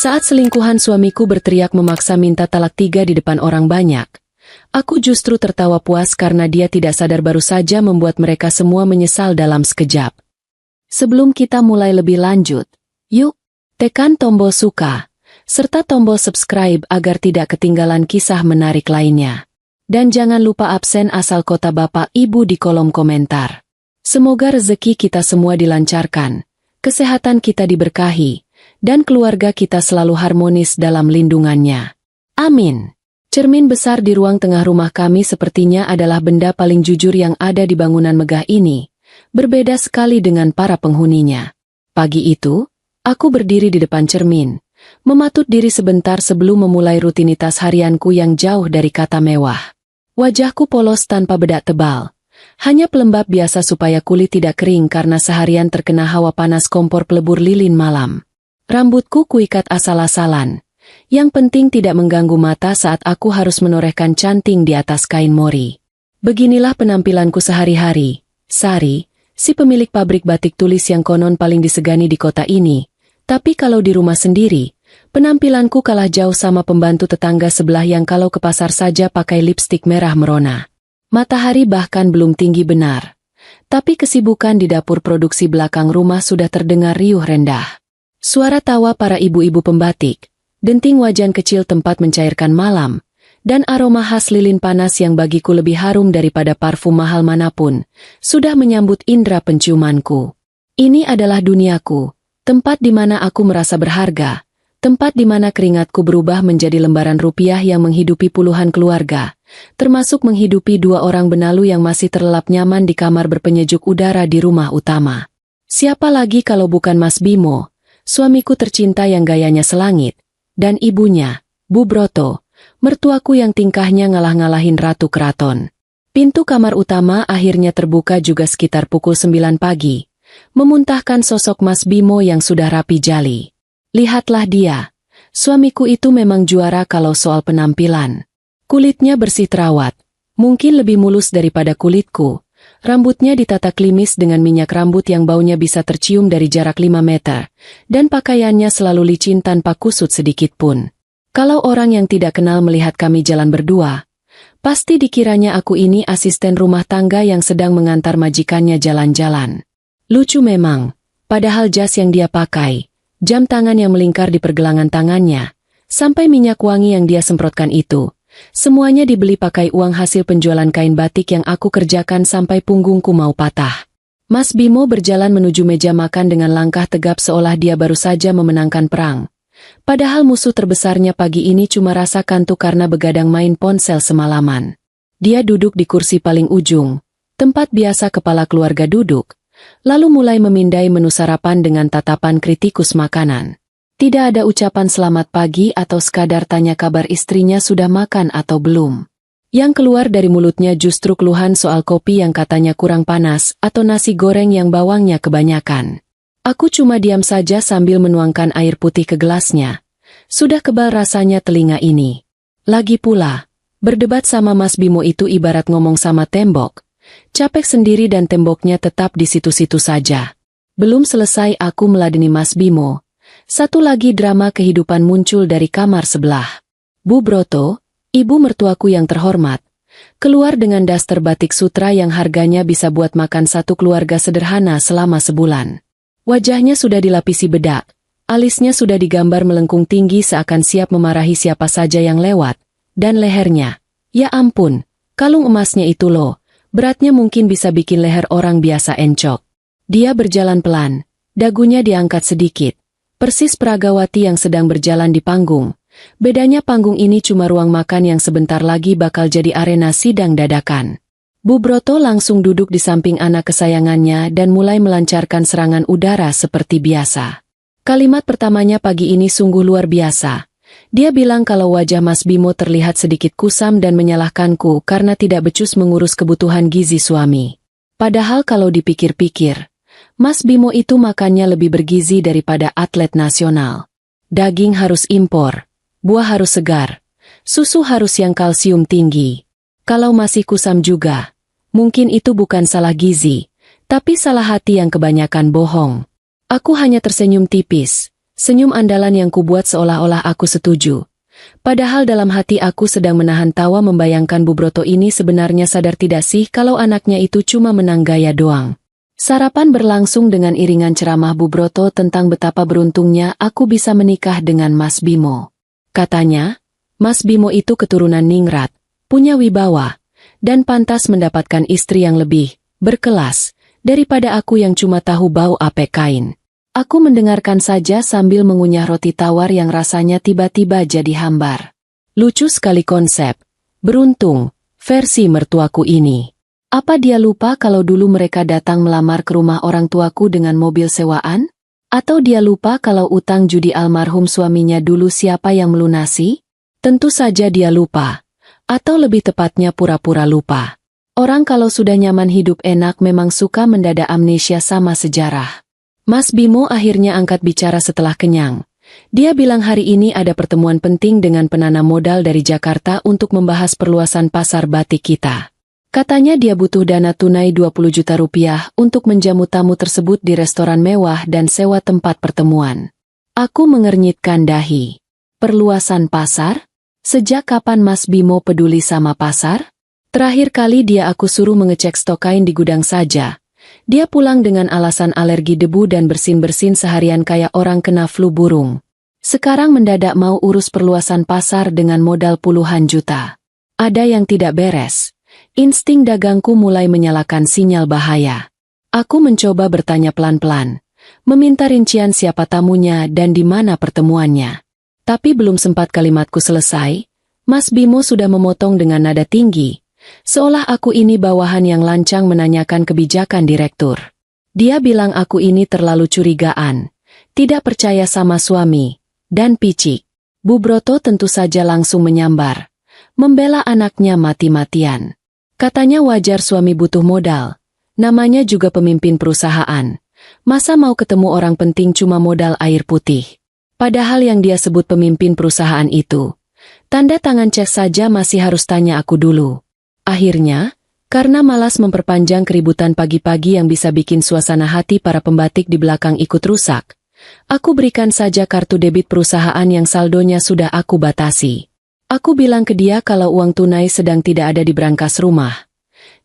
Saat selingkuhan suamiku berteriak memaksa minta talak 3 di depan orang banyak, aku justru tertawa puas karena dia tidak sadar baru saja membuat mereka semua menyesal dalam sekejap. Sebelum kita mulai lebih lanjut, yuk, tekan tombol suka, serta tombol subscribe agar tidak ketinggalan kisah menarik lainnya. Dan jangan lupa absen asal kota Bapak Ibu di kolom komentar. Semoga rezeki kita semua dilancarkan, kesehatan kita diberkahi, dan keluarga kita selalu harmonis dalam lindungannya. Amin. Cermin besar di ruang tengah rumah kami sepertinya adalah benda paling jujur yang ada di bangunan megah ini, berbeda sekali dengan para penghuninya. Pagi itu, aku berdiri di depan cermin, mematut diri sebentar sebelum memulai rutinitas harianku yang jauh dari kata mewah. Wajahku polos tanpa bedak tebal, hanya pelembab biasa supaya kulit tidak kering karena seharian terkena hawa panas kompor pelebur lilin malam. Rambutku kuikat asal-asalan, yang penting tidak mengganggu mata saat aku harus menorehkan canting di atas kain mori. Beginilah penampilanku sehari-hari. Sari, si pemilik pabrik batik tulis yang konon paling disegani di kota ini, tapi kalau di rumah sendiri, penampilanku kalah jauh sama pembantu tetangga sebelah yang kalau ke pasar saja pakai lipstik merah merona. Matahari bahkan belum tinggi benar, tapi kesibukan di dapur produksi belakang rumah sudah terdengar riuh rendah. Suara tawa para ibu-ibu pembatik, denting wajan kecil tempat mencairkan malam, dan aroma khas lilin panas yang bagiku lebih harum daripada parfum mahal manapun, sudah menyambut indera penciumanku. Ini adalah duniaku, tempat di mana aku merasa berharga, tempat di mana keringatku berubah menjadi lembaran rupiah yang menghidupi puluhan keluarga, termasuk menghidupi 2 orang benalu yang masih terlelap nyaman di kamar berpenyejuk udara di rumah utama. Siapa lagi kalau bukan Mas Bimo, suamiku tercinta yang gayanya selangit, dan ibunya, Bu Broto, mertuaku yang tingkahnya ngalah-ngalahin ratu keraton. Pintu kamar utama akhirnya terbuka juga sekitar pukul 9 pagi, memuntahkan sosok Mas Bimo yang sudah rapi jali. Lihatlah dia, suamiku itu memang juara kalau soal penampilan. Kulitnya bersih terawat, mungkin lebih mulus daripada kulitku. Rambutnya ditata klimis dengan minyak rambut yang baunya bisa tercium dari jarak 5 meter, dan pakaiannya selalu licin tanpa kusut sedikit pun. Kalau orang yang tidak kenal melihat kami jalan berdua, pasti dikiranya aku ini asisten rumah tangga yang sedang mengantar majikannya jalan-jalan. Lucu memang, padahal jas yang dia pakai, jam tangan yang melingkar di pergelangan tangannya, sampai minyak wangi yang dia semprotkan itu, semuanya dibeli pakai uang hasil penjualan kain batik yang aku kerjakan sampai punggungku mau patah. Mas Bimo berjalan menuju meja makan dengan langkah tegap seolah dia baru saja memenangkan perang. Padahal musuh terbesarnya pagi ini cuma rasa kantuk karena begadang main ponsel semalaman. Dia duduk di kursi paling ujung, tempat biasa kepala keluarga duduk, lalu mulai memindai menu sarapan dengan tatapan kritikus makanan. Tidak ada ucapan selamat pagi atau sekadar tanya kabar istrinya sudah makan atau belum. Yang keluar dari mulutnya justru keluhan soal kopi yang katanya kurang panas atau nasi goreng yang bawangnya kebanyakan. Aku cuma diam saja sambil menuangkan air putih ke gelasnya. Sudah kebal rasanya telinga ini. Lagi pula, berdebat sama Mas Bimo itu ibarat ngomong sama tembok. Capek sendiri dan temboknya tetap di situ-situ saja. Belum selesai aku meladeni Mas Bimo. Satu lagi drama kehidupan muncul dari kamar sebelah. Bu Broto, ibu mertuaku yang terhormat, keluar dengan daster batik sutra yang harganya bisa buat makan satu keluarga sederhana selama sebulan. Wajahnya sudah dilapisi bedak, alisnya sudah digambar melengkung tinggi seakan siap memarahi siapa saja yang lewat, dan lehernya, ya ampun, kalung emasnya itu loh, beratnya mungkin bisa bikin leher orang biasa encok. Dia berjalan pelan, dagunya diangkat sedikit. Persis Pragawati yang sedang berjalan di panggung. Bedanya panggung ini cuma ruang makan yang sebentar lagi bakal jadi arena sidang dadakan. Bu Broto langsung duduk di samping anak kesayangannya dan mulai melancarkan serangan udara seperti biasa. Kalimat pertamanya pagi ini sungguh luar biasa. Dia bilang kalau wajah Mas Bimo terlihat sedikit kusam dan menyalahkanku karena tidak becus mengurus kebutuhan gizi suami. Padahal kalau dipikir-pikir, Mas Bimo itu makannya lebih bergizi daripada atlet nasional. Daging harus impor, buah harus segar, susu harus yang kalsium tinggi. Kalau masih kusam juga, mungkin itu bukan salah gizi, tapi salah hati yang kebanyakan bohong. Aku hanya tersenyum tipis, Senyum andalan yang kubuat seolah-olah aku setuju. Padahal dalam hati aku sedang menahan tawa membayangkan Bu Broto ini sebenarnya sadar tidak sih kalau anaknya itu cuma menang gaya doang. Sarapan berlangsung dengan iringan ceramah Bu Broto tentang betapa beruntungnya aku bisa menikah dengan Mas Bimo. Katanya, Mas Bimo itu keturunan ningrat, punya wibawa, dan pantas mendapatkan istri yang lebih berkelas daripada aku yang cuma tahu bau apek kain. Aku mendengarkan saja sambil mengunyah roti tawar yang rasanya tiba-tiba jadi hambar. Lucu sekali konsep. Beruntung, versi mertuaku ini. Apa dia lupa kalau dulu mereka datang melamar ke rumah orang tuaku dengan mobil sewaan? Atau dia lupa kalau utang judi almarhum suaminya dulu siapa yang melunasi? Tentu saja dia lupa. Atau lebih tepatnya pura-pura lupa. Orang kalau sudah nyaman hidup enak memang suka mendadak amnesia sama sejarah. Mas Bimo akhirnya angkat bicara setelah kenyang. Dia bilang hari ini ada pertemuan penting dengan penanam modal dari Jakarta untuk membahas perluasan pasar batik kita. Katanya dia butuh dana tunai 20 juta rupiah untuk menjamu tamu tersebut di restoran mewah dan sewa tempat pertemuan. Aku mengernyitkan dahi. Perluasan pasar? Sejak kapan Mas Bimo peduli sama pasar? Terakhir kali dia aku suruh mengecek stok kain di gudang saja. Dia pulang dengan alasan alergi debu dan bersin-bersin seharian kayak orang kena flu burung. Sekarang mendadak mau urus perluasan pasar dengan modal puluhan juta. Ada yang tidak beres. Insting dagangku mulai menyalakan sinyal bahaya. Aku mencoba bertanya pelan-pelan, meminta rincian siapa tamunya dan di mana pertemuannya. Tapi belum sempat kalimatku selesai, Mas Bimo sudah memotong dengan nada tinggi. Seolah aku ini bawahan yang lancang menanyakan kebijakan direktur. Dia bilang aku ini terlalu curigaan, tidak percaya sama suami, dan picik. Bu Broto tentu saja langsung menyambar, membela anaknya mati-matian. Katanya wajar suami butuh modal, namanya juga pemimpin perusahaan. Masa mau ketemu orang penting cuma modal air putih? Padahal yang dia sebut pemimpin perusahaan itu, tanda tangan cek saja masih harus tanya aku dulu. Akhirnya, karena malas memperpanjang keributan pagi-pagi yang bisa bikin suasana hati para pembatik di belakang ikut rusak, aku berikan saja kartu debit perusahaan yang saldonya sudah aku batasi. Aku bilang ke dia kalau uang tunai sedang tidak ada di brankas rumah.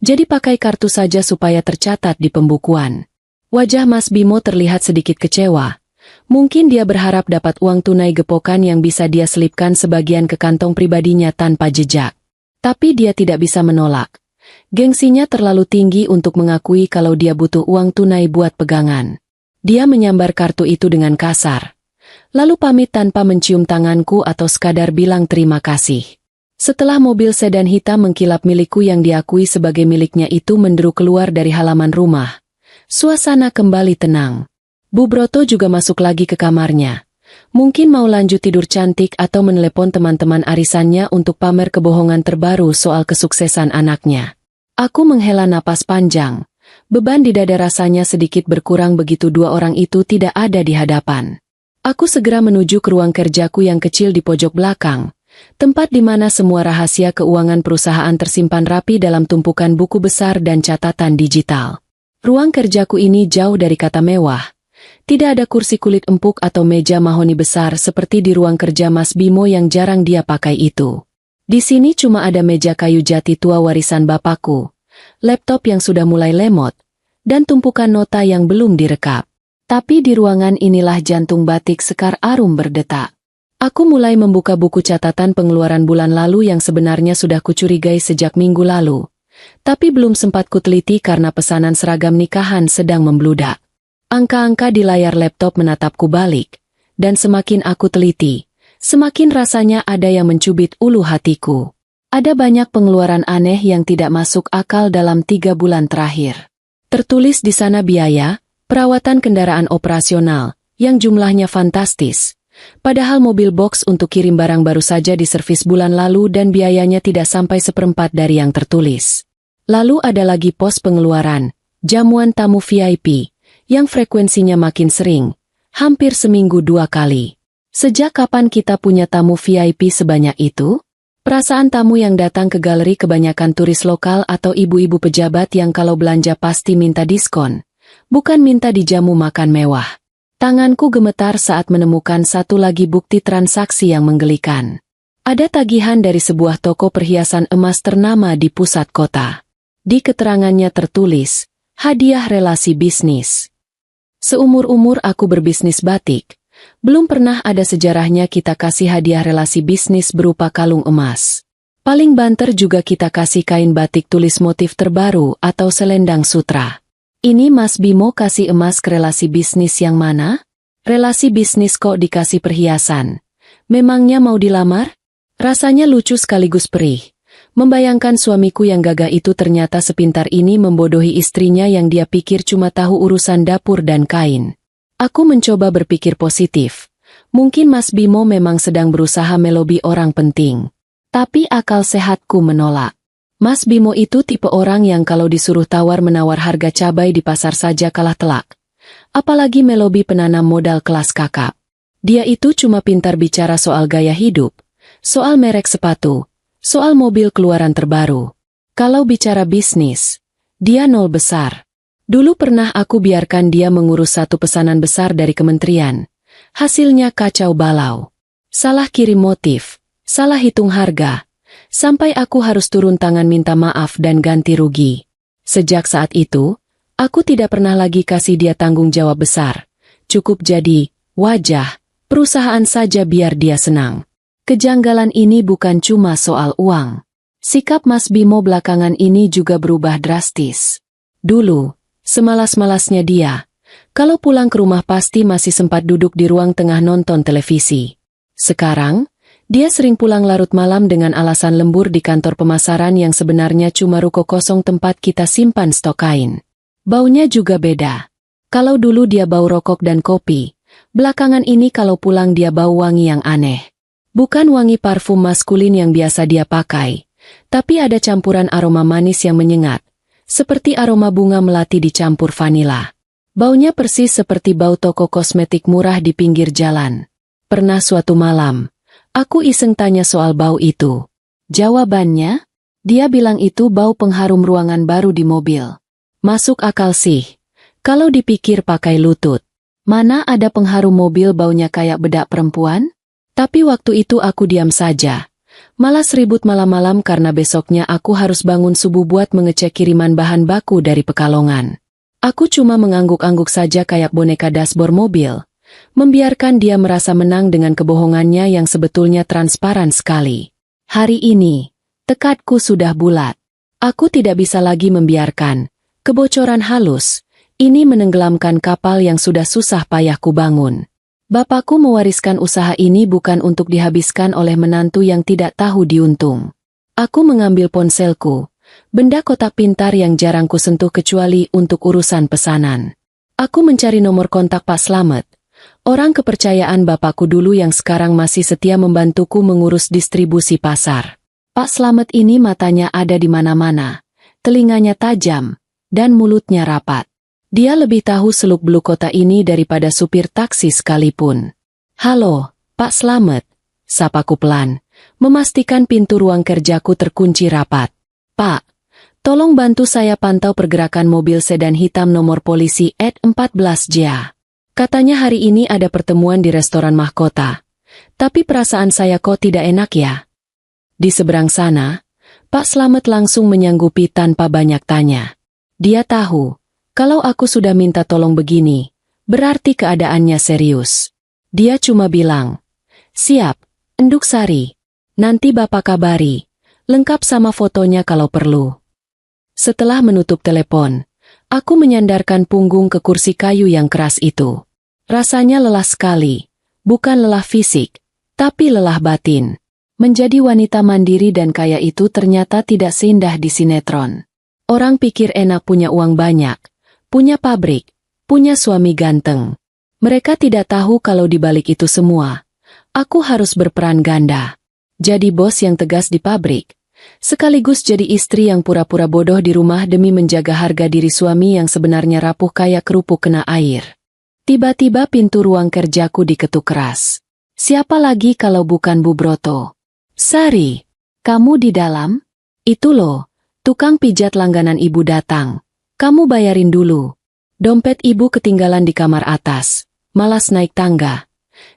Jadi pakai kartu saja supaya tercatat di pembukuan. Wajah Mas Bimo terlihat sedikit kecewa. Mungkin dia berharap dapat uang tunai gepokan yang bisa dia selipkan sebagian ke kantong pribadinya tanpa jejak. Tapi dia tidak bisa menolak. Gengsinya terlalu tinggi untuk mengakui kalau dia butuh uang tunai buat pegangan. Dia menyambar kartu itu dengan kasar. Lalu pamit tanpa mencium tanganku atau sekadar bilang terima kasih. Setelah mobil sedan hitam mengkilap milikku yang diakui sebagai miliknya itu menderu keluar dari halaman rumah, suasana kembali tenang. Bu Broto juga masuk lagi ke kamarnya. Mungkin mau lanjut tidur cantik atau menelepon teman-teman arisannya untuk pamer kebohongan terbaru soal kesuksesan anaknya. Aku menghela napas panjang. Beban di dada rasanya sedikit berkurang begitu dua orang itu tidak ada di hadapan. Aku segera menuju ke ruang kerjaku yang kecil di pojok belakang, tempat di mana semua rahasia keuangan perusahaan tersimpan rapi dalam tumpukan buku besar dan catatan digital. Ruang kerjaku ini jauh dari kata mewah. Tidak ada kursi kulit empuk atau meja mahoni besar seperti di ruang kerja Mas Bimo yang jarang dia pakai itu. Di sini cuma ada meja kayu jati tua warisan bapakku, laptop yang sudah mulai lemot, dan tumpukan nota yang belum direkap. Tapi di ruangan inilah jantung batik Sekar Arum berdetak. Aku mulai membuka buku catatan pengeluaran bulan lalu yang sebenarnya sudah kucurigai sejak minggu lalu. Tapi belum sempat kuteliti karena pesanan seragam nikahan sedang membludak. Angka-angka di layar laptop menatapku balik, dan semakin aku teliti, semakin rasanya ada yang mencubit ulu hatiku. Ada banyak pengeluaran aneh yang tidak masuk akal dalam 3 bulan terakhir. Tertulis di sana biaya, perawatan kendaraan operasional, yang jumlahnya fantastis. Padahal mobil box untuk kirim barang baru saja diservis bulan lalu dan biayanya tidak sampai 1/4 dari yang tertulis. Lalu ada lagi pos pengeluaran, jamuan tamu VIP, yang frekuensinya makin sering, hampir seminggu 2 kali. Sejak kapan kita punya tamu VIP sebanyak itu? Perasaan tamu yang datang ke galeri kebanyakan turis lokal atau ibu-ibu pejabat yang kalau belanja pasti minta diskon, bukan minta dijamu makan mewah. Tanganku gemetar saat menemukan satu lagi bukti transaksi yang menggelikan. Ada tagihan dari sebuah toko perhiasan emas ternama di pusat kota. Di keterangannya tertulis, hadiah relasi bisnis. Seumur-umur aku berbisnis batik, belum pernah ada sejarahnya kita kasih hadiah relasi bisnis berupa kalung emas. Paling banter juga kita kasih kain batik tulis motif terbaru atau selendang sutra. Ini Mas Bimo kasih emas ke relasi bisnis yang mana? Relasi bisnis kok dikasih perhiasan? Memangnya mau dilamar? Rasanya lucu sekaligus perih. Membayangkan suamiku yang gagah itu ternyata sepintar ini membodohi istrinya yang dia pikir cuma tahu urusan dapur dan kain. Aku mencoba berpikir positif. Mungkin Mas Bimo memang sedang berusaha melobi orang penting. Tapi akal sehatku menolak. Mas Bimo itu tipe orang yang kalau disuruh tawar-menawar harga cabai di pasar saja kalah telak. Apalagi melobi penanam modal kelas kakap. Dia itu cuma pintar bicara soal gaya hidup, soal merek sepatu, soal mobil keluaran terbaru. Kalau bicara bisnis, dia nol besar. Dulu pernah aku biarkan dia mengurus satu pesanan besar dari kementerian. Hasilnya kacau balau. Salah kirim motif, salah hitung harga. Sampai aku harus turun tangan minta maaf dan ganti rugi. Sejak saat itu, aku tidak pernah lagi kasih dia tanggung jawab besar. Cukup jadi wajah perusahaan saja biar dia senang. Kejanggalan ini bukan cuma soal uang. Sikap Mas Bimo belakangan ini juga berubah drastis. Dulu, semalas-malasnya dia, kalau pulang ke rumah pasti masih sempat duduk di ruang tengah nonton televisi. Sekarang, dia sering pulang larut malam dengan alasan lembur di kantor pemasaran yang sebenarnya cuma ruko kosong tempat kita simpan stok kain. Baunya juga beda. Kalau dulu dia bau rokok dan kopi, belakangan ini kalau pulang dia bau wangi yang aneh. Bukan wangi parfum maskulin yang biasa dia pakai, tapi ada campuran aroma manis yang menyengat, seperti aroma bunga melati dicampur vanila. Baunya persis seperti bau toko kosmetik murah di pinggir jalan. Pernah suatu malam, aku iseng tanya soal bau itu. Jawabannya, dia bilang itu bau pengharum ruangan baru di mobil. Masuk akal sih, kalau dipikir pakai lutut. Mana ada pengharum mobil baunya kayak bedak perempuan? Tapi waktu itu aku diam saja. Malas ribut malam-malam karena besoknya aku harus bangun subuh buat mengecek kiriman bahan baku dari Pekalongan. Aku cuma mengangguk-angguk saja kayak boneka dashboard mobil. Membiarkan dia merasa menang dengan kebohongannya yang sebetulnya transparan sekali. Hari ini, tekadku sudah bulat. Aku tidak bisa lagi membiarkan kebocoran halus ini menenggelamkan kapal yang sudah susah payah ku bangun. Bapakku mewariskan usaha ini bukan untuk dihabiskan oleh menantu yang tidak tahu diuntung. Aku mengambil ponselku, benda kotak pintar yang jarang ku sentuh kecuali untuk urusan pesanan. Aku mencari nomor kontak Pak Slamet. Orang kepercayaan bapakku dulu yang sekarang masih setia membantuku mengurus distribusi pasar. Pak Slamet ini matanya ada di mana-mana, telinganya tajam, dan mulutnya rapat. Dia lebih tahu seluk-beluk kota ini daripada supir taksi sekalipun. Halo, Pak Slamet, sapaku pelan, memastikan pintu ruang kerjaku terkunci rapat. Pak, tolong bantu saya pantau pergerakan mobil sedan hitam nomor polisi ED14JA. Katanya hari ini ada pertemuan di restoran mahkota. Tapi perasaan saya kok tidak enak ya? Di seberang sana, Pak Slamet langsung menyanggupi tanpa banyak tanya. Dia tahu, kalau aku sudah minta tolong begini, berarti keadaannya serius. Dia cuma bilang, "Siap, Enduk Sari. Nanti Bapak kabari, lengkap sama fotonya kalau perlu." Setelah menutup telepon, aku menyandarkan punggung ke kursi kayu yang keras itu. Rasanya lelah sekali, bukan lelah fisik, tapi lelah batin. Menjadi wanita mandiri dan kaya itu ternyata tidak seindah di sinetron. Orang pikir enak punya uang banyak, punya pabrik, punya suami ganteng. Mereka tidak tahu kalau di balik itu semua, aku harus berperan ganda. Jadi bos yang tegas di pabrik, sekaligus jadi istri yang pura-pura bodoh di rumah demi menjaga harga diri suami yang sebenarnya rapuh kayak kerupuk kena air. Tiba-tiba pintu ruang kerjaku diketuk keras. Siapa lagi kalau bukan Bu Broto? "Sari, kamu di dalam? Itu loh, tukang pijat langganan ibu datang. Kamu bayarin dulu." Dompet ibu ketinggalan di kamar atas. malas naik tangga.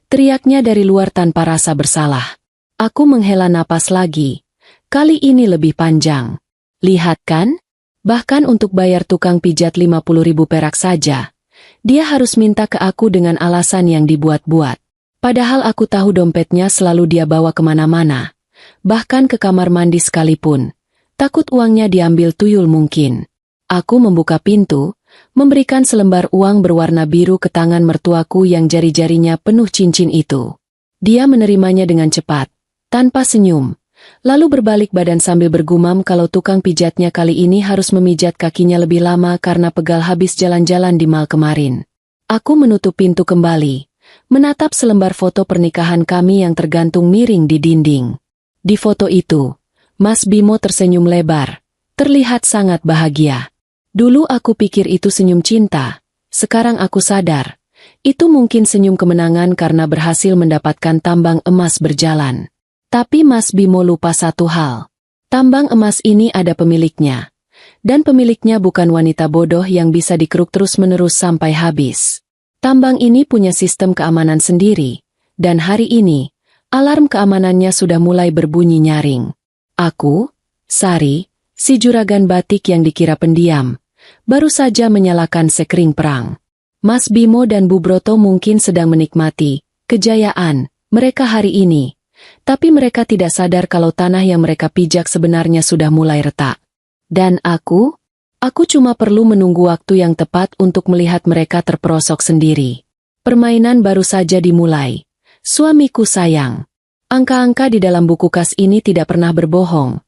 Teriaknya dari luar tanpa rasa bersalah. Aku menghela napas lagi. Kali ini lebih panjang. Lihat kan? Bahkan untuk bayar tukang pijat 50.000 perak saja, dia harus minta ke aku dengan alasan yang dibuat-buat. Padahal aku tahu dompetnya selalu dia bawa kemana-mana. Bahkan ke kamar mandi sekalipun. Takut uangnya diambil tuyul mungkin. Aku membuka pintu, memberikan selembar uang berwarna biru ke tangan mertuaku yang jari-jarinya penuh cincin itu. Dia menerimanya dengan cepat, tanpa senyum. Lalu berbalik badan sambil bergumam kalau tukang pijatnya kali ini harus memijat kakinya lebih lama karena pegal habis jalan-jalan di mal kemarin. Aku menutup pintu kembali, menatap selembar foto pernikahan kami yang tergantung miring di dinding. Di foto itu, Mas Bimo tersenyum lebar, terlihat sangat bahagia. Dulu aku pikir itu senyum cinta, sekarang aku sadar, itu mungkin senyum kemenangan karena berhasil mendapatkan tambang emas berjalan. Tapi Mas Bimo lupa satu hal. Tambang emas ini ada pemiliknya. Dan pemiliknya bukan wanita bodoh yang bisa dikeruk terus-menerus sampai habis. Tambang ini punya sistem keamanan sendiri. Dan hari ini, alarm keamanannya sudah mulai berbunyi nyaring. Aku, Sari, si juragan batik yang dikira pendiam, baru saja menyalakan sekring perang. Mas Bimo dan Bu Broto mungkin sedang menikmati kejayaan mereka hari ini. Tapi mereka tidak sadar kalau tanah yang mereka pijak sebenarnya sudah mulai retak. Dan aku cuma perlu menunggu waktu yang tepat untuk melihat mereka terperosok sendiri. Permainan baru saja dimulai. Suamiku sayang. Angka-angka di dalam buku kas ini tidak pernah berbohong.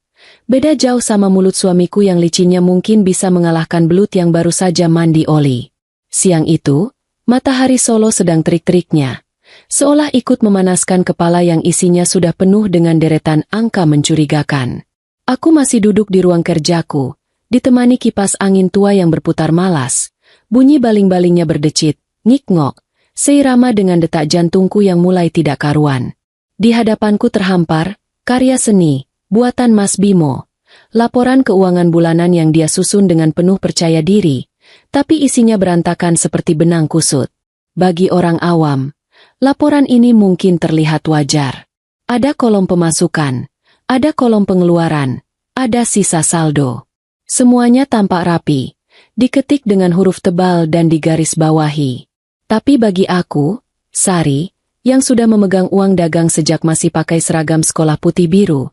Beda jauh sama mulut suamiku yang licinnya mungkin bisa mengalahkan belut yang baru saja mandi oli. Siang itu, matahari Solo sedang terik-teriknya. Seolah ikut memanaskan kepala yang isinya sudah penuh dengan deretan angka mencurigakan. Aku masih duduk di ruang kerjaku, ditemani kipas angin tua yang berputar malas. Bunyi baling-balingnya berdecit, ngik-ngok, seirama dengan detak jantungku yang mulai tidak karuan. Di hadapanku terhampar, karya seni, buatan Mas Bimo. Laporan keuangan bulanan yang dia susun dengan penuh percaya diri, tapi isinya berantakan seperti benang kusut. Bagi orang awam, laporan ini mungkin terlihat wajar. Ada kolom pemasukan, ada kolom pengeluaran, ada sisa saldo. Semuanya tampak rapi, diketik dengan huruf tebal dan digaris bawahi. Tapi bagi aku, Sari, yang sudah memegang uang dagang sejak masih pakai seragam sekolah putih biru,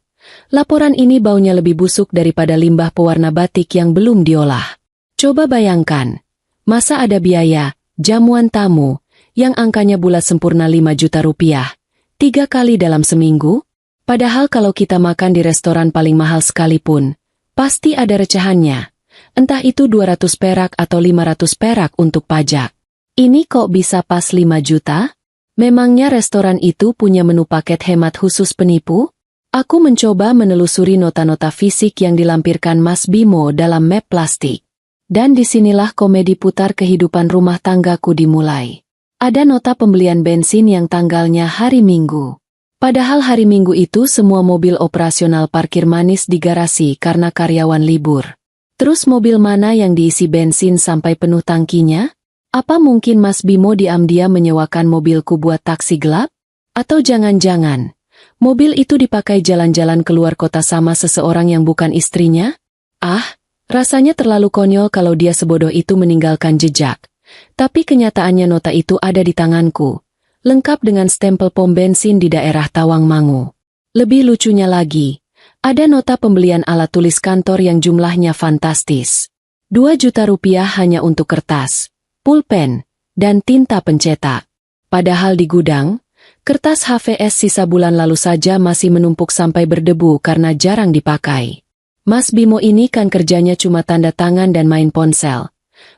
laporan ini baunya lebih busuk daripada limbah pewarna batik yang belum diolah. Coba bayangkan, masa ada biaya, jamuan tamu, yang angkanya bulat sempurna 5 juta rupiah, 3 kali dalam seminggu? Padahal kalau kita makan di restoran paling mahal sekalipun, pasti ada recahannya. Entah itu 200 perak atau 500 perak untuk pajak. Ini kok bisa pas 5 juta? Memangnya restoran itu punya menu paket hemat khusus penipu? Aku mencoba menelusuri nota-nota fisik yang dilampirkan Mas Bimo dalam map plastik. Dan disinilah komedi putar kehidupan rumah tanggaku dimulai. Ada nota pembelian bensin yang tanggalnya hari Minggu. Padahal hari Minggu itu semua mobil operasional parkir manis di garasi karena karyawan libur. Terus mobil mana yang diisi bensin sampai penuh tangkinya? Apa mungkin Mas Bimo diam-diam menyewakan mobilku buat taksi gelap? Atau jangan-jangan, mobil itu dipakai jalan-jalan keluar kota sama seseorang yang bukan istrinya? Rasanya terlalu konyol kalau dia sebodoh itu meninggalkan jejak. Tapi kenyataannya nota itu ada di tanganku, lengkap dengan stempel pom bensin di daerah Tawangmangu. Lebih lucunya lagi, ada nota pembelian alat tulis kantor yang jumlahnya fantastis. 2 juta rupiah hanya untuk kertas, pulpen, dan tinta pencetak. Padahal di gudang, kertas HVS sisa bulan lalu saja masih menumpuk sampai berdebu karena jarang dipakai. Mas Bimo ini kan kerjanya cuma tanda tangan dan main ponsel.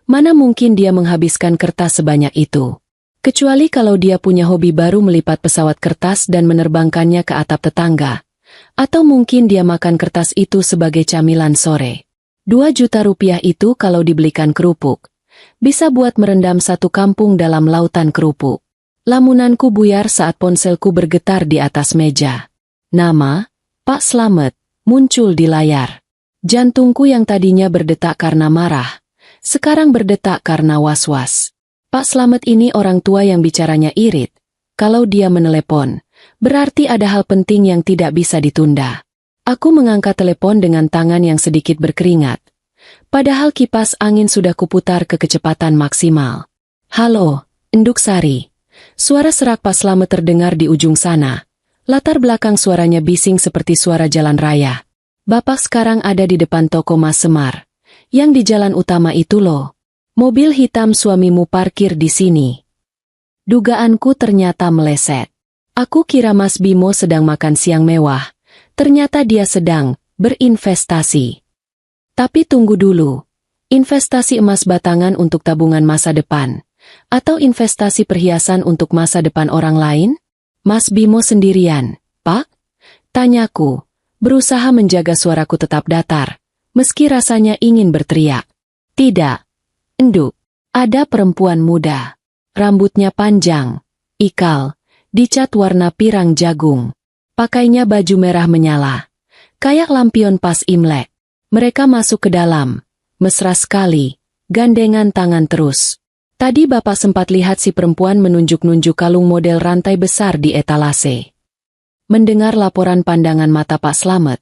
Mana mungkin dia menghabiskan kertas sebanyak itu? Kecuali kalau dia punya hobi baru melipat pesawat kertas dan menerbangkannya ke atap tetangga. Atau mungkin dia makan kertas itu sebagai camilan sore. 2 juta rupiah itu kalau dibelikan kerupuk, bisa buat merendam satu kampung dalam lautan kerupuk. Lamunanku buyar saat ponselku bergetar di atas meja. Nama, Pak Slamet, muncul di layar. Jantungku yang tadinya berdetak karena marah, sekarang berdetak karena was-was. Pak Slamet ini orang tua yang bicaranya irit. Kalau dia menelepon, berarti ada hal penting yang tidak bisa ditunda. Aku mengangkat telepon dengan tangan yang sedikit berkeringat. Padahal kipas angin sudah kuputar ke kecepatan maksimal. Halo, Enduk Sari. Suara serak Pak Slamet terdengar di ujung sana. Latar belakang suaranya bising seperti suara jalan raya. Bapak sekarang ada di depan toko Mas Semar. Yang di jalan utama itu loh. Mobil hitam suamimu parkir di sini. Dugaanku ternyata meleset. Aku kira Mas Bimo sedang makan siang mewah. Ternyata dia sedang berinvestasi. Tapi tunggu dulu. Investasi emas batangan untuk tabungan masa depan. Atau investasi perhiasan untuk masa depan orang lain? Mas Bimo sendirian, Pak? Tanyaku, berusaha menjaga suaraku tetap datar, meski rasanya ingin berteriak. Tidak, Enduk, ada perempuan muda. Rambutnya panjang, ikal, dicat warna pirang jagung. Pakainya baju merah menyala, kayak lampion pas Imlek. Mereka masuk ke dalam, mesra sekali, gandengan tangan terus. Tadi Bapak sempat lihat si perempuan menunjuk-nunjuk kalung model rantai besar di etalase. Mendengar laporan pandangan mata Pak Slamet,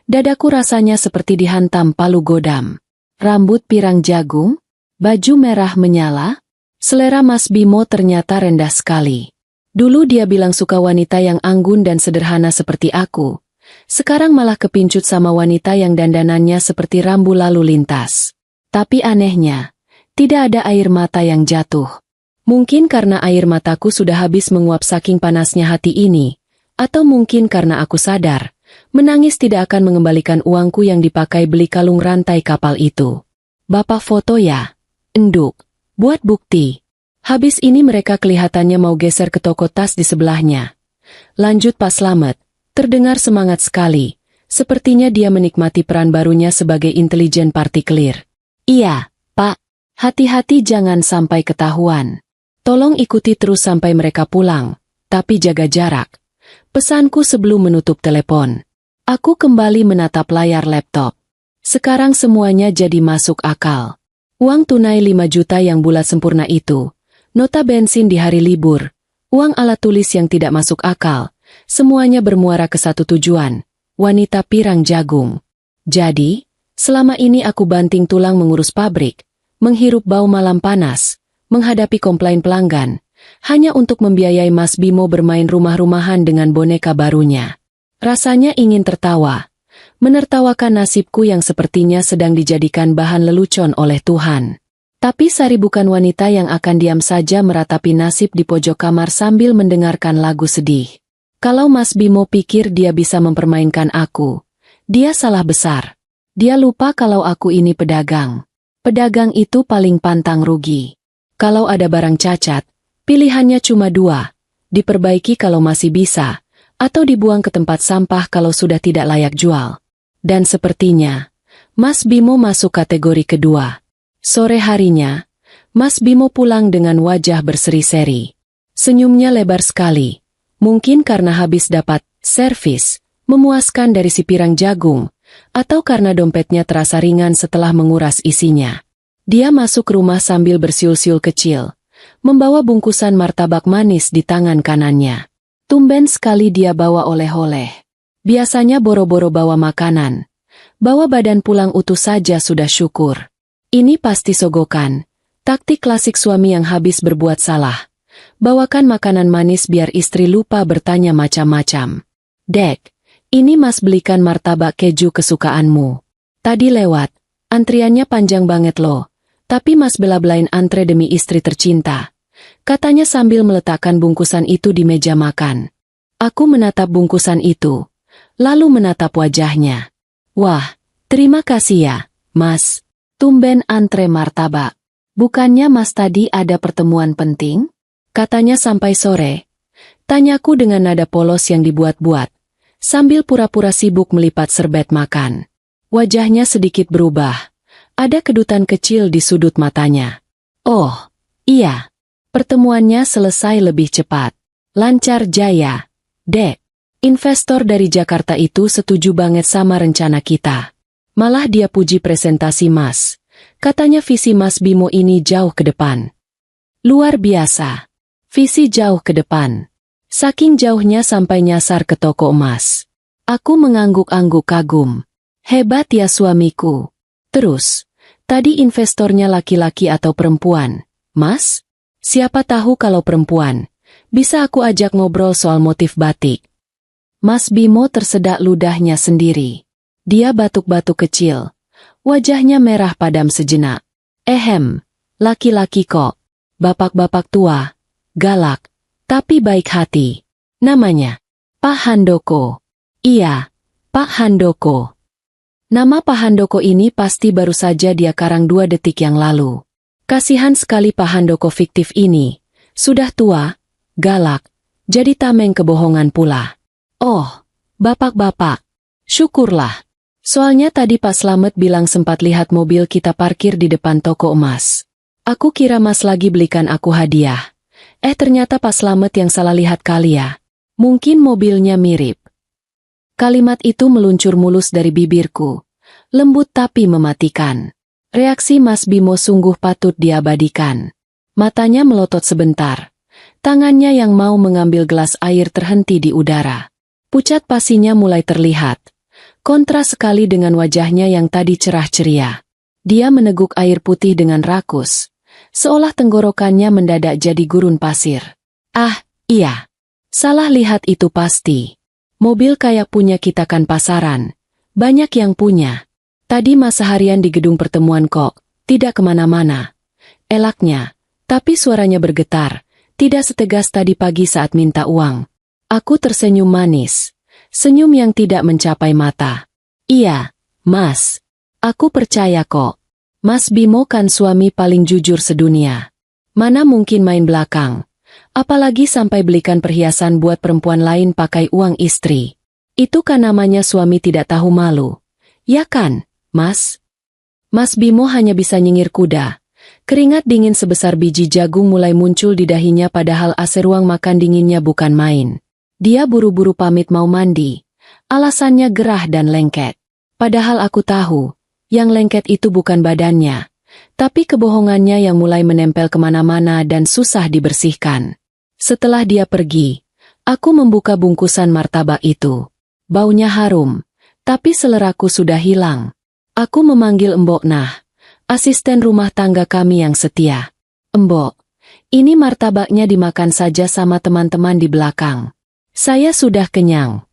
dadaku rasanya seperti dihantam palu godam. Rambut pirang jagung, baju merah menyala. Selera Mas Bimo ternyata rendah sekali. Dulu dia bilang suka wanita yang anggun dan sederhana seperti aku. Sekarang malah kepincut sama wanita yang dandanannya seperti rambu lalu lintas. Tapi anehnya, tidak ada air mata yang jatuh. Mungkin karena air mataku sudah habis menguap saking panasnya hati ini. Atau mungkin karena aku sadar, menangis tidak akan mengembalikan uangku yang dipakai beli kalung rantai kapal itu. Bapak foto ya, Enduk. Buat bukti. Habis ini mereka kelihatannya mau geser ke toko tas di sebelahnya. Lanjut Pak Slamet, terdengar semangat sekali. Sepertinya dia menikmati peran barunya sebagai intelijen partikelir. Iya, Pak. Hati-hati jangan sampai ketahuan. Tolong ikuti terus sampai mereka pulang, tapi jaga jarak. Pesanku sebelum menutup telepon. Aku kembali menatap layar laptop. Sekarang semuanya jadi masuk akal. Uang tunai 5 juta yang bulat sempurna itu, nota bensin di hari libur, uang alat tulis yang tidak masuk akal, semuanya bermuara ke satu tujuan, wanita pirang jagung. Jadi, selama ini aku banting tulang mengurus pabrik, menghirup bau malam panas, menghadapi komplain pelanggan, hanya untuk membiayai Mas Bimo bermain rumah-rumahan dengan boneka barunya. Rasanya ingin tertawa. Menertawakan nasibku yang sepertinya sedang dijadikan bahan lelucon oleh Tuhan. Tapi Sari bukan wanita yang akan diam saja meratapi nasib di pojok kamar sambil mendengarkan lagu sedih. Kalau Mas Bimo pikir dia bisa mempermainkan aku, dia salah besar. Dia lupa kalau aku ini pedagang. Pedagang itu paling pantang rugi. Kalau ada barang cacat, pilihannya cuma 2, diperbaiki kalau masih bisa, atau dibuang ke tempat sampah kalau sudah tidak layak jual. Dan sepertinya, Mas Bimo masuk kategori kedua. Sore harinya, Mas Bimo pulang dengan wajah berseri-seri. Senyumnya lebar sekali. Mungkin karena habis dapat servis, memuaskan dari si pirang jagung, atau karena dompetnya terasa ringan setelah menguras isinya. Dia masuk rumah sambil bersiul-siul kecil, membawa bungkusan martabak manis di tangan kanannya. Tumben sekali dia bawa oleh-oleh. Biasanya boro-boro bawa makanan. Bawa badan pulang utuh saja sudah syukur. Ini pasti sogokan. Taktik klasik suami yang habis berbuat salah. Bawakan makanan manis biar istri lupa bertanya macam-macam. Dek, ini Mas belikan martabak keju kesukaanmu. Tadi lewat, antriannya panjang banget loh. Tapi Mas bela-belain antre demi istri tercinta. Katanya sambil meletakkan bungkusan itu di meja makan. Aku menatap bungkusan itu. Lalu menatap wajahnya. Wah, terima kasih ya, Mas. Tumben antre martabak. Bukannya Mas tadi ada pertemuan penting? Katanya sampai sore. Tanyaku dengan nada polos yang dibuat-buat. Sambil pura-pura sibuk melipat serbet makan. Wajahnya sedikit berubah. Ada kedutan kecil di sudut matanya. Oh, iya. Pertemuannya selesai lebih cepat. Lancar jaya. Dek. Investor dari Jakarta itu setuju banget sama rencana kita. Malah dia puji presentasi Mas. Katanya visi Mas Bimo ini jauh ke depan. Luar biasa. Visi jauh ke depan. Saking jauhnya sampai nyasar ke toko emas. Aku mengangguk-angguk kagum. Hebat ya suamiku. Terus, tadi investornya laki-laki atau perempuan, Mas? Siapa tahu kalau perempuan. Bisa aku ajak ngobrol soal motif batik. Mas Bimo tersedak ludahnya sendiri. Dia batuk-batuk kecil. Wajahnya merah padam sejenak. Laki-laki kok. Bapak-bapak tua. Galak. Tapi baik hati. Namanya Pak Handoko. Iya, Pak Handoko. Nama Pak Handoko ini pasti baru saja dia karang 2 detik yang lalu. Kasihan sekali Pak Handoko fiktif ini. Sudah tua, galak, jadi tameng kebohongan pula. Oh, bapak-bapak, syukurlah. Soalnya tadi Pak Slamet bilang sempat lihat mobil kita parkir di depan toko emas. Aku kira Mas lagi belikan aku hadiah. Ternyata Pak Slamet yang salah lihat kali ya. Mungkin mobilnya mirip. Kalimat itu meluncur mulus dari bibirku. Lembut tapi mematikan. Reaksi Mas Bimo sungguh patut diabadikan. Matanya melotot sebentar. Tangannya yang mau mengambil gelas air terhenti di udara. Pucat pasinya mulai terlihat. Kontras sekali dengan wajahnya yang tadi cerah ceria. Dia meneguk air putih dengan rakus. Seolah tenggorokannya mendadak jadi gurun pasir. Ah, iya. Salah lihat itu pasti. Mobil kayak punya kita kan pasaran. Banyak yang punya. Tadi Mas seharian di gedung pertemuan kok, tidak kemana-mana. Elaknya, tapi suaranya bergetar, tidak setegas tadi pagi saat minta uang. Aku tersenyum manis. Senyum yang tidak mencapai mata. Iya, Mas. Aku percaya kok. Mas Bimo kan suami paling jujur sedunia. Mana mungkin main belakang. Apalagi sampai belikan perhiasan buat perempuan lain pakai uang istri. Itu kan namanya suami tidak tahu malu. Ya kan, Mas? Mas Bimo hanya bisa nyengir kuda. Keringat dingin sebesar biji jagung mulai muncul di dahinya padahal AC ruang makan dinginnya bukan main. Dia buru-buru pamit mau mandi. Alasannya gerah dan lengket. Padahal aku tahu, yang lengket itu bukan badannya. Tapi kebohongannya yang mulai menempel kemana-mana dan susah dibersihkan. Setelah dia pergi, aku membuka bungkusan martabak itu. Baunya harum, tapi seleraku sudah hilang. Aku memanggil Mbok Nah, asisten rumah tangga kami yang setia. Mbok, ini martabaknya dimakan saja sama teman-teman di belakang. Saya sudah kenyang.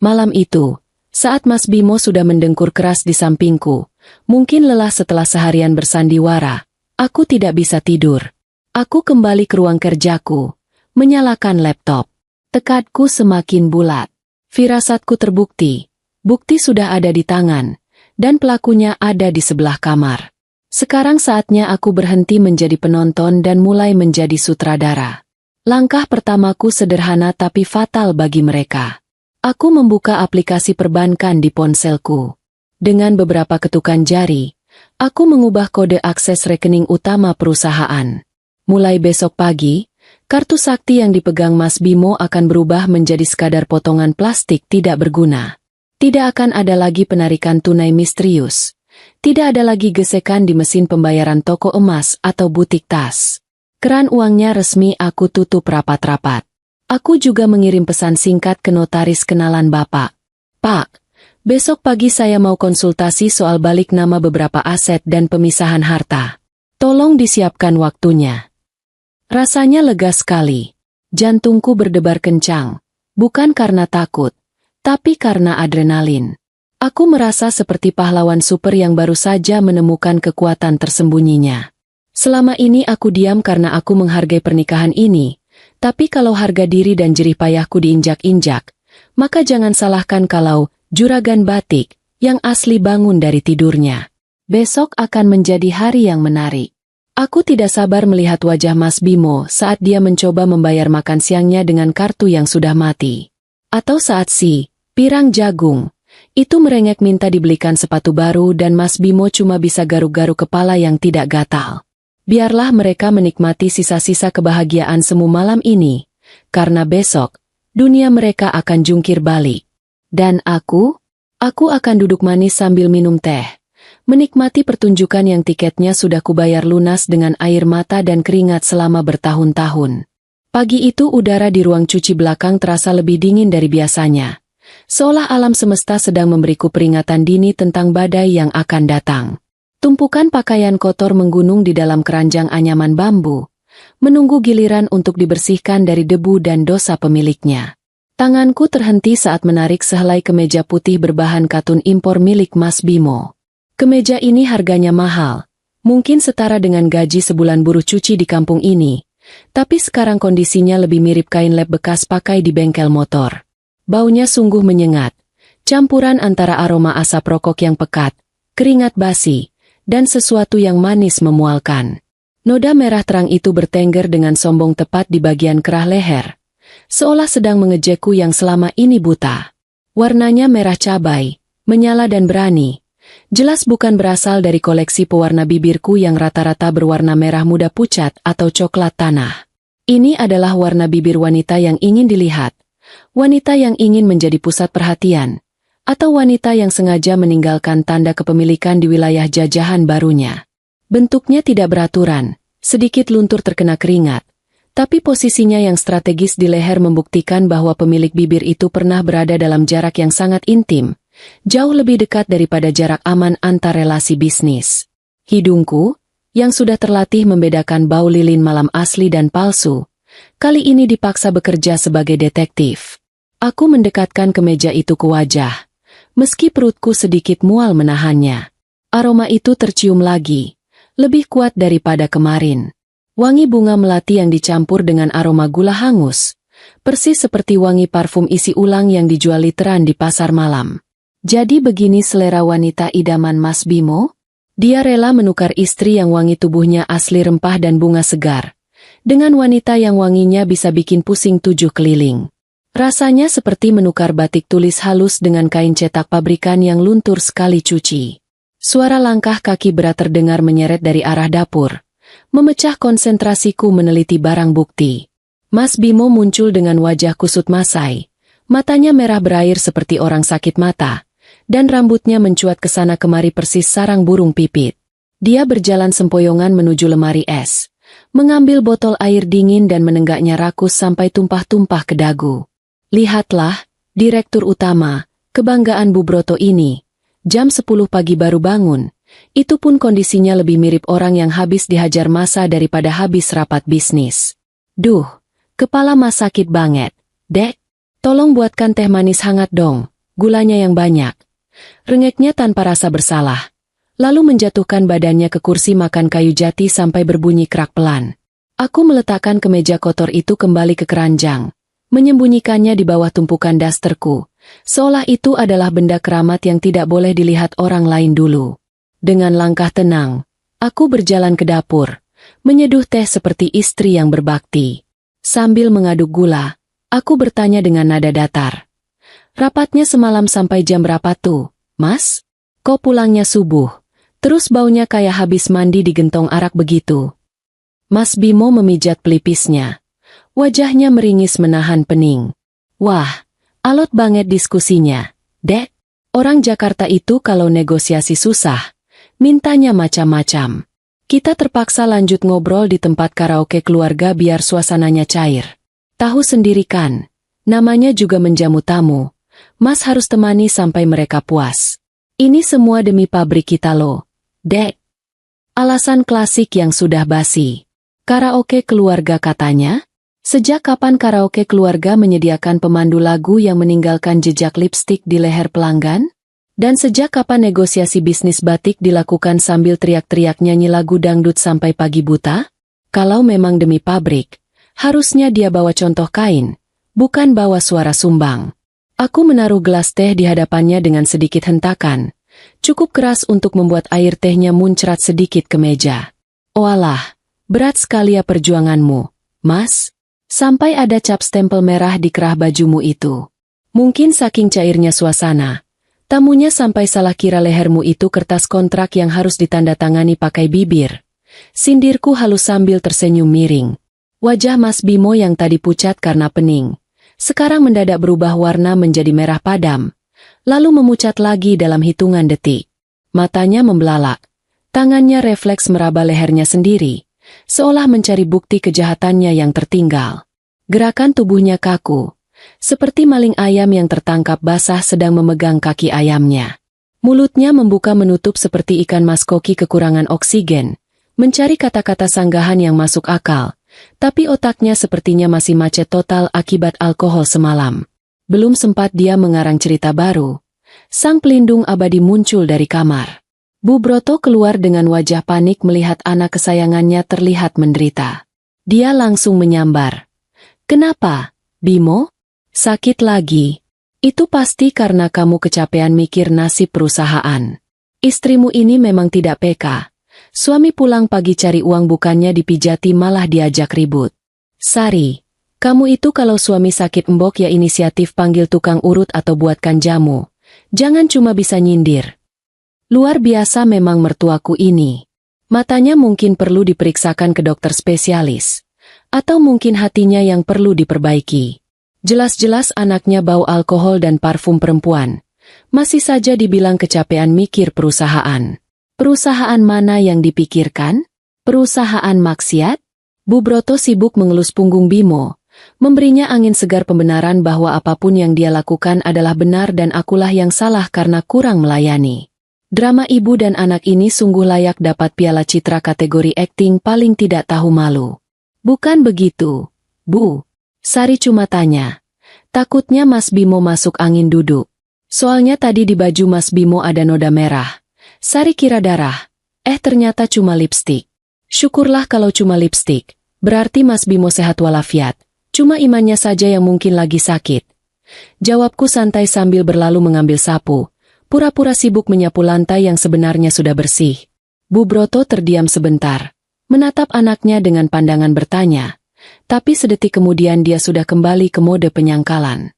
Malam itu, saat Mas Bimo sudah mendengkur keras di sampingku, mungkin lelah setelah seharian bersandiwara, aku tidak bisa tidur. Aku kembali ke ruang kerjaku, menyalakan laptop. Tekadku semakin bulat. Firasatku terbukti. Bukti sudah ada di tangan, dan pelakunya ada di sebelah kamar. Sekarang saatnya aku berhenti menjadi penonton dan mulai menjadi sutradara. Langkah pertamaku sederhana tapi fatal bagi mereka. Aku membuka aplikasi perbankan di ponselku. Dengan beberapa ketukan jari, aku mengubah kode akses rekening utama perusahaan. Mulai besok pagi, kartu sakti yang dipegang Mas Bimo akan berubah menjadi sekadar potongan plastik tidak berguna. Tidak akan ada lagi penarikan tunai misterius. Tidak ada lagi gesekan di mesin pembayaran toko emas atau butik tas. Keran uangnya resmi aku tutup rapat-rapat. Aku juga mengirim pesan singkat ke notaris kenalan Bapak. Pak, besok pagi saya mau konsultasi soal balik nama beberapa aset dan pemisahan harta. Tolong disiapkan waktunya. Rasanya lega sekali. Jantungku berdebar kencang. Bukan karena takut, tapi karena adrenalin. Aku merasa seperti pahlawan super yang baru saja menemukan kekuatan tersembunyinya. Selama ini aku diam karena aku menghargai pernikahan ini, tapi kalau harga diri dan jerih payahku diinjak-injak, maka jangan salahkan kalau juragan batik yang asli bangun dari tidurnya. Besok akan menjadi hari yang menarik. Aku tidak sabar melihat wajah Mas Bimo saat dia mencoba membayar makan siangnya dengan kartu yang sudah mati. Atau saat si pirang jagung itu merengek minta dibelikan sepatu baru dan Mas Bimo cuma bisa garuk-garuk kepala yang tidak gatal. Biarlah mereka menikmati sisa-sisa kebahagiaan semu malam ini, karena besok, dunia mereka akan jungkir balik. Dan aku akan duduk manis sambil minum teh, Menikmati pertunjukan yang tiketnya sudah kubayar lunas dengan air mata dan keringat selama bertahun-tahun. Pagi itu udara di ruang cuci belakang terasa lebih dingin dari biasanya. Seolah alam semesta sedang memberiku peringatan dini tentang badai yang akan datang. Tumpukan pakaian kotor menggunung di dalam keranjang anyaman bambu, menunggu giliran untuk dibersihkan dari debu dan dosa pemiliknya. Tanganku terhenti saat menarik sehelai kemeja putih berbahan katun impor milik Mas Bimo. Kemeja ini harganya mahal, mungkin setara dengan gaji sebulan buruh cuci di kampung ini, tapi sekarang kondisinya lebih mirip kain lap bekas pakai di bengkel motor. Baunya sungguh menyengat, campuran antara aroma asap rokok yang pekat, keringat basi, dan sesuatu yang manis memualkan. Noda merah terang itu bertengger dengan sombong tepat di bagian kerah leher, seolah sedang mengejekku yang selama ini buta. Warnanya merah cabai, menyala dan berani. Jelas bukan berasal dari koleksi pewarna bibirku yang rata-rata berwarna merah muda pucat atau coklat tanah. Ini adalah warna bibir wanita yang ingin dilihat, wanita yang ingin menjadi pusat perhatian, atau wanita yang sengaja meninggalkan tanda kepemilikan di wilayah jajahan barunya. Bentuknya tidak beraturan, sedikit luntur terkena keringat, tapi posisinya yang strategis di leher membuktikan bahwa pemilik bibir itu pernah berada dalam jarak yang sangat intim, jauh lebih dekat daripada jarak aman antar relasi bisnis. Hidungku, yang sudah terlatih membedakan bau lilin malam asli dan palsu, kali ini dipaksa bekerja sebagai detektif. Aku mendekatkan kemeja itu ke wajah, meski perutku sedikit mual menahannya. Aroma itu tercium lagi, lebih kuat daripada kemarin. Wangi bunga melati yang dicampur dengan aroma gula hangus, persis seperti wangi parfum isi ulang yang dijual literan di pasar malam. Jadi begini selera wanita idaman Mas Bimo? Dia rela menukar istri yang wangi tubuhnya asli rempah dan bunga segar, dengan wanita yang wanginya bisa bikin pusing 7 keliling. Rasanya seperti menukar batik tulis halus dengan kain cetak pabrikan yang luntur sekali cuci. Suara langkah kaki berat terdengar menyeret dari arah dapur, memecah konsentrasiku meneliti barang bukti. Mas Bimo muncul dengan wajah kusut masai, matanya merah berair seperti orang sakit mata, dan rambutnya mencuat ke sana kemari persis sarang burung pipit. Dia berjalan sempoyongan menuju lemari es, mengambil botol air dingin dan menenggaknya rakus sampai tumpah-tumpah ke dagu. Lihatlah, Direktur Utama, kebanggaan Bu Broto ini, jam 10 pagi baru bangun, itu pun kondisinya lebih mirip orang yang habis dihajar massa daripada habis rapat bisnis. Duh, kepala Mas sakit banget, Dek. Tolong buatkan teh manis hangat dong, gulanya yang banyak. Rengeknya tanpa rasa bersalah, lalu menjatuhkan badannya ke kursi makan kayu jati sampai berbunyi kerak pelan. Aku meletakkan kemeja kotor itu kembali ke keranjang, menyembunyikannya di bawah tumpukan dasterku, seolah itu adalah benda keramat yang tidak boleh dilihat orang lain dulu. Dengan langkah tenang, aku berjalan ke dapur, menyeduh teh seperti istri yang berbakti. Sambil mengaduk gula, aku bertanya dengan nada datar. Rapatnya semalam sampai jam berapa tuh, Mas? Kok pulangnya subuh? Terus baunya kayak habis mandi di gentong arak begitu. Mas Bimo memijat pelipisnya. Wajahnya meringis menahan pening. Wah, alot banget diskusinya, Dek. Orang Jakarta itu kalau negosiasi susah, mintanya macam-macam. Kita terpaksa lanjut ngobrol di tempat karaoke keluarga biar suasananya cair. Tahu sendiri kan, namanya juga menjamu tamu. Mas harus temani sampai mereka puas. Ini semua demi pabrik kita loh, Dek. Alasan klasik yang sudah basi. Karaoke keluarga katanya? Sejak kapan karaoke keluarga menyediakan pemandu lagu yang meninggalkan jejak lipstik di leher pelanggan? Dan sejak kapan negosiasi bisnis batik dilakukan sambil teriak-teriak nyanyi lagu dangdut sampai pagi buta? Kalau memang demi pabrik, harusnya dia bawa contoh kain, bukan bawa suara sumbang. Aku menaruh gelas teh di hadapannya dengan sedikit hentakan, cukup keras untuk membuat air tehnya muncrat sedikit ke meja. Oalah, berat sekali ya perjuanganmu, Mas. Sampai ada cap stempel merah di kerah bajumu itu. Mungkin saking cairnya suasana, tamunya sampai salah kira lehermu itu kertas kontrak yang harus ditandatangani pakai bibir. Sindirku halus sambil tersenyum miring. Wajah Mas Bimo yang tadi pucat karena pening, sekarang mendadak berubah warna menjadi merah padam, lalu memucat lagi dalam hitungan detik. Matanya membelalak. Tangannya refleks meraba lehernya sendiri, seolah mencari bukti kejahatannya yang tertinggal. Gerakan tubuhnya kaku, seperti maling ayam yang tertangkap basah sedang memegang kaki ayamnya. Mulutnya membuka menutup seperti ikan mas koki kekurangan oksigen, mencari kata-kata sanggahan yang masuk akal, tapi otaknya sepertinya masih macet total akibat alkohol semalam. Belum sempat dia mengarang cerita baru, sang pelindung abadi muncul dari kamar. Bu Broto keluar dengan wajah panik melihat anak kesayangannya terlihat menderita. Dia langsung menyambar. "Kenapa, Bimo? Sakit lagi? Itu pasti karena kamu kecapean mikir nasib perusahaan. Istrimu ini memang tidak peka. Suami pulang pagi cari uang bukannya dipijati malah diajak ribut. Sari, kamu itu kalau suami sakit embok ya inisiatif panggil tukang urut atau buatkan jamu. Jangan cuma bisa nyindir. Luar biasa memang mertuaku ini. Matanya mungkin perlu diperiksakan ke dokter spesialis. Atau mungkin hatinya yang perlu diperbaiki. Jelas-jelas anaknya bau alkohol dan parfum perempuan. Masih saja dibilang kecapean mikir perusahaan. Perusahaan mana yang dipikirkan? Perusahaan maksiat? Bu Broto sibuk mengelus punggung Bimo, memberinya angin segar pembenaran bahwa apapun yang dia lakukan adalah benar dan akulah yang salah karena kurang melayani. Drama ibu dan anak ini sungguh layak dapat piala citra kategori akting paling tidak tahu malu. Bukan begitu, Bu? Sari cuma tanya. Takutnya Mas Bimo masuk angin duduk. Soalnya tadi di baju Mas Bimo ada noda merah. Sari kira darah. Ternyata cuma lipstik. Syukurlah kalau cuma lipstik. Berarti Mas Bimo sehat walafiat. Cuma imannya saja yang mungkin lagi sakit. Jawabku santai sambil berlalu mengambil sapu. Pura-pura sibuk menyapu lantai yang sebenarnya sudah bersih. Bu Broto terdiam sebentar. Menatap anaknya dengan pandangan bertanya. Tapi sedetik kemudian dia sudah kembali ke mode penyangkalan.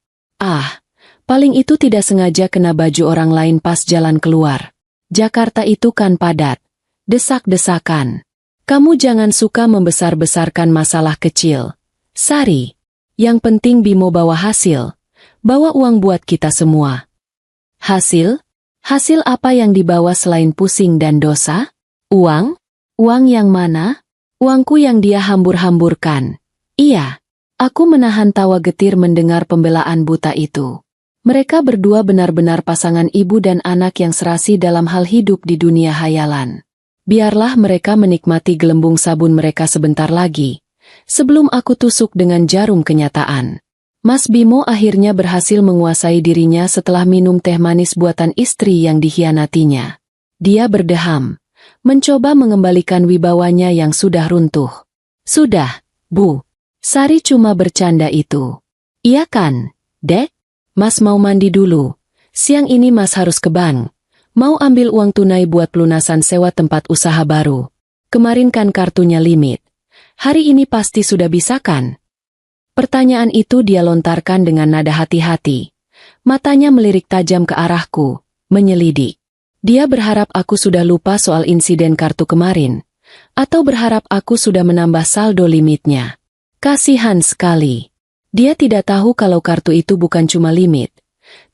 Paling itu tidak sengaja kena baju orang lain pas jalan keluar. Jakarta itu kan padat. Desak-desakan. Kamu jangan suka membesar-besarkan masalah kecil. Sari. Yang penting Bimo bawa hasil. Bawa uang buat kita semua. Hasil? Hasil apa yang dibawa selain pusing dan dosa? Uang? Uang yang mana? Uangku yang dia hambur-hamburkan. Iya. Aku menahan tawa getir mendengar pembelaan buta itu. Mereka berdua benar-benar pasangan ibu dan anak yang serasi dalam hal hidup di dunia hayalan. Biarlah mereka menikmati gelembung sabun mereka sebentar lagi. Sebelum aku tusuk dengan jarum kenyataan. Mas Bimo akhirnya berhasil menguasai dirinya setelah minum teh manis buatan istri yang dikhianatinya. Dia berdeham, mencoba mengembalikan wibawanya yang sudah runtuh. Sudah, Bu. Sari cuma bercanda itu. Iya kan, Dek? Mas mau mandi dulu. Siang ini Mas harus ke bank. Mau ambil uang tunai buat pelunasan sewa tempat usaha baru. Kemarin kan kartunya limit. Hari ini pasti sudah bisa kan? Pertanyaan itu dia lontarkan dengan nada hati-hati. Matanya melirik tajam ke arahku, menyelidik. Dia berharap aku sudah lupa soal insiden kartu kemarin. Atau berharap aku sudah menambah saldo limitnya. Kasihan sekali. Dia tidak tahu kalau kartu itu bukan cuma limit.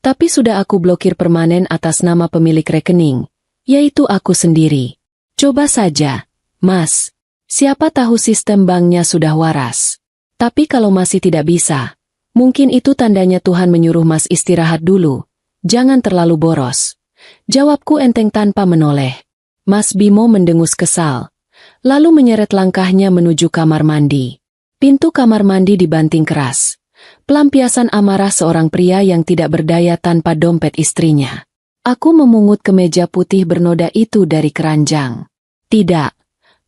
Tapi sudah aku blokir permanen atas nama pemilik rekening. Yaitu aku sendiri. Coba saja, Mas. Siapa tahu sistem banknya sudah waras. Tapi kalau masih tidak bisa, mungkin itu tandanya Tuhan menyuruh Mas istirahat dulu. Jangan terlalu boros. Jawabku enteng tanpa menoleh. Mas Bimo mendengus kesal. Lalu menyeret langkahnya menuju kamar mandi. Pintu kamar mandi dibanting keras. Pelampiasan amarah seorang pria yang tidak berdaya tanpa dompet istrinya. Aku memungut kemeja putih bernoda itu dari keranjang. Tidak,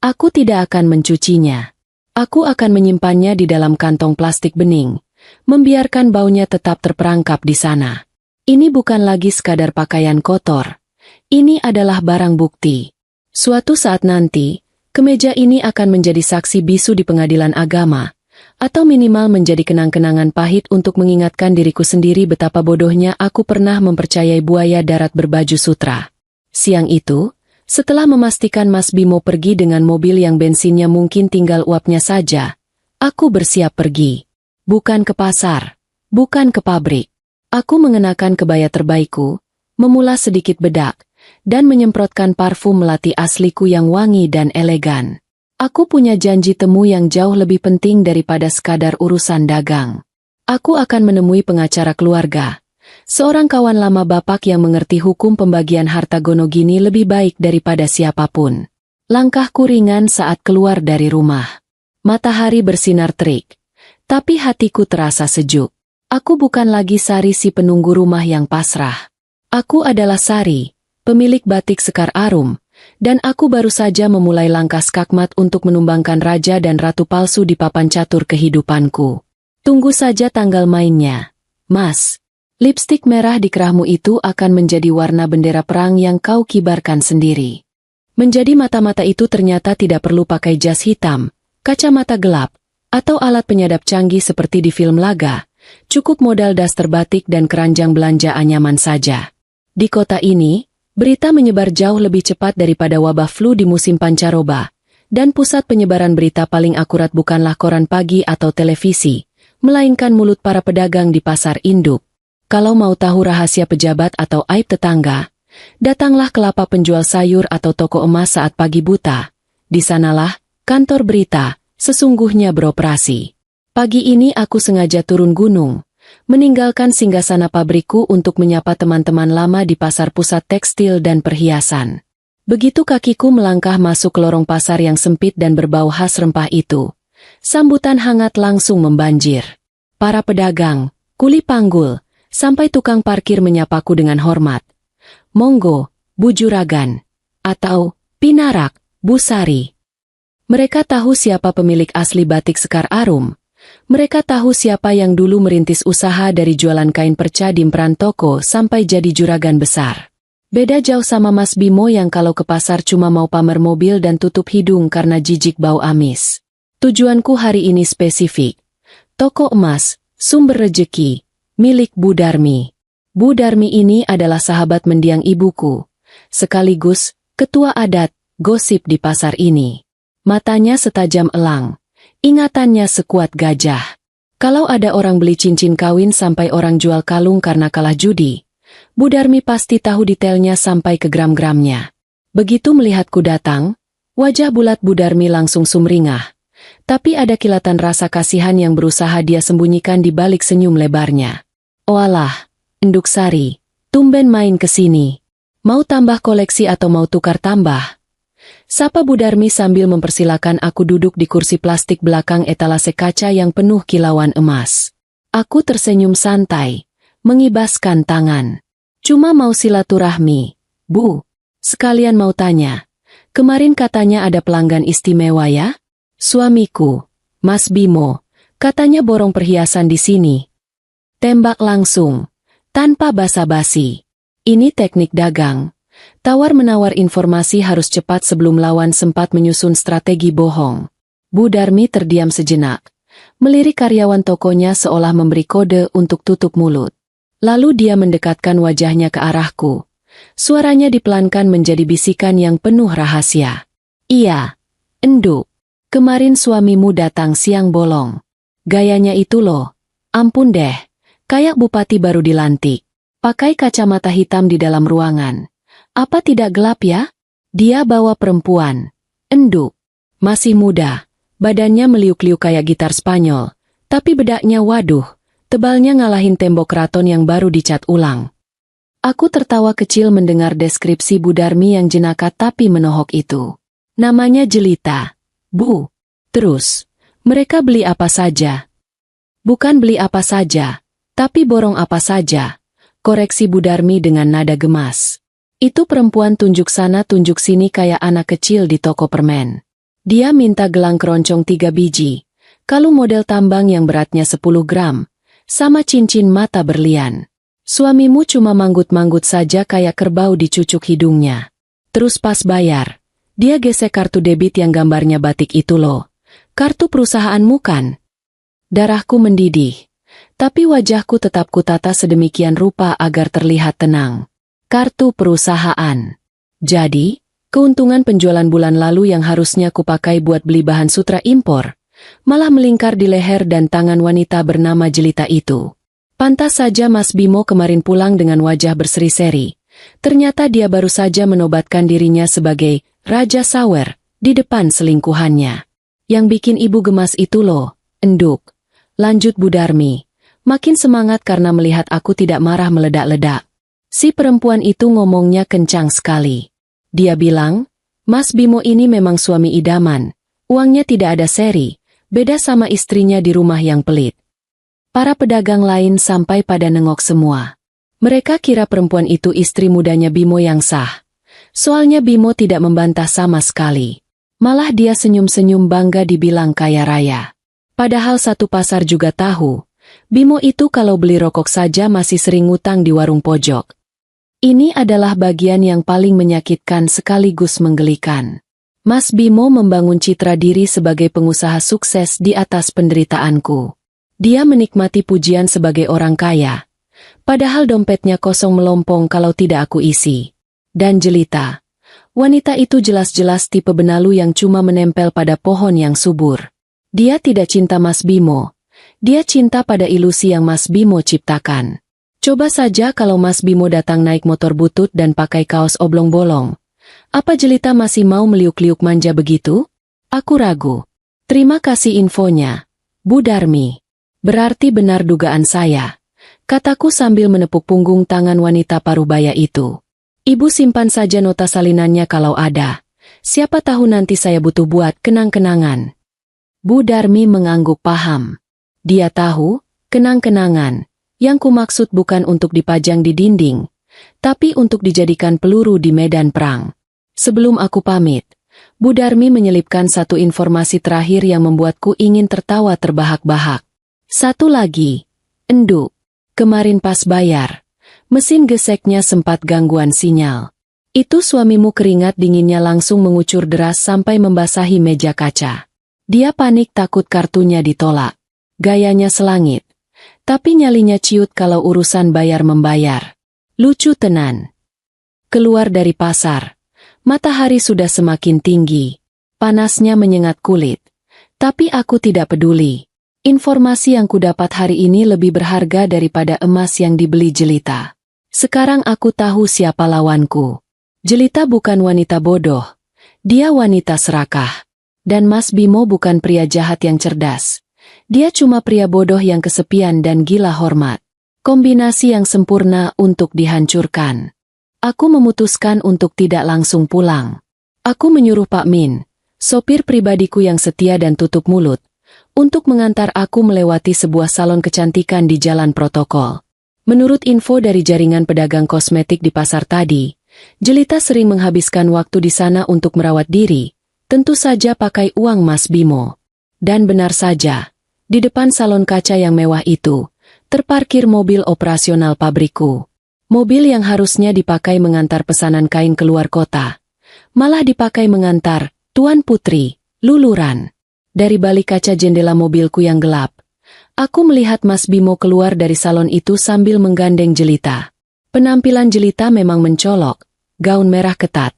aku tidak akan mencucinya. Aku akan menyimpannya di dalam kantong plastik bening, membiarkan baunya tetap terperangkap di sana. Ini bukan lagi sekadar pakaian kotor. Ini adalah barang bukti. Suatu saat nanti, kemeja ini akan menjadi saksi bisu di pengadilan agama, atau minimal menjadi kenang-kenangan pahit untuk mengingatkan diriku sendiri betapa bodohnya aku pernah mempercayai buaya darat berbaju sutra. Siang itu, setelah memastikan Mas Bimo pergi dengan mobil yang bensinnya mungkin tinggal uapnya saja, aku bersiap pergi. Bukan ke pasar, bukan ke pabrik. Aku mengenakan kebaya terbaikku, memulas sedikit bedak, dan menyemprotkan parfum melati asliku yang wangi dan elegan. Aku punya janji temu yang jauh lebih penting daripada sekadar urusan dagang. Aku akan menemui pengacara keluarga, seorang kawan lama bapak yang mengerti hukum pembagian harta gonogini lebih baik daripada siapapun. Langkahku ringan saat keluar dari rumah. Matahari bersinar terik, tapi hatiku terasa sejuk. Aku bukan lagi Sari si penunggu rumah yang pasrah. Aku adalah Sari, pemilik batik Sekar Arum, dan aku baru saja memulai langkah skakmat untuk menumbangkan raja dan ratu palsu di papan catur kehidupanku. Tunggu saja tanggal mainnya, Mas. Lipstik merah di kerahmu itu akan menjadi warna bendera perang yang kau kibarkan sendiri. Menjadi mata-mata itu ternyata tidak perlu pakai jas hitam, kacamata gelap, atau alat penyadap canggih seperti di film laga. Cukup modal daster batik dan keranjang belanja anyaman saja. Di kota ini, berita menyebar jauh lebih cepat daripada wabah flu di musim pancaroba, dan pusat penyebaran berita paling akurat bukanlah koran pagi atau televisi, melainkan mulut para pedagang di pasar induk. Kalau mau tahu rahasia pejabat atau aib tetangga, datanglah ke lapak penjual sayur atau toko emas saat pagi buta. Di sanalah kantor berita sesungguhnya beroperasi. Pagi ini aku sengaja turun gunung, meninggalkan singgasana pabrikku untuk menyapa teman-teman lama di pasar pusat tekstil dan perhiasan. Begitu kakiku melangkah masuk ke lorong pasar yang sempit dan berbau khas rempah itu, sambutan hangat langsung membanjir. Para pedagang, kuli panggul, sampai tukang parkir menyapaku dengan hormat. Monggo, Bu Juragan, atau Pinarak, Bu Sari. Mereka tahu siapa pemilik asli batik Sekar Arum. Mereka tahu siapa yang dulu merintis usaha dari jualan kain perca di emperan toko sampai jadi juragan besar. Beda jauh sama Mas Bimo yang kalau ke pasar cuma mau pamer mobil dan tutup hidung karena jijik bau amis. Tujuanku hari ini spesifik. Toko emas, sumber rejeki, milik Bu Darmi. Bu Darmi ini adalah sahabat mendiang ibuku, sekaligus ketua adat, gosip di pasar ini. Matanya setajam elang. Ingatannya sekuat gajah. Kalau ada orang beli cincin kawin sampai orang jual kalung karena kalah judi, Bu Darmi pasti tahu detailnya sampai ke gram-gramnya. Begitu melihatku datang, wajah bulat Bu Darmi langsung sumringah. Tapi ada kilatan rasa kasihan yang berusaha dia sembunyikan di balik senyum lebarnya. Oalah, Enduk Sari, tumben main ke sini. Mau tambah koleksi atau mau tukar tambah? Sapa Bu Darmi sambil mempersilakan aku duduk di kursi plastik belakang etalase kaca yang penuh kilauan emas. Aku tersenyum santai, mengibaskan tangan. Cuma mau silaturahmi, Bu. Sekalian mau tanya, kemarin katanya ada pelanggan istimewa ya? Suamiku, Mas Bimo, katanya borong perhiasan di sini. Tembak langsung, tanpa basa-basi. Ini teknik dagang. Tawar-menawar informasi harus cepat sebelum lawan sempat menyusun strategi bohong. Bu Darmi terdiam sejenak, melirik karyawan tokonya seolah memberi kode untuk tutup mulut. Lalu dia mendekatkan wajahnya ke arahku. Suaranya dipelankan menjadi bisikan yang penuh rahasia. Iya, Enduk, kemarin suamimu datang siang bolong. Gayanya itu loh, ampun deh, kayak bupati baru dilantik. Pakai kacamata hitam di dalam ruangan. Apa tidak gelap ya? Dia bawa perempuan. Enduk. Masih muda. Badannya meliuk-liuk kayak gitar Spanyol. Tapi bedaknya waduh. Tebalnya ngalahin tembok keraton yang baru dicat ulang. Aku tertawa kecil mendengar deskripsi Bu Darmi yang jenaka tapi menohok itu. Namanya Jelita. Bu. Terus, mereka beli apa saja? Bukan beli apa saja, tapi borong apa saja. Koreksi Bu Darmi dengan nada gemas. Itu perempuan tunjuk sana tunjuk sini kayak anak kecil di toko permen. Dia minta gelang keroncong 3 biji, kalung model tambang yang beratnya 10 gram, sama cincin mata berlian. Suamimu cuma manggut-manggut saja kayak kerbau dicucuk hidungnya. Terus pas bayar, dia gesek kartu debit yang gambarnya batik itu loh. Kartu perusahaanmu kan? Darahku mendidih, tapi wajahku tetap kutata sedemikian rupa agar terlihat tenang. Kartu perusahaan. Jadi, keuntungan penjualan bulan lalu yang harusnya kupakai buat beli bahan sutra impor, malah melingkar di leher dan tangan wanita bernama Jelita itu. Pantas saja Mas Bimo kemarin pulang dengan wajah berseri-seri, Ternyata dia baru saja menobatkan dirinya sebagai Raja Sawer di depan selingkuhannya. Yang bikin ibu gemas itu loh, enduk. Lanjut Bu Darmi, makin semangat karena melihat aku tidak marah meledak-ledak. Si perempuan itu ngomongnya kencang sekali. Dia bilang, Mas Bimo ini memang suami idaman. Uangnya tidak ada seri, beda sama istrinya di rumah yang pelit. Para pedagang lain sampai pada nengok semua. Mereka kira perempuan itu istri mudanya Bimo yang sah. Soalnya Bimo tidak membantah sama sekali. Malah dia senyum-senyum bangga dibilang kaya raya. Padahal satu pasar juga tahu, Bimo itu kalau beli rokok saja masih sering ngutang di warung pojok. Ini adalah bagian yang paling menyakitkan sekaligus menggelikan. Mas Bimo membangun citra diri sebagai pengusaha sukses di atas penderitaanku. Dia menikmati pujian sebagai orang kaya. Padahal dompetnya kosong melompong kalau tidak aku isi. Dan jelita. Wanita itu jelas-jelas tipe benalu yang cuma menempel pada pohon yang subur. Dia tidak cinta Mas Bimo. Dia cinta pada ilusi yang Mas Bimo ciptakan. Coba saja kalau Mas Bimo datang naik motor butut dan pakai kaos oblong bolong. Apa jelita masih mau meliuk-liuk manja begitu? Aku ragu. Terima kasih infonya, Bu Darmi. Berarti benar dugaan saya. Kataku sambil menepuk punggung tangan wanita parubaya itu. Ibu simpan saja nota salinannya kalau ada. Siapa tahu nanti saya butuh buat kenang-kenangan. Bu Darmi mengangguk paham. Dia tahu, kenang-kenangan. Yang kumaksud bukan untuk dipajang di dinding, tapi untuk dijadikan peluru di medan perang. Sebelum aku pamit, Bu Darmi menyelipkan satu informasi terakhir yang membuatku ingin tertawa terbahak-bahak. Satu lagi, enduk. Kemarin pas bayar, mesin geseknya sempat gangguan sinyal. Itu suamimu keringat dinginnya langsung mengucur deras sampai membasahi meja kaca. Dia panik takut kartunya ditolak. Gayanya selangit. Tapi nyalinya ciut kalau urusan bayar-membayar. Lucu tenan. Keluar dari pasar. Matahari sudah semakin tinggi. Panasnya menyengat kulit. Tapi aku tidak peduli. Informasi yang kudapat hari ini lebih berharga daripada emas yang dibeli jelita. Sekarang aku tahu siapa lawanku. Jelita bukan wanita bodoh. Dia wanita serakah. Dan Mas Bimo bukan pria jahat yang cerdas. Dia cuma pria bodoh yang kesepian dan gila hormat. Kombinasi yang sempurna untuk dihancurkan. Aku memutuskan untuk tidak langsung pulang. Aku menyuruh Pak Min, sopir pribadiku yang setia dan tutup mulut, untuk mengantar aku melewati sebuah salon kecantikan di jalan protokol. Menurut info dari jaringan pedagang kosmetik di pasar tadi, jelita sering menghabiskan waktu di sana untuk merawat diri, tentu saja pakai uang Mas Bimo. Dan benar saja, di depan salon kaca yang mewah itu, terparkir mobil operasional pabrikku. Mobil yang harusnya dipakai mengantar pesanan kain keluar kota, malah dipakai mengantar Tuan Putri, luluran. Dari balik kaca jendela mobilku yang gelap, aku melihat Mas Bimo keluar dari salon itu sambil menggandeng jelita. Penampilan jelita memang mencolok, gaun merah ketat,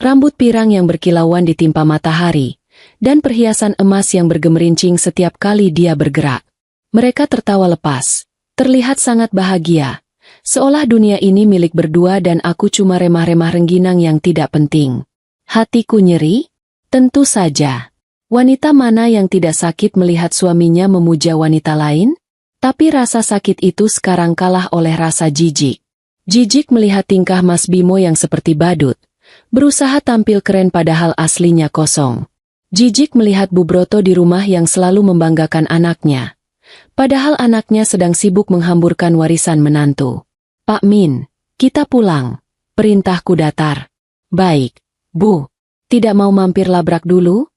rambut pirang yang berkilauan ditimpa matahari, dan perhiasan emas yang bergemerincing setiap kali dia bergerak. Mereka tertawa lepas, terlihat sangat bahagia, seolah dunia ini milik berdua dan aku cuma remah-remah rengginang yang tidak penting. Hatiku nyeri? Tentu saja. Wanita mana yang tidak sakit melihat suaminya memuja wanita lain? Tapi rasa sakit itu sekarang kalah oleh rasa jijik. Jijik melihat tingkah Mas Bimo yang seperti badut, berusaha tampil keren padahal aslinya kosong. Jijik melihat Bu Broto di rumah yang selalu membanggakan anaknya, padahal anaknya sedang sibuk menghamburkan warisan menantu. Pak Min, kita pulang. Perintahku datar. Baik, Bu. Tidak mau mampir labrak dulu?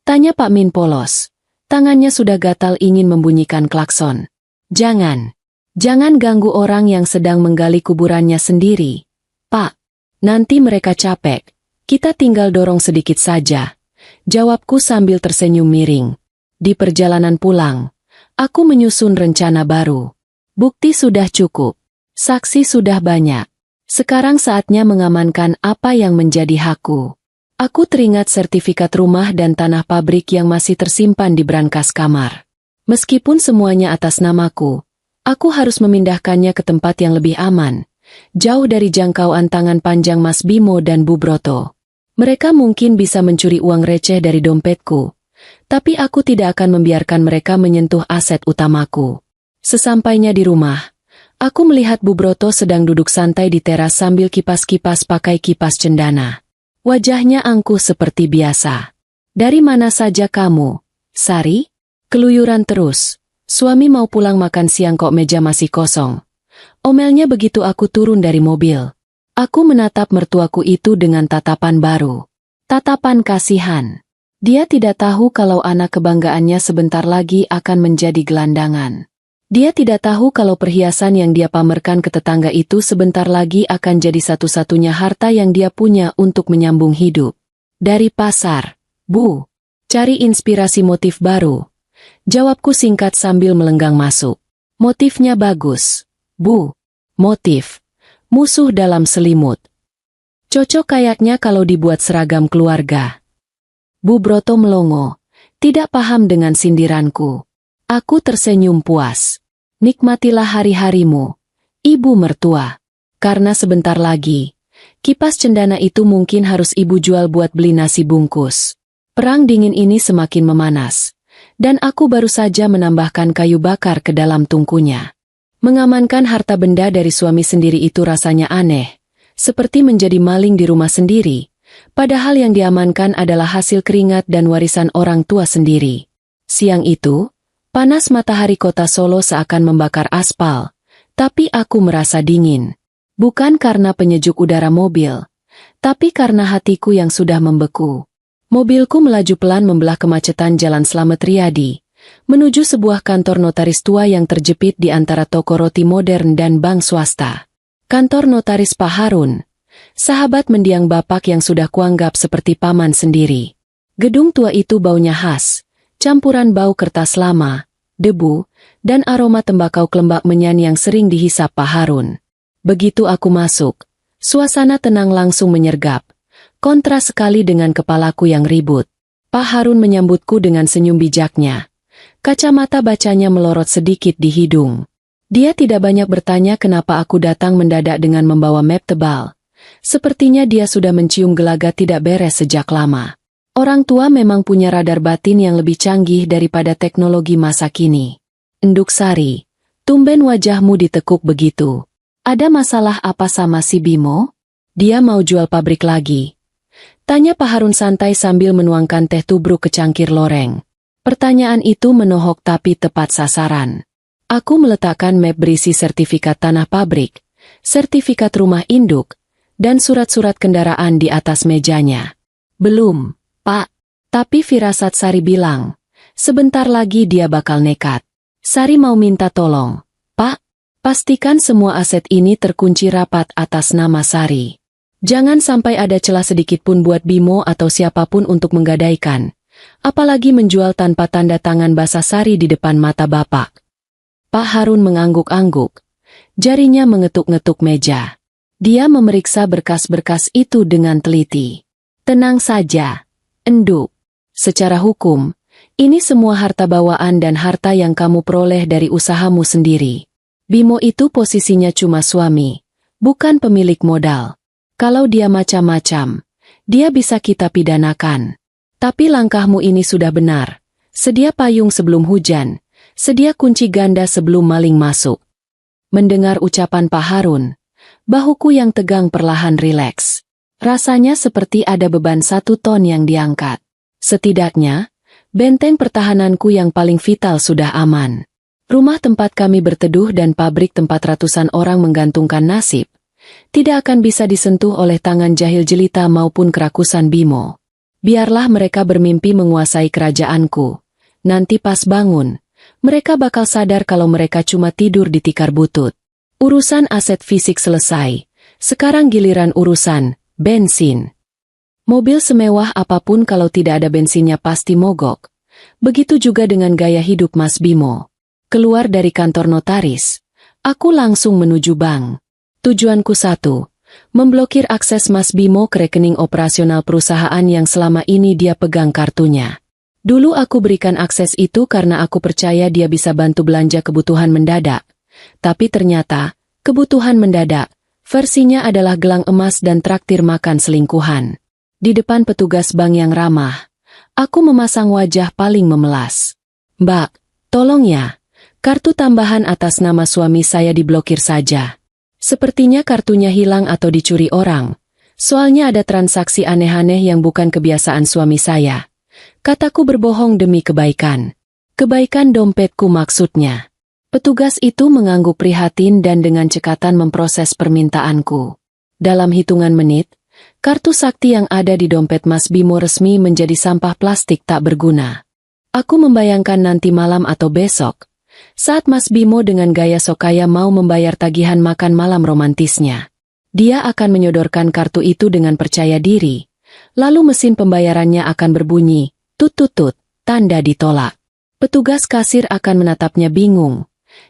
Tanya Pak Min polos. Tangannya sudah gatal ingin membunyikan klakson. Jangan. Jangan ganggu orang yang sedang menggali kuburannya sendiri. Pak, nanti mereka capek. Kita tinggal dorong sedikit saja. Jawabku sambil tersenyum miring. Di perjalanan pulang, aku menyusun rencana baru. Bukti sudah cukup. Saksi sudah banyak. Sekarang saatnya mengamankan apa yang menjadi hakku. Aku teringat sertifikat rumah dan tanah pabrik yang masih tersimpan di brankas kamar. Meskipun semuanya atas namaku, aku harus memindahkannya ke tempat yang lebih aman, jauh dari jangkauan tangan panjang Mas Bimo dan Bu Broto. Mereka mungkin bisa mencuri uang receh dari dompetku, tapi aku tidak akan membiarkan mereka menyentuh aset utamaku. Sesampainya di rumah, aku melihat Bu Broto sedang duduk santai di teras sambil kipas-kipas pakai kipas cendana. Wajahnya angkuh seperti biasa. "Dari mana saja kamu, Sari?" Keluyuran terus. "Suami mau pulang makan siang kok meja masih kosong." Omelnya begitu aku turun dari mobil. Aku menatap mertuaku itu dengan tatapan baru. Tatapan kasihan. Dia tidak tahu kalau anak kebanggaannya sebentar lagi akan menjadi gelandangan. Dia tidak tahu kalau perhiasan yang dia pamerkan ke tetangga itu sebentar lagi akan jadi satu-satunya harta yang dia punya untuk menyambung hidup. "Dari pasar, Bu. Cari inspirasi motif baru." Jawabku singkat sambil melenggang masuk. "Motifnya bagus, Bu." "Motif musuh dalam selimut. Cocok kayaknya kalau dibuat seragam keluarga." Bu Broto melongo, tidak paham dengan sindiranku. Aku tersenyum puas. "Nikmatilah hari-harimu, Ibu mertua. Karena sebentar lagi, kipas cendana itu mungkin harus Ibu jual buat beli nasi bungkus." Perang dingin ini semakin memanas, dan aku baru saja menambahkan kayu bakar ke dalam tungkunya. Mengamankan harta benda dari suami sendiri itu rasanya aneh, seperti menjadi maling di rumah sendiri, padahal yang diamankan adalah hasil keringat dan warisan orang tua sendiri. Siang itu, panas matahari kota Solo seakan membakar aspal, tapi aku merasa dingin. Bukan karena penyejuk udara mobil, tapi karena hatiku yang sudah membeku. Mobilku melaju pelan membelah kemacetan Jalan Slamet Riyadi, menuju sebuah kantor notaris tua yang terjepit di antara toko roti modern dan bank swasta. Kantor notaris Pak Harun, sahabat mendiang bapak yang sudah kuanggap seperti paman sendiri. Gedung tua itu baunya khas, campuran bau kertas lama, debu, dan aroma tembakau kelembak menyan yang sering dihisap Pak Harun. Begitu aku masuk, suasana tenang langsung menyergap, kontras sekali dengan kepalaku yang ribut. Pak Harun menyambutku dengan senyum bijaknya. Kacamata bacanya melorot sedikit di hidung. Dia tidak banyak bertanya kenapa aku datang mendadak dengan membawa map tebal. Sepertinya dia sudah mencium gelagat tidak beres sejak lama. Orang tua memang punya radar batin yang lebih canggih daripada teknologi masa kini. "Enduk Sari, tumben wajahmu ditekuk begitu. Ada masalah apa sama si Bimo? Dia mau jual pabrik lagi?" Tanya Pak Harun santai sambil menuangkan teh tubruk ke cangkir loreng. Pertanyaan itu menohok tapi tepat sasaran. Aku meletakkan map berisi sertifikat tanah pabrik, sertifikat rumah induk, dan surat-surat kendaraan di atas mejanya. "Belum, Pak." Tapi firasat Sari bilang, sebentar lagi dia bakal nekat. Sari mau minta tolong. "Pak, pastikan semua aset ini terkunci rapat atas nama Sari. Jangan sampai ada celah sedikit pun buat Bimo atau siapapun untuk menggadaikan. Apalagi menjual tanpa tanda tangan basah Sari di depan mata Bapak." Pak Harun mengangguk-angguk. Jarinya mengetuk-ngetuk meja. Dia memeriksa berkas-berkas itu dengan teliti. "Tenang saja, Enduk. Secara hukum, ini semua harta bawaan dan harta yang kamu peroleh dari usahamu sendiri. Bimo itu posisinya cuma suami, bukan pemilik modal. Kalau dia macam-macam, dia bisa kita pidanakan. Tapi langkahmu ini sudah benar. Sedia payung sebelum hujan, sedia kunci ganda sebelum maling masuk." Mendengar ucapan Pak Harun, bahuku yang tegang perlahan rileks. Rasanya seperti ada beban 1 ton yang diangkat. Setidaknya, benteng pertahananku yang paling vital sudah aman. Rumah tempat kami berteduh dan pabrik tempat ratusan orang menggantungkan nasib, tidak akan bisa disentuh oleh tangan jahil jelita maupun kerakusan Bimo. Biarlah mereka bermimpi menguasai kerajaanku. Nanti pas bangun, mereka bakal sadar kalau mereka cuma tidur di tikar butut. Urusan aset fisik selesai. Sekarang giliran urusan bensin. Mobil semewah apapun kalau tidak ada bensinnya pasti mogok. Begitu juga dengan gaya hidup Mas Bimo. Keluar dari kantor notaris, aku langsung menuju bank. Tujuanku satu, memblokir akses Mas Bimo ke rekening operasional perusahaan yang selama ini dia pegang kartunya. Dulu aku berikan akses itu karena aku percaya dia bisa bantu belanja kebutuhan mendadak. Tapi ternyata, kebutuhan mendadak, Versinya adalah gelang emas dan traktir makan selingkuhan. Di depan petugas bank yang ramah, aku memasang wajah paling memelas. "Mbak, tolong ya, kartu tambahan atas nama suami saya diblokir saja. Sepertinya kartunya hilang atau dicuri orang. Soalnya ada transaksi aneh-aneh yang bukan kebiasaan suami saya." Kataku berbohong demi kebaikan. Kebaikan dompetku maksudnya. Petugas itu mengangguk prihatin dan dengan cekatan memproses permintaanku. Dalam hitungan menit, kartu sakti yang ada di dompet Mas Bimo resmi menjadi sampah plastik tak berguna. Aku membayangkan nanti malam atau besok, saat Mas Bimo dengan gaya sokaya mau membayar tagihan makan malam romantisnya. Dia akan menyodorkan kartu itu dengan percaya diri, lalu mesin pembayarannya akan berbunyi, tut-tut-tut, tanda ditolak. Petugas kasir akan menatapnya bingung.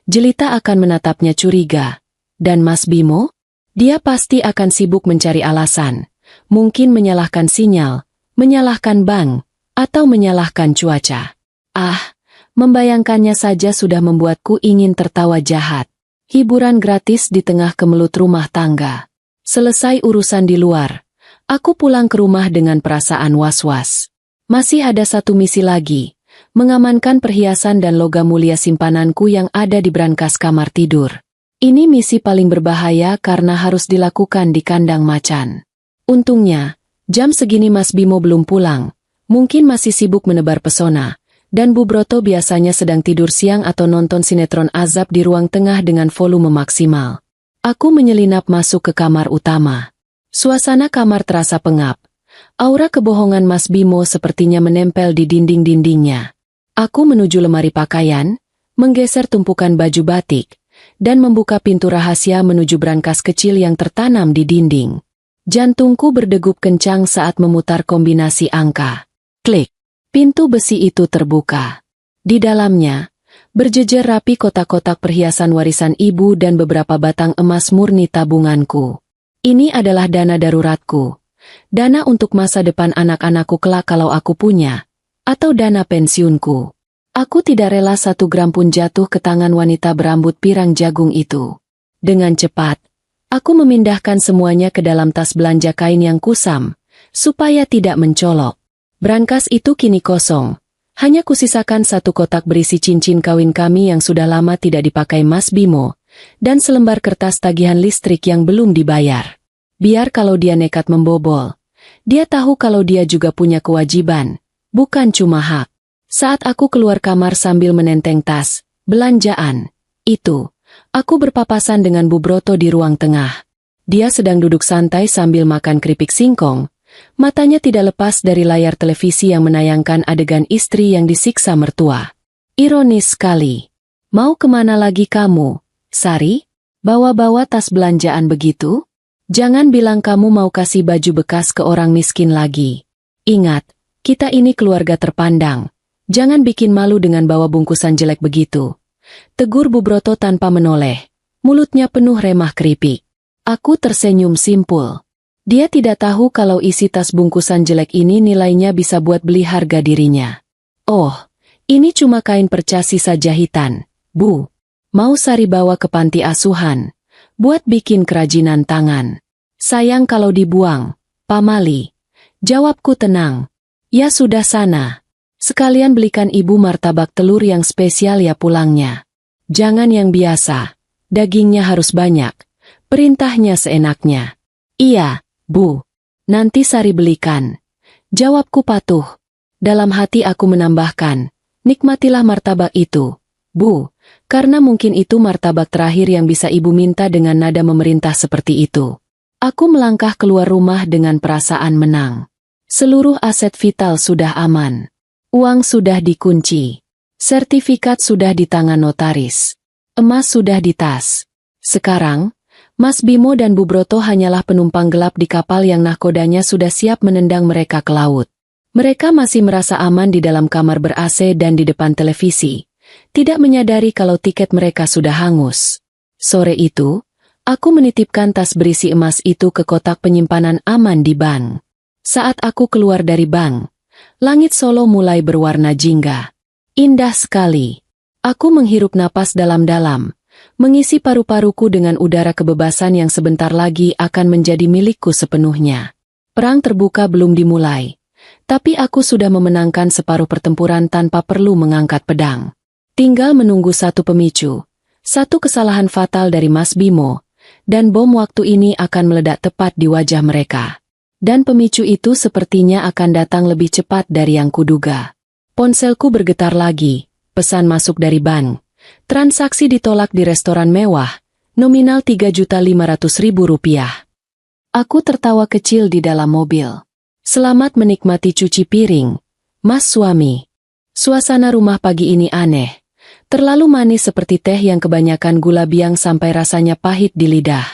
Jelita akan menatapnya curiga. Dan Mas Bimo? Dia pasti akan sibuk mencari alasan. Mungkin menyalahkan sinyal, menyalahkan bank, atau menyalahkan cuaca. Membayangkannya saja sudah membuatku ingin tertawa jahat. Hiburan gratis di tengah kemelut rumah tangga. Selesai urusan di luar, aku pulang ke rumah dengan perasaan was-was. Masih ada satu misi lagi. Mengamankan perhiasan dan logam mulia simpananku yang ada di brankas kamar tidur. Ini misi paling berbahaya karena harus dilakukan di kandang macan. Untungnya, jam segini Mas Bimo belum pulang, mungkin masih sibuk menebar pesona, dan Bu Broto biasanya sedang tidur siang atau nonton sinetron azab di ruang tengah dengan volume maksimal. Aku menyelinap masuk ke kamar utama. Suasana kamar terasa pengap. Aura kebohongan Mas Bimo sepertinya menempel di dinding-dindingnya. Aku menuju lemari pakaian, menggeser tumpukan baju batik, dan membuka pintu rahasia menuju brankas kecil yang tertanam di dinding. Jantungku berdegup kencang saat memutar kombinasi angka. Klik! Pintu besi itu terbuka. Di dalamnya, berjejer rapi kotak-kotak perhiasan warisan ibu dan beberapa batang emas murni tabunganku. Ini adalah dana daruratku. Dana untuk masa depan anak-anakku kelak kalau aku punya, atau dana pensiunku. Aku tidak rela 1 gram pun jatuh ke tangan wanita berambut pirang jagung itu. Dengan cepat, aku memindahkan semuanya ke dalam tas belanja kain yang kusam, supaya tidak mencolok. Brankas itu kini kosong. Hanya kusisakan 1 kotak berisi cincin kawin kami yang sudah lama tidak dipakai Mas Bimo, dan selembar kertas tagihan listrik yang belum dibayar. Biar kalau dia nekat membobol, dia tahu kalau dia juga punya kewajiban, bukan cuma hak. Saat aku keluar kamar sambil menenteng tas belanjaan itu, aku berpapasan dengan Bu Broto di ruang tengah. Dia sedang duduk santai sambil makan keripik singkong. Matanya tidak lepas dari layar televisi yang menayangkan adegan istri yang disiksa mertua. Ironis sekali. Mau kemana lagi kamu, Sari? Bawa-bawa tas belanjaan begitu? Jangan bilang kamu mau kasih baju bekas ke orang miskin lagi. Ingat, kita ini keluarga terpandang. Jangan bikin malu dengan bawa bungkusan jelek begitu. Tegur Bu Broto tanpa menoleh. Mulutnya penuh remah keripik. Aku tersenyum simpul. Dia tidak tahu kalau isi tas bungkusan jelek ini nilainya bisa buat beli harga dirinya. Oh, ini cuma kain perca sisa jahitan, Bu. Mau Sari bawa ke panti asuhan, buat bikin kerajinan tangan. Sayang kalau dibuang, Pamali. Jawabku tenang. Ya sudah sana. Sekalian belikan ibu martabak telur yang spesial ya pulangnya. Jangan yang biasa. Dagingnya harus banyak. Perintahnya seenaknya. Iya, Bu. Nanti Sari belikan. Jawabku patuh. Dalam hati aku menambahkan, nikmatilah martabak itu, Bu, karena mungkin itu martabak terakhir yang bisa ibu minta dengan nada memerintah seperti itu. Aku melangkah keluar rumah dengan perasaan menang. Seluruh aset vital sudah aman. Uang sudah dikunci. Sertifikat sudah di tangan notaris. Emas sudah di tas. Sekarang, Mas Bimo dan Bu Broto hanyalah penumpang gelap di kapal yang nahkodanya sudah siap menendang mereka ke laut. Mereka masih merasa aman di dalam kamar ber-AC dan di depan televisi, tidak menyadari kalau tiket mereka sudah hangus. Sore itu, aku menitipkan tas berisi emas itu ke kotak penyimpanan aman di bank. Saat aku keluar dari bank, langit Solo mulai berwarna jingga. Indah sekali. Aku menghirup napas dalam-dalam, mengisi paru-paruku dengan udara kebebasan yang sebentar lagi akan menjadi milikku sepenuhnya. Perang terbuka belum dimulai, tapi aku sudah memenangkan separuh pertempuran tanpa perlu mengangkat pedang. Tinggal menunggu satu pemicu, satu kesalahan fatal dari Mas Bimo, dan bom waktu ini akan meledak tepat di wajah mereka. Dan pemicu itu sepertinya akan datang lebih cepat dari yang kuduga. Ponselku bergetar lagi, pesan masuk dari bank. Transaksi ditolak di restoran mewah, nominal Rp3.500.000. Aku tertawa kecil di dalam mobil. Selamat menikmati cuci piring, Mas suami. Suasana rumah pagi ini aneh. Terlalu manis seperti teh yang kebanyakan gula biang sampai rasanya pahit di lidah.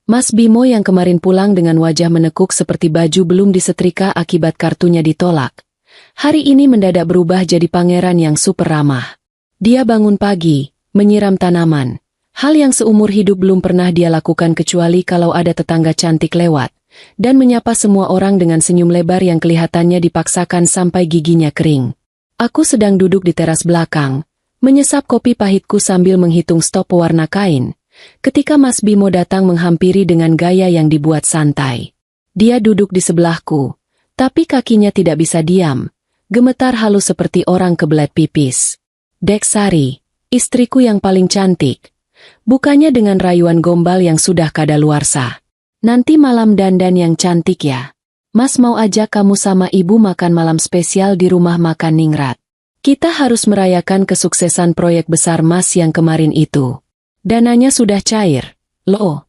Mas Bimo yang kemarin pulang dengan wajah menekuk seperti baju belum disetrika akibat kartunya ditolak, hari ini mendadak berubah jadi pangeran yang super ramah. Dia bangun pagi, menyiram tanaman, hal yang seumur hidup belum pernah dia lakukan kecuali kalau ada tetangga cantik lewat, dan menyapa semua orang dengan senyum lebar yang kelihatannya dipaksakan sampai giginya kering. Aku sedang duduk di teras belakang, menyesap kopi pahitku sambil menghitung stok pewarna kain, ketika Mas Bimo datang menghampiri dengan gaya yang dibuat santai. Dia duduk di sebelahku, tapi kakinya tidak bisa diam, gemetar halus seperti orang kebelet pipis. Deksari, istriku yang paling cantik, bukannya dengan rayuan gombal yang sudah kadaluarsa. Nanti malam dandan yang cantik ya. Mas mau ajak kamu sama ibu makan malam spesial di rumah makan Ningrat. Kita harus merayakan kesuksesan proyek besar Mas yang kemarin itu. Dananya sudah cair, loh.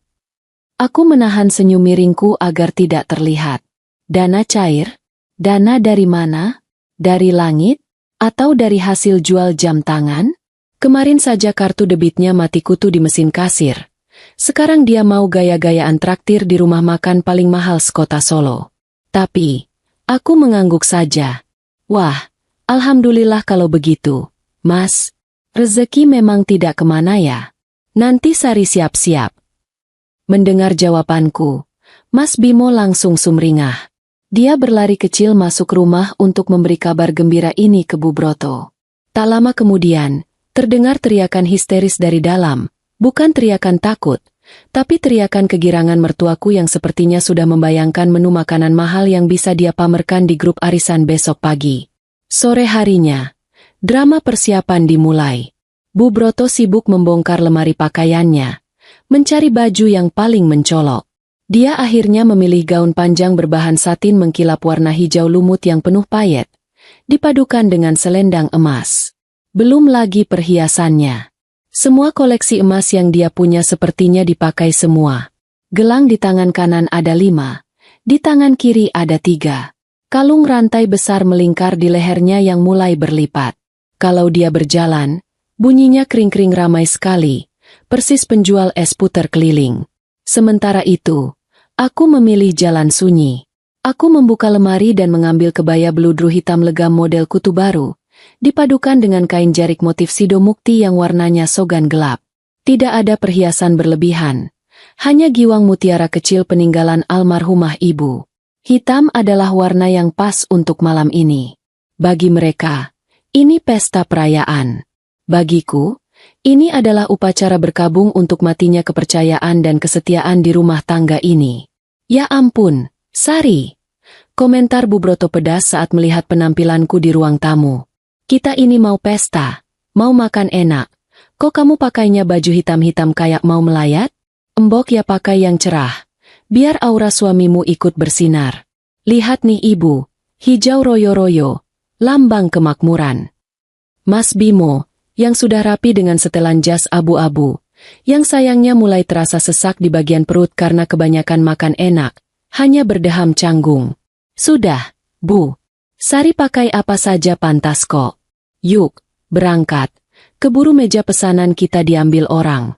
Aku menahan senyum miringku agar tidak terlihat. Dana cair? Dana dari mana? Dari langit? Atau dari hasil jual jam tangan? Kemarin saja kartu debitnya mati kutu di mesin kasir. Sekarang dia mau gaya-gayaan traktir di rumah makan paling mahal sekota Solo. Tapi, aku mengangguk saja. Wah, alhamdulillah kalau begitu, Mas. Rezeki memang tidak kemana ya. Nanti Sari siap-siap. Mendengar jawabanku, Mas Bimo langsung sumringah. Dia berlari kecil masuk rumah untuk memberi kabar gembira ini ke Bu Broto. Tak lama kemudian, terdengar teriakan histeris dari dalam, bukan teriakan takut, tapi teriakan kegirangan mertuaku yang sepertinya sudah membayangkan menu makanan mahal yang bisa dia pamerkan di grup arisan besok pagi. Sore harinya, drama persiapan dimulai. Bu Broto sibuk membongkar lemari pakaiannya, mencari baju yang paling mencolok. Dia akhirnya memilih gaun panjang berbahan satin mengkilap warna hijau lumut yang penuh payet, dipadukan dengan selendang emas. Belum lagi perhiasannya. Semua koleksi emas yang dia punya sepertinya dipakai semua. Gelang di tangan kanan ada 5, di tangan kiri ada 3. Kalung rantai besar melingkar di lehernya yang mulai berlipat. Kalau dia berjalan, bunyinya kring-kring ramai sekali, persis penjual es puter keliling. Sementara itu, aku memilih jalan sunyi. Aku membuka lemari dan mengambil kebaya beludru hitam legam model kutu baru, dipadukan dengan kain jarik motif sidomukti yang warnanya sogan gelap. Tidak ada perhiasan berlebihan, hanya giwang mutiara kecil peninggalan almarhumah ibu. Hitam adalah warna yang pas untuk malam ini. Bagi mereka, ini pesta perayaan. Bagiku, ini adalah upacara berkabung untuk matinya kepercayaan dan kesetiaan di rumah tangga ini. Ya ampun, Sari. Komentar Bu Broto pedas saat melihat penampilanku di ruang tamu. Kita ini mau pesta, mau makan enak. Kok kamu pakainya baju hitam-hitam kayak mau melayat? Embok ya pakai yang cerah, biar aura suamimu ikut bersinar. Lihat nih ibu, hijau royo-royo, lambang kemakmuran. Mas Bimo, yang sudah rapi dengan setelan jas abu-abu, yang sayangnya mulai terasa sesak di bagian perut karena kebanyakan makan enak, hanya berdeham canggung. Sudah, Bu. Sari pakai apa saja pantas kok. Yuk, berangkat. Keburu meja pesanan kita diambil orang.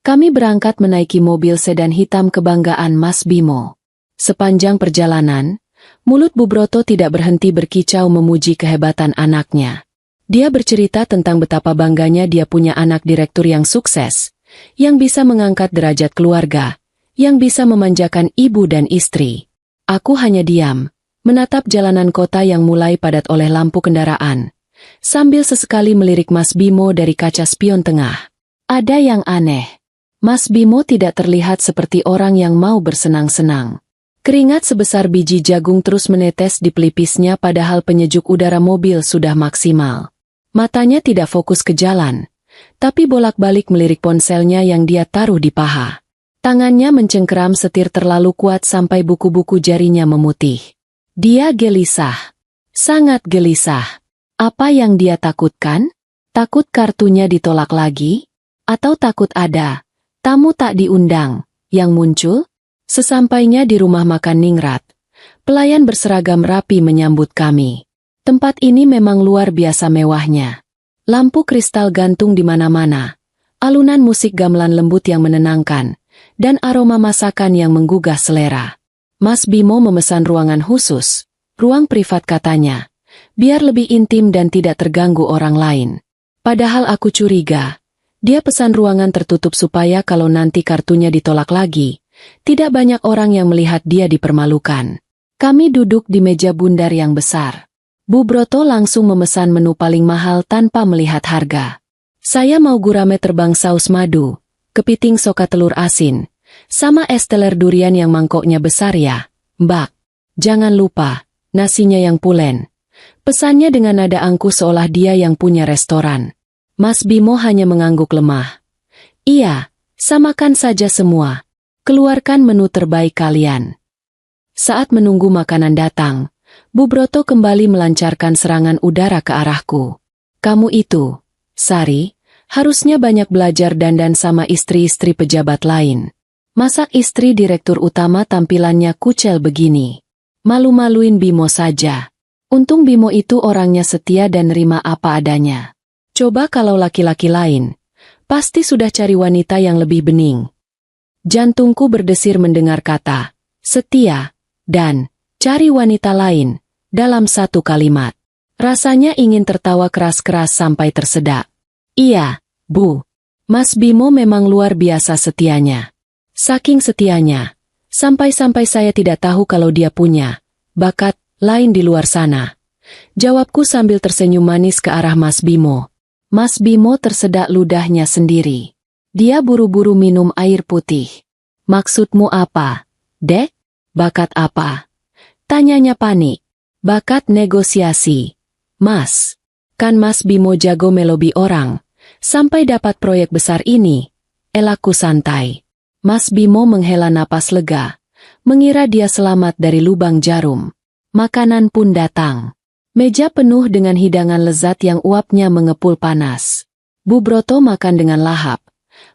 Kami berangkat menaiki mobil sedan hitam kebanggaan Mas Bimo. Sepanjang perjalanan, mulut Bu Broto tidak berhenti berkicau memuji kehebatan anaknya. Dia bercerita tentang betapa bangganya dia punya anak direktur yang sukses, yang bisa mengangkat derajat keluarga, yang bisa memanjakan ibu dan istri. Aku hanya diam, menatap jalanan kota yang mulai padat oleh lampu kendaraan, sambil sesekali melirik Mas Bimo dari kaca spion tengah. Ada yang aneh. Mas Bimo tidak terlihat seperti orang yang mau bersenang-senang. Keringat sebesar biji jagung terus menetes di pelipisnya padahal penyejuk udara mobil sudah maksimal. Matanya tidak fokus ke jalan, tapi bolak-balik melirik ponselnya yang dia taruh di paha. Tangannya mencengkeram setir terlalu kuat sampai buku-buku jarinya memutih. Dia gelisah. Sangat gelisah. Apa yang dia takutkan? Takut kartunya ditolak lagi? Atau takut ada tamu tak diundang yang muncul? Sesampainya di rumah makan Ningrat, pelayan berseragam rapi menyambut kami. Tempat ini memang luar biasa mewahnya. Lampu kristal gantung di mana-mana, alunan musik gamelan lembut yang menenangkan, dan aroma masakan yang menggugah selera. Mas Bimo memesan ruangan khusus, ruang privat katanya, biar lebih intim dan tidak terganggu orang lain. Padahal aku curiga, dia pesan ruangan tertutup supaya kalau nanti kartunya ditolak lagi, tidak banyak orang yang melihat dia dipermalukan. Kami duduk di meja bundar yang besar. Bu Broto langsung memesan menu paling mahal tanpa melihat harga. Saya mau gurame terbang saus madu, kepiting soka telur asin, sama es teler durian yang mangkoknya besar ya, Mbak. Jangan lupa, nasinya yang pulen. Pesannya dengan nada angkuh seolah dia yang punya restoran. Mas Bimo hanya mengangguk lemah. Iya, samakan saja semua. Keluarkan menu terbaik kalian. Saat menunggu makanan datang, Bu Broto kembali melancarkan serangan udara ke arahku. Kamu itu, Sari, harusnya banyak belajar dandan sama istri-istri pejabat lain. Masa istri direktur utama tampilannya kucel begini? Malu-maluin Bimo saja. Untung Bimo itu orangnya setia dan nerima apa adanya. Coba kalau laki-laki lain, pasti sudah cari wanita yang lebih bening. Jantungku berdesir mendengar kata, setia, dan cari wanita lain, dalam satu kalimat. Rasanya ingin tertawa keras-keras sampai tersedak. Iya, Bu. Mas Bimo memang luar biasa setianya. Saking setianya, sampai-sampai saya tidak tahu kalau dia punya bakat lain di luar sana. Jawabku sambil tersenyum manis ke arah Mas Bimo. Mas Bimo tersedak ludahnya sendiri. Dia buru-buru minum air putih. Maksudmu apa, Dek? Bakat apa? Tanyanya panik. Bakat negosiasi. Mas, kan Mas Bimo jago melobi orang, sampai dapat proyek besar ini. Elaku santai. Mas Bimo menghela napas lega, mengira dia selamat dari lubang jarum. Makanan pun datang. Meja penuh dengan hidangan lezat yang uapnya mengepul panas. Bu Broto makan dengan lahap.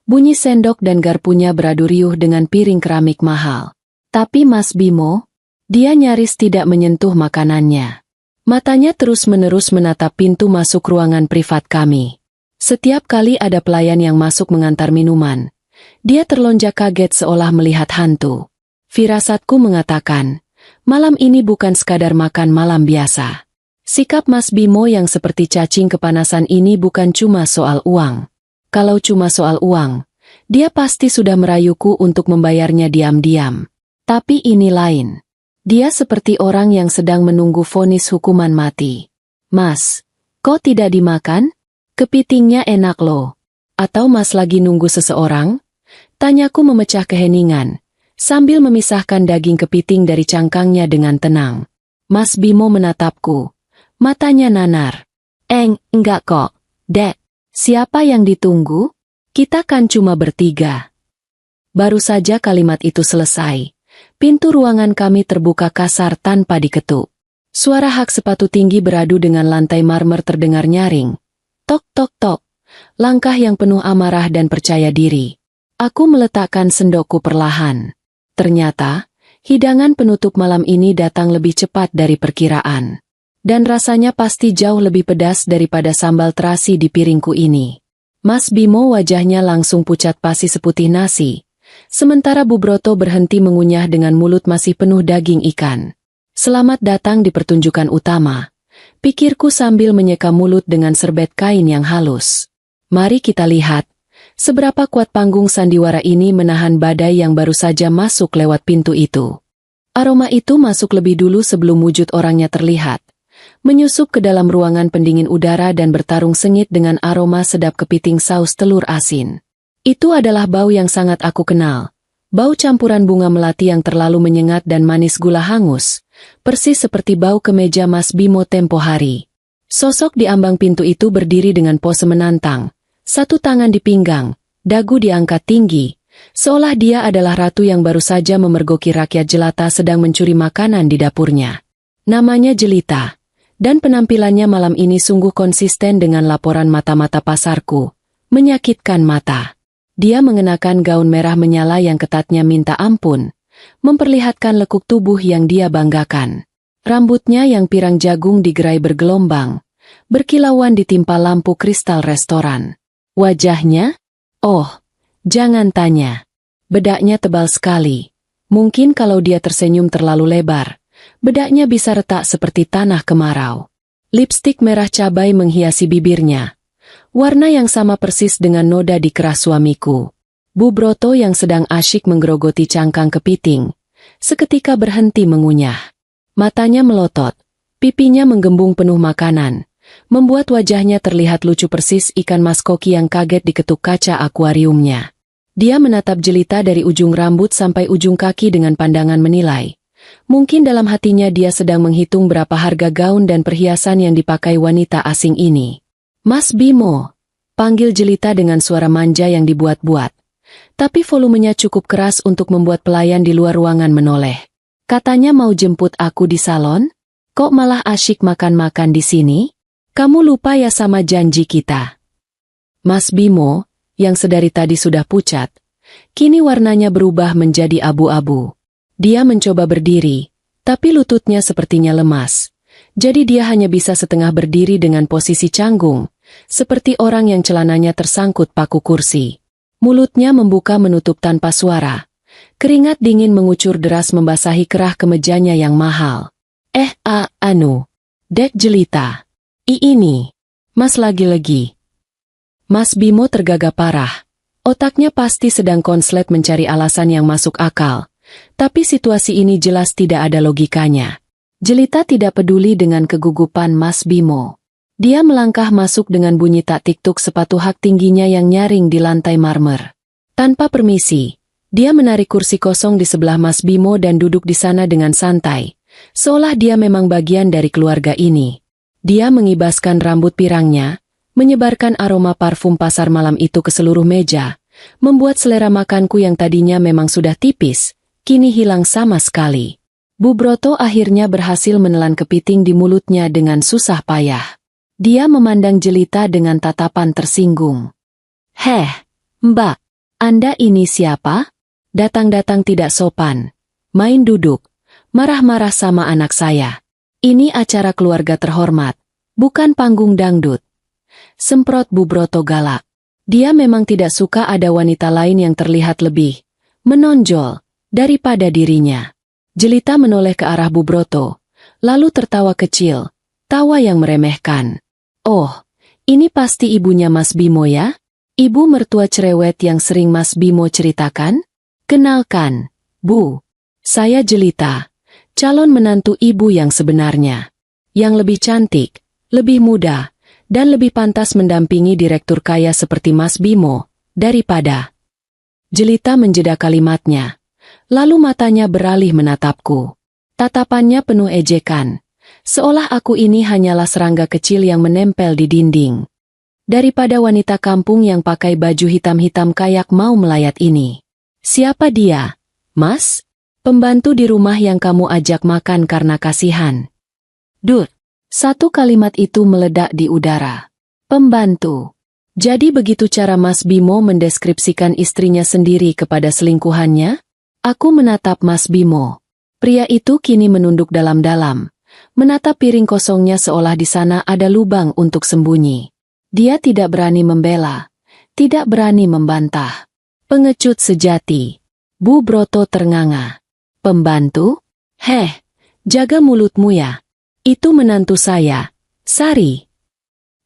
Bunyi sendok dan garpunya beradu riuh dengan piring keramik mahal. Tapi Mas Bimo, dia nyaris tidak menyentuh makanannya. Matanya terus-menerus menatap pintu masuk ruangan privat kami. Setiap kali ada pelayan yang masuk mengantar minuman, dia terlonjak kaget seolah melihat hantu. Firasatku mengatakan, malam ini bukan sekadar makan malam biasa. Sikap Mas Bimo yang seperti cacing kepanasan ini bukan cuma soal uang. Kalau cuma soal uang, dia pasti sudah merayuku untuk membayarnya diam-diam. Tapi ini lain. Dia seperti orang yang sedang menunggu vonis hukuman mati. Mas, kok tidak dimakan? Kepitingnya enak loh. Atau Mas lagi nunggu seseorang? Tanyaku memecah keheningan, sambil memisahkan daging kepiting dari cangkangnya dengan tenang. Mas Bimo menatapku. Matanya nanar. Enggak kok, Dek. Siapa yang ditunggu? Kita kan cuma bertiga. Baru saja kalimat itu selesai, pintu ruangan kami terbuka kasar tanpa diketuk. Suara hak sepatu tinggi beradu dengan lantai marmer terdengar nyaring. Tok tok tok. Langkah yang penuh amarah dan percaya diri. Aku meletakkan sendokku perlahan. Ternyata, hidangan penutup malam ini datang lebih cepat dari perkiraan. Dan rasanya pasti jauh lebih pedas daripada sambal terasi di piringku ini. Mas Bimo wajahnya langsung pucat pasi seputih nasi, sementara Bu Broto berhenti mengunyah dengan mulut masih penuh daging ikan. Selamat datang di pertunjukan utama, pikirku sambil menyeka mulut dengan serbet kain yang halus. Mari kita lihat, seberapa kuat panggung sandiwara ini menahan badai yang baru saja masuk lewat pintu itu. Aroma itu masuk lebih dulu sebelum wujud orangnya terlihat. Menyusup ke dalam ruangan pendingin udara dan bertarung sengit dengan aroma sedap kepiting saus telur asin. Itu adalah bau yang sangat aku kenal. Bau campuran bunga melati yang terlalu menyengat dan manis gula hangus, persis seperti bau kemeja Mas Bimo tempo hari. Sosok di ambang pintu itu berdiri dengan pose menantang, satu tangan di pinggang, dagu diangkat tinggi, seolah dia adalah ratu yang baru saja memergoki rakyat jelata sedang mencuri makanan di dapurnya. Namanya Jelita, dan penampilannya malam ini sungguh konsisten dengan laporan mata-mata pasarku, menyakitkan mata. Dia mengenakan gaun merah menyala yang ketatnya minta ampun, memperlihatkan lekuk tubuh yang dia banggakan. Rambutnya yang pirang jagung digerai bergelombang, berkilauan ditimpa lampu kristal restoran. Wajahnya? Oh, jangan tanya. Bedaknya tebal sekali. Mungkin kalau dia tersenyum terlalu lebar, bedaknya bisa retak seperti tanah kemarau. Lipstik merah cabai menghiasi bibirnya. Warna yang sama persis dengan noda di kerah suamiku. Bu Broto yang sedang asyik menggerogoti cangkang kepiting, seketika berhenti mengunyah. Matanya melotot, pipinya menggembung penuh makanan, membuat wajahnya terlihat lucu persis ikan mas koki yang kaget diketuk kaca akuariumnya. Dia menatap Jelita dari ujung rambut sampai ujung kaki dengan pandangan menilai. Mungkin dalam hatinya dia sedang menghitung berapa harga gaun dan perhiasan yang dipakai wanita asing ini. Mas Bimo, panggil Jelita dengan suara manja yang dibuat-buat. Tapi volumenya cukup keras untuk membuat pelayan di luar ruangan menoleh. Katanya mau jemput aku di salon? Kok malah asyik makan-makan di sini? Kamu lupa ya sama janji kita? Mas Bimo, yang sedari tadi sudah pucat, kini warnanya berubah menjadi abu-abu. Dia mencoba berdiri, tapi lututnya sepertinya lemas. Jadi dia hanya bisa setengah berdiri dengan posisi canggung, seperti orang yang celananya tersangkut paku kursi. Mulutnya membuka menutup tanpa suara. Keringat dingin mengucur deras membasahi kerah kemejanya yang mahal. Dek Jelita. Ini. Mas lagi-lagi. Mas Bimo tergagap parah. Otaknya pasti sedang konslet mencari alasan yang masuk akal. Tapi situasi ini jelas tidak ada logikanya. Jelita tidak peduli dengan kegugupan Mas Bimo. Dia melangkah masuk dengan bunyi tak tiktuk sepatu hak tingginya yang nyaring di lantai marmer. Tanpa permisi, dia menarik kursi kosong di sebelah Mas Bimo dan duduk di sana dengan santai, seolah dia memang bagian dari keluarga ini. Dia mengibaskan rambut pirangnya, menyebarkan aroma parfum pasar malam itu ke seluruh meja, membuat selera makanku yang tadinya memang sudah tipis, kini hilang sama sekali. Bu Broto akhirnya berhasil menelan kepiting di mulutnya dengan susah payah. Dia memandang Jelita dengan tatapan tersinggung. Mbak, Anda ini siapa? Datang-datang tidak sopan. Main duduk, marah-marah sama anak saya. Ini acara keluarga terhormat, bukan panggung dangdut. Semprot Bu Broto galak. Dia memang tidak suka ada wanita lain yang terlihat lebih menonjol daripada dirinya. Jelita menoleh ke arah Bu Broto, lalu tertawa kecil, tawa yang meremehkan. Oh, ini pasti ibunya Mas Bimo ya? Ibu mertua cerewet yang sering Mas Bimo ceritakan? Kenalkan, Bu. Saya Jelita, calon menantu ibu yang sebenarnya. Yang lebih cantik, lebih muda, dan lebih pantas mendampingi direktur kaya seperti Mas Bimo, daripada. Jelita menjeda kalimatnya, lalu matanya beralih menatapku. Tatapannya penuh ejekan. Seolah aku ini hanyalah serangga kecil yang menempel di dinding. Daripada wanita kampung yang pakai baju hitam-hitam kayak mau melayat ini. Siapa dia, Mas? Pembantu di rumah yang kamu ajak makan karena kasihan. Dut, satu kalimat itu meledak di udara. Pembantu. Jadi begitu cara Mas Bimo mendeskripsikan istrinya sendiri kepada selingkuhannya? Aku menatap Mas Bimo. Pria itu kini menunduk dalam-dalam. Menatap piring kosongnya seolah di sana ada lubang untuk sembunyi. Dia tidak berani membela, tidak berani membantah. Pengecut sejati. Bu Broto ternganga. Pembantu? Jaga mulutmu ya. Itu menantu saya, Sari.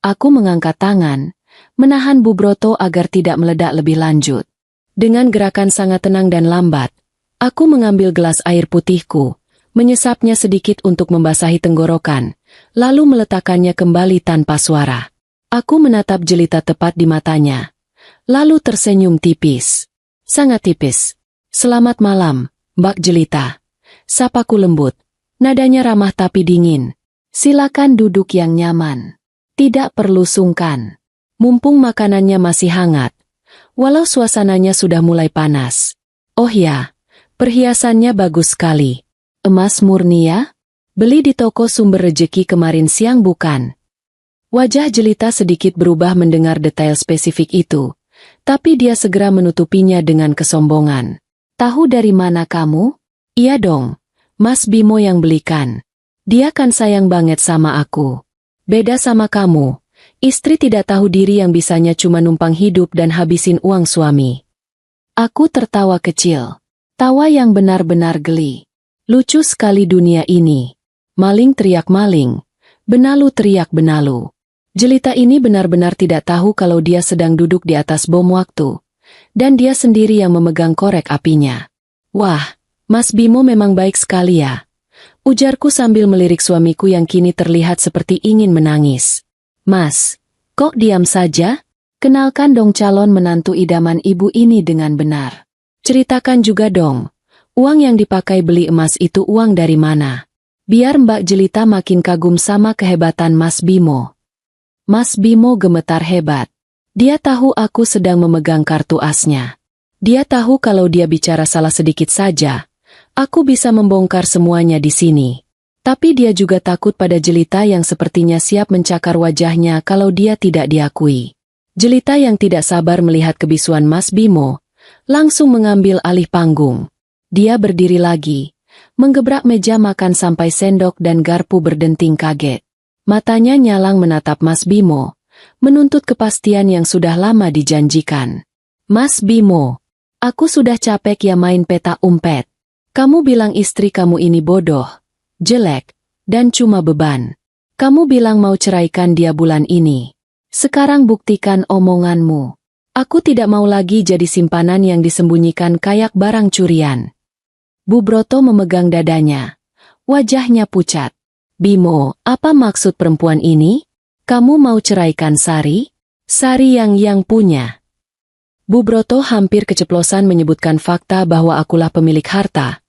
Aku mengangkat tangan, menahan Bu Broto agar tidak meledak lebih lanjut. Dengan gerakan sangat tenang dan lambat, aku mengambil gelas air putihku, menyesapnya sedikit untuk membasahi tenggorokan, lalu meletakkannya kembali tanpa suara. Aku menatap Jelita tepat di matanya, lalu tersenyum tipis. Sangat tipis. Selamat malam, Mbak Jelita. Sapaku lembut. Nadanya ramah tapi dingin. Silakan duduk yang nyaman. Tidak perlu sungkan. Mumpung makanannya masih hangat. Walau suasananya sudah mulai panas. Oh ya, perhiasannya bagus sekali. Emas murni ya? Beli di toko Sumber Rejeki kemarin siang bukan? Wajah Jelita sedikit berubah mendengar detail spesifik itu. Tapi dia segera menutupinya dengan kesombongan. Tahu dari mana kamu? Iya dong, Mas Bimo yang belikan. Dia kan sayang banget sama aku. Beda sama kamu. Istri tidak tahu diri yang bisanya cuma numpang hidup dan habisin uang suami. Aku tertawa kecil. Tawa yang benar-benar geli. Lucu sekali dunia ini. Maling teriak maling. Benalu teriak benalu. Jelita ini benar-benar tidak tahu kalau dia sedang duduk di atas bom waktu. Dan dia sendiri yang memegang korek apinya. Wah, Mas Bimo memang baik sekali ya. Ujarku sambil melirik suamiku yang kini terlihat seperti ingin menangis. Mas, kok diam saja? Kenalkan dong calon menantu idaman ibu ini dengan benar. Ceritakan juga dong, uang yang dipakai beli emas itu uang dari mana? Biar Mbak Jelita makin kagum sama kehebatan Mas Bimo. Mas Bimo gemetar hebat. Dia tahu aku sedang memegang kartu asnya. Dia tahu kalau dia bicara salah sedikit saja, aku bisa membongkar semuanya di sini. Tapi dia juga takut pada Jelita yang sepertinya siap mencakar wajahnya kalau dia tidak diakui. Jelita yang tidak sabar melihat kebisuan Mas Bimo, langsung mengambil alih panggung. Dia berdiri lagi, menggebrak meja makan sampai sendok dan garpu berdenting kaget. Matanya nyalang menatap Mas Bimo, menuntut kepastian yang sudah lama dijanjikan. Mas Bimo, aku sudah capek ya main peta umpet. Kamu bilang istri kamu ini bodoh, jelek, dan cuma beban. Kamu bilang mau ceraikan dia bulan ini. Sekarang buktikan omonganmu. Aku tidak mau lagi jadi simpanan yang disembunyikan kayak barang curian. Bu Broto memegang dadanya. Wajahnya pucat. Bimo, apa maksud perempuan ini? Kamu mau ceraikan Sari? Sari yang punya. Bu Broto hampir keceplosan menyebutkan fakta bahwa akulah pemilik harta.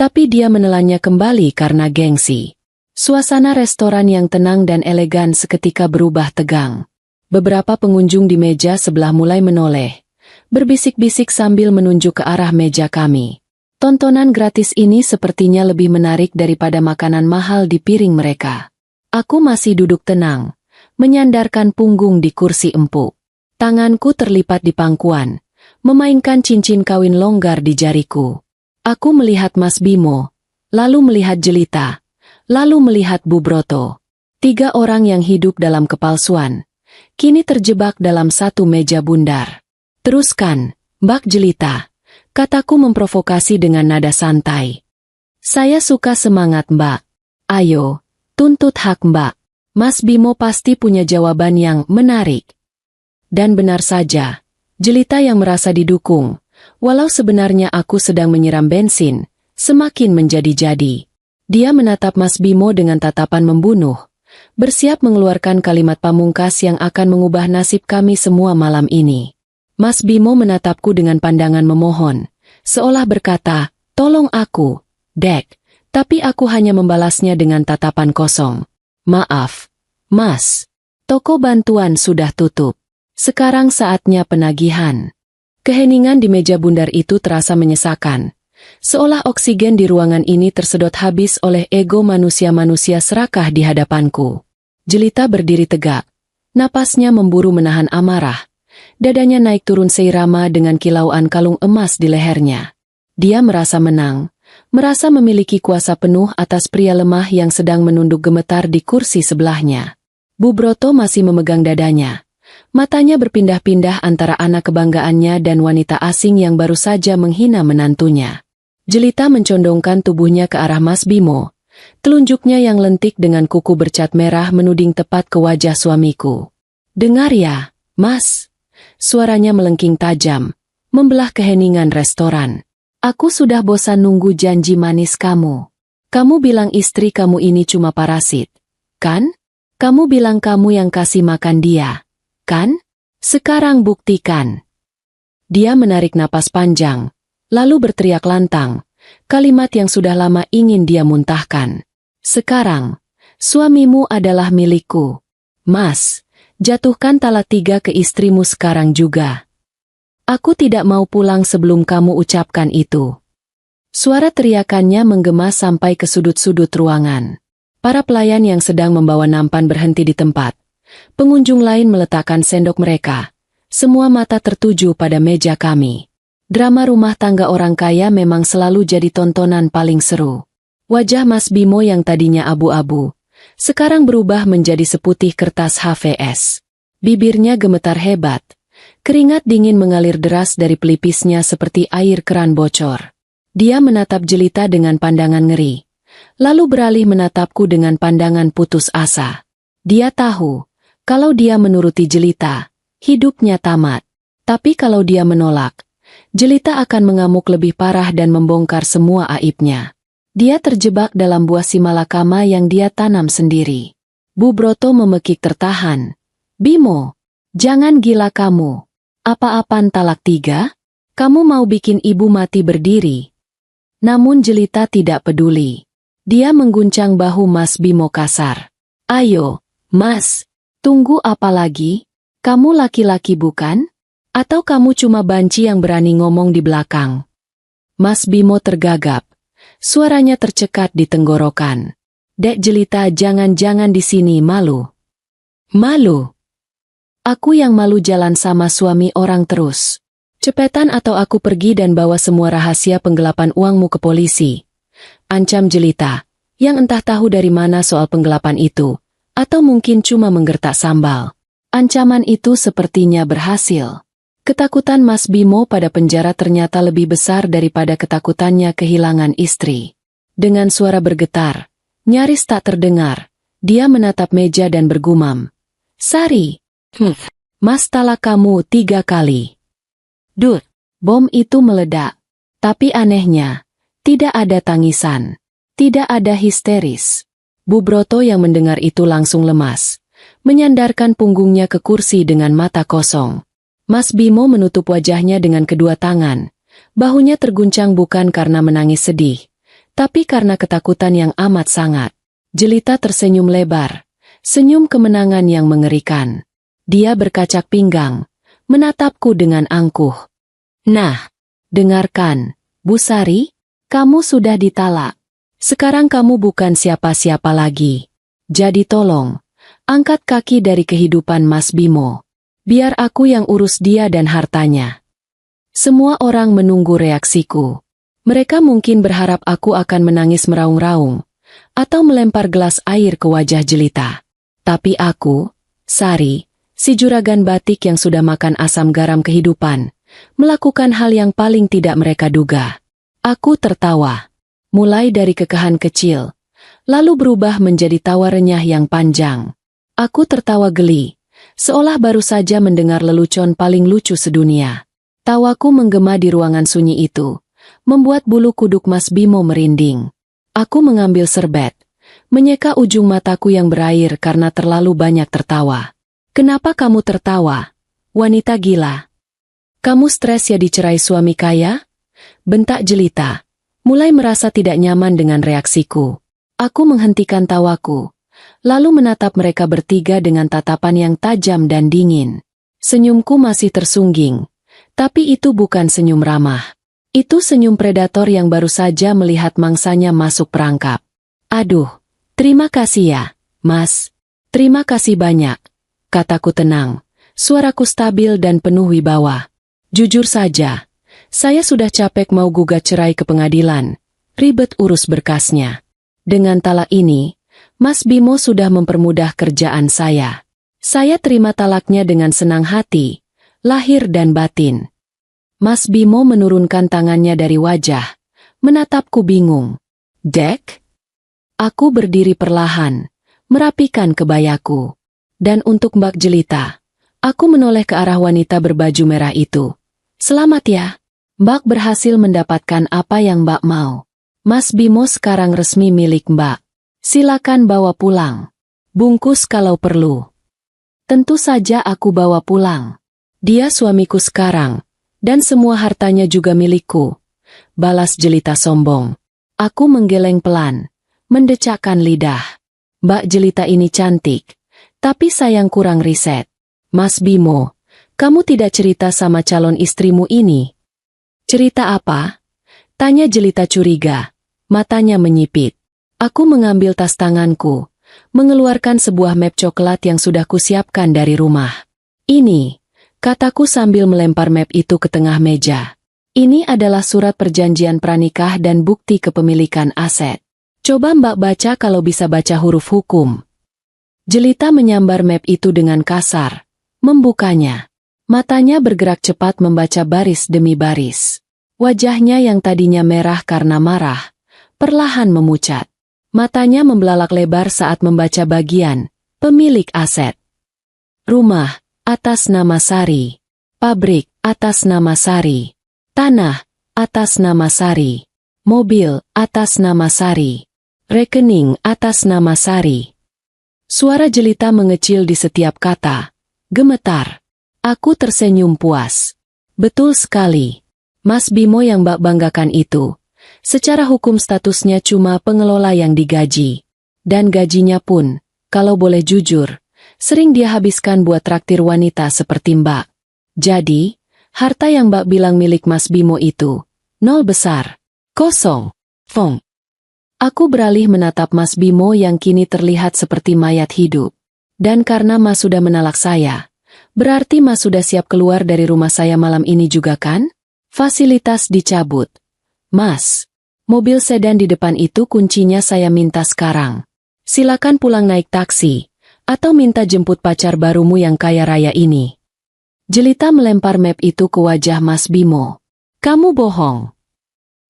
Tapi dia menelannya kembali karena gengsi. Suasana restoran yang tenang dan elegan seketika berubah tegang. Beberapa pengunjung di meja sebelah mulai menoleh, berbisik-bisik sambil menunjuk ke arah meja kami. Tontonan gratis ini sepertinya lebih menarik daripada makanan mahal di piring mereka. Aku masih duduk tenang, menyandarkan punggung di kursi empuk. Tanganku terlipat di pangkuan, memainkan cincin kawin longgar di jariku. Aku melihat Mas Bimo, lalu melihat Jelita, lalu melihat Bu Broto. 3 orang yang hidup dalam kepalsuan, kini terjebak dalam satu meja bundar. Teruskan, Mbak Jelita, kataku memprovokasi dengan nada santai. Saya suka semangat Mbak. Ayo, tuntut hak Mbak. Mas Bimo pasti punya jawaban yang menarik. Dan benar saja, Jelita yang merasa didukung, walau sebenarnya aku sedang menyiram bensin, semakin menjadi-jadi. Dia menatap Mas Bimo dengan tatapan membunuh, bersiap mengeluarkan kalimat pamungkas yang akan mengubah nasib kami semua malam ini. Mas Bimo menatapku dengan pandangan memohon, seolah berkata, tolong aku, Dek, tapi aku hanya membalasnya dengan tatapan kosong. Maaf, Mas, toko bantuan sudah tutup. Sekarang saatnya penagihan. Keheningan di meja bundar itu terasa menyesakan, seolah oksigen di ruangan ini tersedot habis oleh ego manusia-manusia serakah di hadapanku. Jelita berdiri tegak, napasnya memburu menahan amarah, dadanya naik turun seirama dengan kilauan kalung emas di lehernya. Dia merasa menang, merasa memiliki kuasa penuh atas pria lemah yang sedang menunduk gemetar di kursi sebelahnya. Bu Broto masih memegang dadanya. Matanya berpindah-pindah antara anak kebanggaannya dan wanita asing yang baru saja menghina menantunya. Jelita mencondongkan tubuhnya ke arah Mas Bimo. Telunjuknya yang lentik dengan kuku bercat merah menuding tepat ke wajah suamiku. Dengar ya, Mas. Suaranya melengking tajam, membelah keheningan restoran. Aku sudah bosan nunggu janji manis kamu. Kamu bilang istri kamu ini cuma parasit, kan? Kamu bilang kamu yang kasih makan dia, kan? Sekarang buktikan. Dia menarik napas panjang, lalu berteriak lantang, kalimat yang sudah lama ingin dia muntahkan. Sekarang, suamimu adalah milikku. Mas, jatuhkan talak 3 ke istrimu sekarang juga. Aku tidak mau pulang sebelum kamu ucapkan itu. Suara teriakannya menggema sampai ke sudut-sudut ruangan. Para pelayan yang sedang membawa nampan berhenti di tempat. Pengunjung lain meletakkan sendok mereka. Semua mata tertuju pada meja kami. Drama rumah tangga orang kaya memang selalu jadi tontonan paling seru. Wajah Mas Bimo yang tadinya abu-abu, sekarang berubah menjadi seputih kertas HVS. Bibirnya gemetar hebat. Keringat dingin mengalir deras dari pelipisnya seperti air keran bocor. Dia menatap Jelita dengan pandangan ngeri. Lalu beralih menatapku dengan pandangan putus asa. Dia tahu, kalau dia menuruti Jelita, hidupnya tamat. Tapi kalau dia menolak, Jelita akan mengamuk lebih parah dan membongkar semua aibnya. Dia terjebak dalam buah simalakama yang dia tanam sendiri. Bu Broto memekik tertahan. Bimo, jangan gila kamu. Apa-apaan talak 3? Kamu mau bikin ibu mati berdiri? Namun Jelita tidak peduli. Dia mengguncang bahu Mas Bimo kasar. Ayo, Mas, tunggu apa lagi? Kamu laki-laki bukan? Atau kamu cuma banci yang berani ngomong di belakang? Mas Bimo tergagap. Suaranya tercekat di tenggorokan. Dek Jelita, jangan-jangan di sini malu. Malu? Aku yang malu jalan sama suami orang terus. Cepetan atau aku pergi dan bawa semua rahasia penggelapan uangmu ke polisi. Ancam Jelita, yang entah tahu dari mana soal penggelapan itu, atau mungkin cuma menggertak sambal. Ancaman itu sepertinya berhasil. Ketakutan Mas Bimo pada penjara ternyata lebih besar daripada ketakutannya kehilangan istri. Dengan suara bergetar, nyaris tak terdengar, dia menatap meja dan bergumam. Sari, Mas talak kamu 3 kali. Dut, bom itu meledak. Tapi anehnya, tidak ada tangisan, tidak ada histeris. Bu Broto yang mendengar itu langsung lemas, menyandarkan punggungnya ke kursi dengan mata kosong. Mas Bimo menutup wajahnya dengan kedua tangan. Bahunya terguncang bukan karena menangis sedih, tapi karena ketakutan yang amat sangat. Jelita tersenyum lebar, senyum kemenangan yang mengerikan. Dia berkacak pinggang, menatapku dengan angkuh. Nah, dengarkan, Bu Sari, kamu sudah ditalak. Sekarang kamu bukan siapa-siapa lagi. Jadi tolong, angkat kaki dari kehidupan Mas Bimo. Biar aku yang urus dia dan hartanya. Semua orang menunggu reaksiku. Mereka mungkin berharap aku akan menangis meraung-raung, atau melempar gelas air ke wajah Jelita. Tapi aku, Sari, si juragan batik yang sudah makan asam garam kehidupan, melakukan hal yang paling tidak mereka duga. Aku tertawa, mulai dari kekahan kecil, lalu berubah menjadi tawa renyah yang panjang. Aku tertawa geli, seolah baru saja mendengar lelucon paling lucu sedunia. Tawaku menggema di ruangan sunyi itu, membuat bulu kuduk Mas Bimo merinding. Aku mengambil serbet, menyeka ujung mataku yang berair karena terlalu banyak tertawa. Kenapa kamu tertawa? Wanita gila. Kamu stres ya dicerai suami kaya? Bentak Jelita, mulai merasa tidak nyaman dengan reaksiku. Aku menghentikan tawaku, lalu menatap mereka bertiga dengan tatapan yang tajam dan dingin. Senyumku masih tersungging, tapi itu bukan senyum ramah. Itu senyum predator yang baru saja melihat mangsanya masuk perangkap. Aduh, terima kasih ya, Mas. Terima kasih banyak, kataku tenang. Suaraku stabil dan penuh wibawa. Jujur saja, saya sudah capek mau gugat cerai ke pengadilan. Ribet urus berkasnya. Dengan talak ini, Mas Bimo sudah mempermudah kerjaan saya. Saya terima talaknya dengan senang hati, lahir dan batin. Mas Bimo menurunkan tangannya dari wajah, menatapku bingung. Dek? Aku berdiri perlahan, merapikan kebayaku. Dan untuk Mbak Jelita, aku menoleh ke arah wanita berbaju merah itu. Selamat ya, Mbak berhasil mendapatkan apa yang Mbak mau. Mas Bimo sekarang resmi milik Mbak. Silakan bawa pulang. Bungkus kalau perlu. Tentu saja aku bawa pulang. Dia suamiku sekarang. Dan semua hartanya juga milikku, balas Jelita sombong. Aku menggeleng pelan, mendecakkan lidah. Mbak Jelita ini cantik, tapi sayang kurang riset. Mas Bimo, kamu tidak cerita sama calon istrimu ini? Cerita apa? Tanya Jelita curiga, matanya menyipit. Aku mengambil tas tanganku, mengeluarkan sebuah map coklat yang sudah kusiapkan dari rumah. Ini, kataku sambil melempar map itu ke tengah meja. Ini adalah surat perjanjian pranikah dan bukti kepemilikan aset. Coba Mbak baca kalau bisa baca huruf hukum. Jelita menyambar map itu dengan kasar, membukanya. Matanya bergerak cepat membaca baris demi baris. Wajahnya yang tadinya merah karena marah, perlahan memucat. Matanya membelalak lebar saat membaca bagian pemilik aset. Rumah, atas nama Sari. Pabrik, atas nama Sari. Tanah, atas nama Sari. Mobil, atas nama Sari. Rekening, atas nama Sari. Suara Jelita mengecil di setiap kata. Gemetar. Aku tersenyum puas. Betul sekali. Mas Bimo yang Mbak banggakan itu, secara hukum statusnya cuma pengelola yang digaji. Dan gajinya pun, kalau boleh jujur, sering dia habiskan buat traktir wanita seperti Mbak. Jadi, harta yang Mbak bilang milik Mas Bimo itu, nol besar, kosong, fong. Aku beralih menatap Mas Bimo yang kini terlihat seperti mayat hidup. Dan karena Mas sudah menalak saya, berarti Mas sudah siap keluar dari rumah saya malam ini juga kan? Fasilitas dicabut. Mas, mobil sedan di depan itu kuncinya saya minta sekarang. Silakan pulang naik taksi, atau minta jemput pacar barumu yang kaya raya ini. Jelita melempar map itu ke wajah Mas Bimo. Kamu bohong.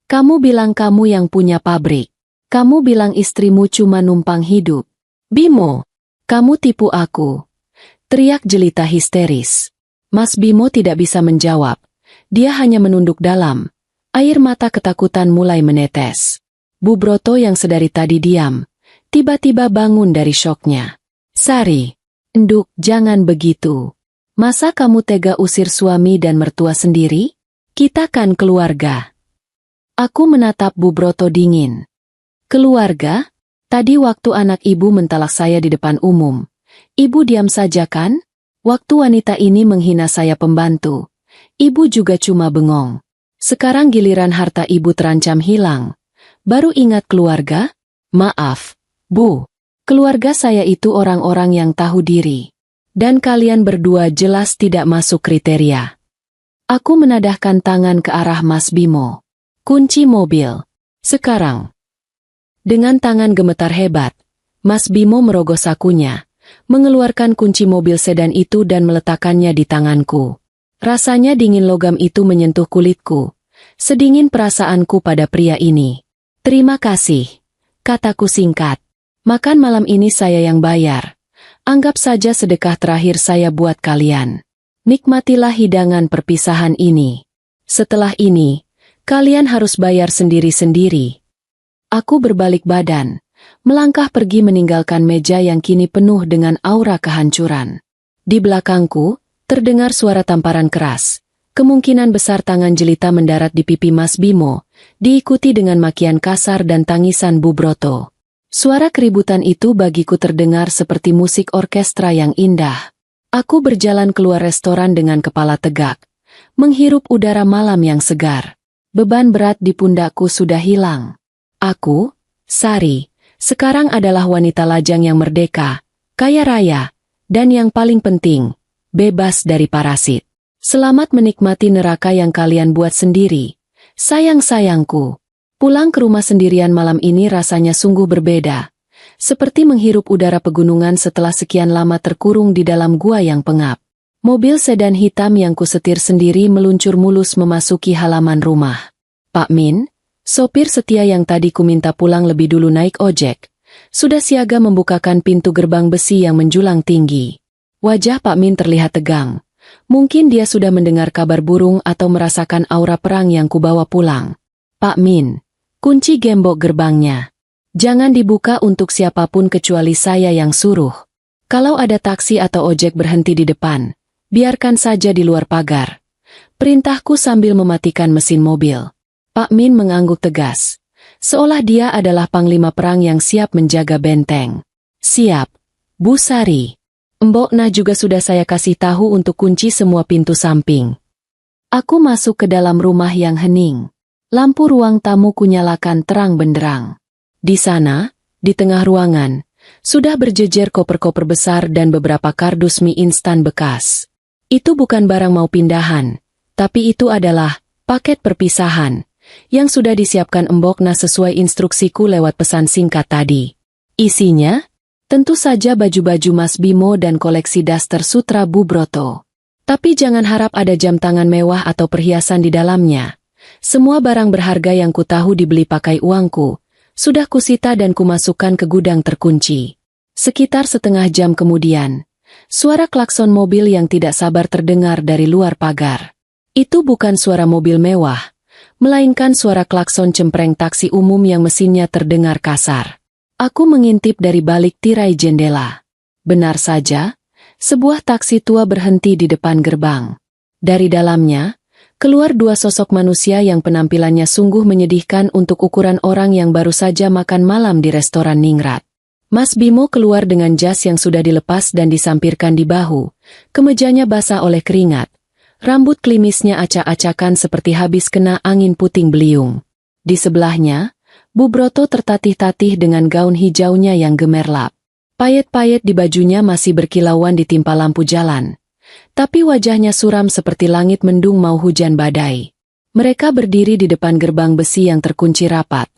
Kamu bilang kamu yang punya pabrik. Kamu bilang istrimu cuma numpang hidup. Bimo, kamu tipu aku. Teriak Jelita histeris. Mas Bimo tidak bisa menjawab. Dia hanya menunduk dalam. Air mata ketakutan mulai menetes. Bu Broto yang sedari tadi diam, tiba-tiba bangun dari syoknya. Sari, enduk, jangan begitu. Masa kamu tega usir suami dan mertua sendiri? Kita kan keluarga. Aku menatap Bu Broto dingin. Keluarga? Tadi waktu anak ibu mentalak saya di depan umum, ibu diam saja kan? Waktu wanita ini menghina saya pembantu, ibu juga cuma bengong. Sekarang giliran harta ibu terancam hilang. Baru ingat keluarga? Maaf, Bu. Keluarga saya itu orang-orang yang tahu diri. Dan kalian berdua jelas tidak masuk kriteria. Aku menadahkan tangan ke arah Mas Bimo. Kunci mobil. Sekarang. Dengan tangan gemetar hebat, Mas Bimo merogoh sakunya, mengeluarkan kunci mobil sedan itu dan meletakkannya di tanganku. Rasanya dingin logam itu menyentuh kulitku. Sedingin perasaanku pada pria ini. Terima kasih, kataku singkat. Makan malam ini saya yang bayar. Anggap saja sedekah terakhir saya buat kalian. Nikmatilah hidangan perpisahan ini. Setelah ini, kalian harus bayar sendiri-sendiri. Aku berbalik badan, melangkah pergi meninggalkan meja yang kini penuh dengan aura kehancuran. Di belakangku, terdengar suara tamparan keras. Kemungkinan besar tangan Jelita mendarat di pipi Mas Bimo, diikuti dengan makian kasar dan tangisan Bu Broto. Suara keributan itu bagiku terdengar seperti musik orkestra yang indah. Aku berjalan keluar restoran dengan kepala tegak, menghirup udara malam yang segar. Beban berat di pundakku sudah hilang. Aku, Sari, sekarang adalah wanita lajang yang merdeka, kaya raya, dan yang paling penting, bebas dari parasit. Selamat menikmati neraka yang kalian buat sendiri. Sayang-sayangku. Pulang ke rumah sendirian malam ini rasanya sungguh berbeda. Seperti menghirup udara pegunungan setelah sekian lama terkurung di dalam gua yang pengap. Mobil sedan hitam yang kusetir sendiri meluncur mulus memasuki halaman rumah. Pak Min, sopir setia yang tadi ku minta pulang lebih dulu naik ojek, sudah siaga membukakan pintu gerbang besi yang menjulang tinggi. Wajah Pak Min terlihat tegang. Mungkin dia sudah mendengar kabar burung atau merasakan aura perang yang kubawa pulang. Pak Min, kunci gembok gerbangnya. Jangan dibuka untuk siapapun kecuali saya yang suruh. Kalau ada taksi atau ojek berhenti di depan, biarkan saja di luar pagar. Perintahku sambil mematikan mesin mobil. Pak Min mengangguk tegas. Seolah dia adalah panglima perang yang siap menjaga benteng. Siap, Bu Sari. Mbok Na juga sudah saya kasih tahu untuk kunci semua pintu samping. Aku masuk ke dalam rumah yang hening. Lampu ruang tamu kunyalakan terang benderang. Di sana, di tengah ruangan, sudah berjejer koper-koper besar dan beberapa kardus mie instan bekas. Itu bukan barang mau pindahan, tapi itu adalah paket perpisahan yang sudah disiapkan Mbok Na sesuai instruksiku lewat pesan singkat tadi. Isinya, tentu saja baju-baju Mas Bimo dan koleksi daster sutra Bu Broto. Tapi jangan harap ada jam tangan mewah atau perhiasan di dalamnya. Semua barang berharga yang kutahu dibeli pakai uangku, sudah kusita dan kumasukkan ke gudang terkunci. Sekitar setengah jam kemudian, suara klakson mobil yang tidak sabar terdengar dari luar pagar. Itu bukan suara mobil mewah, melainkan suara klakson cempreng taksi umum yang mesinnya terdengar kasar. Aku mengintip dari balik tirai jendela. Benar saja, sebuah taksi tua berhenti di depan gerbang. Dari dalamnya, keluar dua sosok manusia yang penampilannya sungguh menyedihkan untuk ukuran orang yang baru saja makan malam di restoran ningrat. Mas Bimo keluar dengan jas yang sudah dilepas dan disampirkan di bahu, kemejanya basah oleh keringat. Rambut klimisnya acak-acakan seperti habis kena angin puting beliung. Di sebelahnya, Bu Broto tertatih-tatih dengan gaun hijaunya yang gemerlap. Payet-payet di bajunya masih berkilauan ditimpa lampu jalan. Tapi wajahnya suram seperti langit mendung mau hujan badai. Mereka berdiri di depan gerbang besi yang terkunci rapat,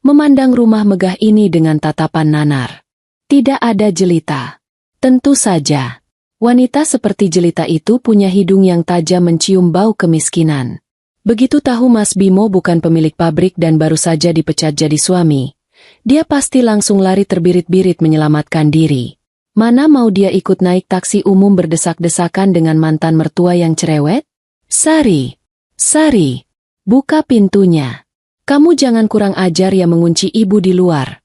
memandang rumah megah ini dengan tatapan nanar. Tidak ada jelita. Tentu saja. Wanita seperti jelita itu punya hidung yang tajam mencium bau kemiskinan. Begitu tahu Mas Bimo bukan pemilik pabrik dan baru saja dipecat jadi suami, dia pasti langsung lari terbirit-birit menyelamatkan diri. Mana mau dia ikut naik taksi umum berdesak-desakan dengan mantan mertua yang cerewet? Sari, Sari, buka pintunya. Kamu jangan kurang ajar ya mengunci ibu di luar.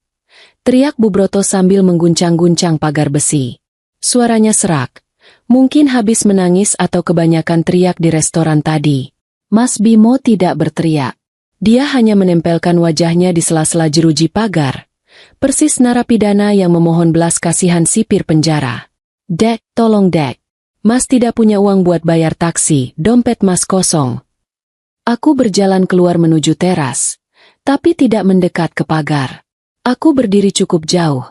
Teriak Bu Broto sambil mengguncang-guncang pagar besi. Suaranya serak. Mungkin habis menangis atau kebanyakan teriak di restoran tadi. Mas Bimo tidak berteriak. Dia hanya menempelkan wajahnya di sela-sela jeruji pagar. Persis narapidana yang memohon belas kasihan sipir penjara. Dek, tolong dek. Mas tidak punya uang buat bayar taksi, dompet mas kosong. Aku berjalan keluar menuju teras, tapi tidak mendekat ke pagar. Aku berdiri cukup jauh.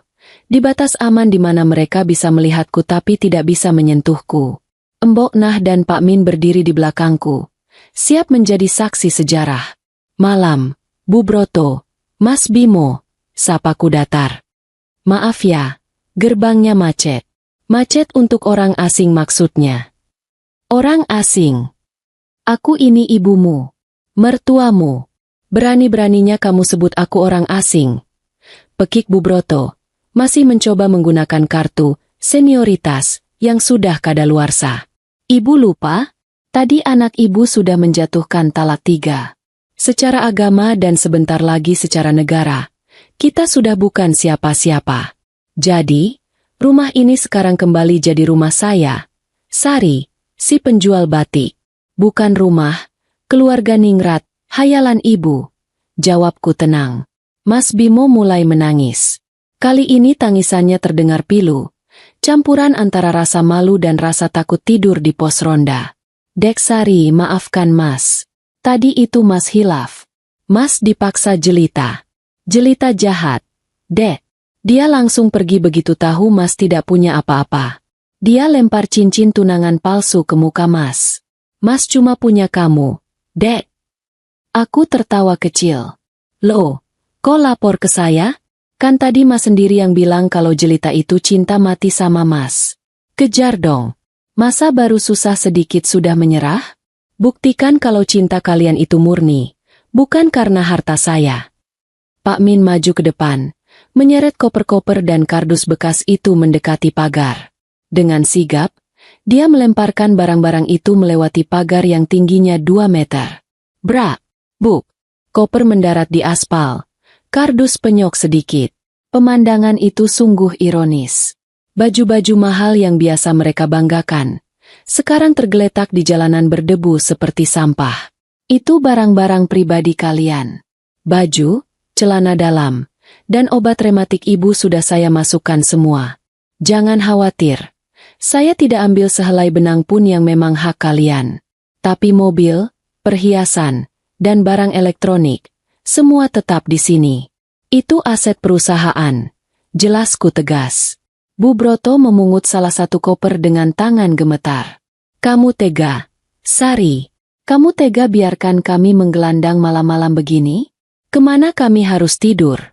Di batas aman di mana mereka bisa melihatku tapi tidak bisa menyentuhku. Mbok Nah dan Pak Min berdiri di belakangku, siap menjadi saksi sejarah. Malam, Bu Broto, Mas Bimo, sapaku datar. Maaf ya, gerbangnya macet. Macet untuk orang asing maksudnya. Orang asing. Aku ini ibumu, mertuamu. Berani-beraninya kamu sebut aku orang asing. Pekik Bu Broto. Masih mencoba menggunakan kartu senioritas yang sudah kadaluarsa. Ibu lupa? Tadi anak ibu sudah menjatuhkan talak 3. Secara agama dan sebentar lagi secara negara, kita sudah bukan siapa-siapa. Jadi, rumah ini sekarang kembali jadi rumah saya, Sari, si penjual batik. Bukan rumah, keluarga ningrat, hayalan ibu. Jawabku tenang. Mas Bimo mulai menangis. Kali ini tangisannya terdengar pilu, campuran antara rasa malu dan rasa takut tidur di pos ronda. Dek Sari, maafkan Mas. Tadi itu Mas hilaf. Mas dipaksa jelita. Jelita jahat. Dek. Dia langsung pergi begitu tahu Mas tidak punya apa-apa. Dia lempar cincin tunangan palsu ke muka Mas. Mas cuma punya kamu, Dek. Aku tertawa kecil. Loh, kok lapor ke saya? Kan tadi Mas sendiri yang bilang kalau jelita itu cinta mati sama Mas. Kejar dong. Masa baru susah sedikit sudah menyerah? Buktikan kalau cinta kalian itu murni, bukan karena harta saya. Pak Min maju ke depan, menyeret koper-koper dan kardus bekas itu mendekati pagar. Dengan sigap, dia melemparkan barang-barang itu melewati pagar yang tingginya 2 meter. Brak, buk, koper mendarat di aspal. Kardus penyok sedikit. Pemandangan itu sungguh ironis. Baju-baju mahal yang biasa mereka banggakan, sekarang tergeletak di jalanan berdebu seperti sampah. Itu barang-barang pribadi kalian. Baju, celana dalam, dan obat rematik ibu sudah saya masukkan semua. Jangan khawatir. Saya tidak ambil sehelai benang pun yang memang hak kalian. Tapi mobil, perhiasan, dan barang elektronik, semua tetap di sini. Itu aset perusahaan. Jelasku tegas. Bu Broto memungut salah satu koper dengan tangan gemetar. Kamu tega, Sari. Kamu tega biarkan kami menggelandang malam-malam begini? Kemana kami harus tidur?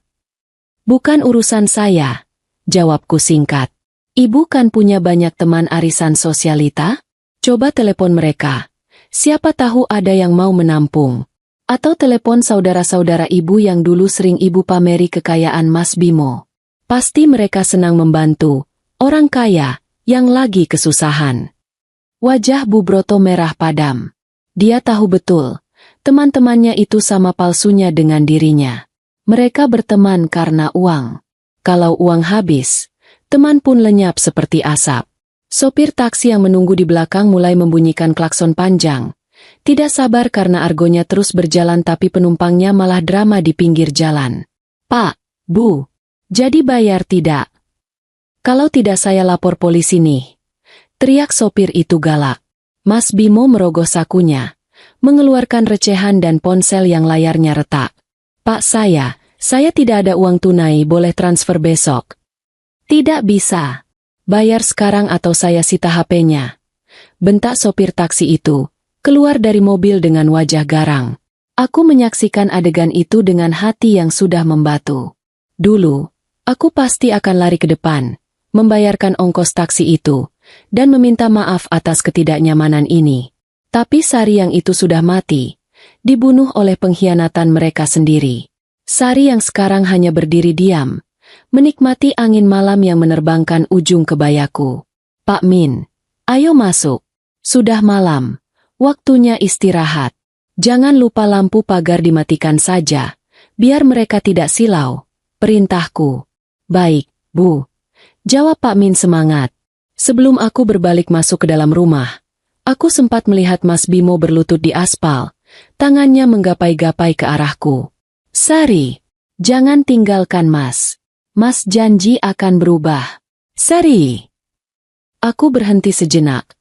Bukan urusan saya, jawabku singkat. Ibu kan punya banyak teman arisan sosialita? Coba telepon mereka. Siapa tahu ada yang mau menampung. Atau telepon saudara-saudara ibu yang dulu sering ibu pameri kekayaan Mas Bimo. Pasti mereka senang membantu orang kaya yang lagi kesusahan. Wajah Bu Broto merah padam. Dia tahu betul, teman-temannya itu sama palsunya dengan dirinya. Mereka berteman karena uang. Kalau uang habis, teman pun lenyap seperti asap. Sopir taksi yang menunggu di belakang mulai membunyikan klakson panjang. Tidak sabar karena argonya terus berjalan tapi penumpangnya malah drama di pinggir jalan. Pak, Bu, jadi bayar tidak? Kalau tidak saya lapor polisi nih. Teriak sopir itu galak. Mas Bimo merogoh sakunya, mengeluarkan recehan dan ponsel yang layarnya retak. Pak saya tidak ada uang tunai, boleh transfer besok. Tidak bisa. Bayar sekarang atau saya sita HP-nya. Bentak sopir taksi itu, keluar dari mobil dengan wajah garang. Aku menyaksikan adegan itu dengan hati yang sudah membatu. Dulu, aku pasti akan lari ke depan, membayarkan ongkos taksi itu, dan meminta maaf atas ketidaknyamanan ini. Tapi Sari yang itu sudah mati, dibunuh oleh pengkhianatan mereka sendiri. Sari yang sekarang hanya berdiri diam, menikmati angin malam yang menerbangkan ujung kebayaku. Pak Min, ayo masuk. Sudah malam, waktunya istirahat. Jangan lupa lampu pagar dimatikan saja, biar mereka tidak silau. Perintahku. Baik, Bu. Jawab Pak Min semangat. Sebelum aku berbalik masuk ke dalam rumah, aku sempat melihat Mas Bimo berlutut di aspal, tangannya menggapai-gapai ke arahku. Sari, jangan tinggalkan Mas. Mas janji akan berubah. Sari. Aku berhenti sejenak,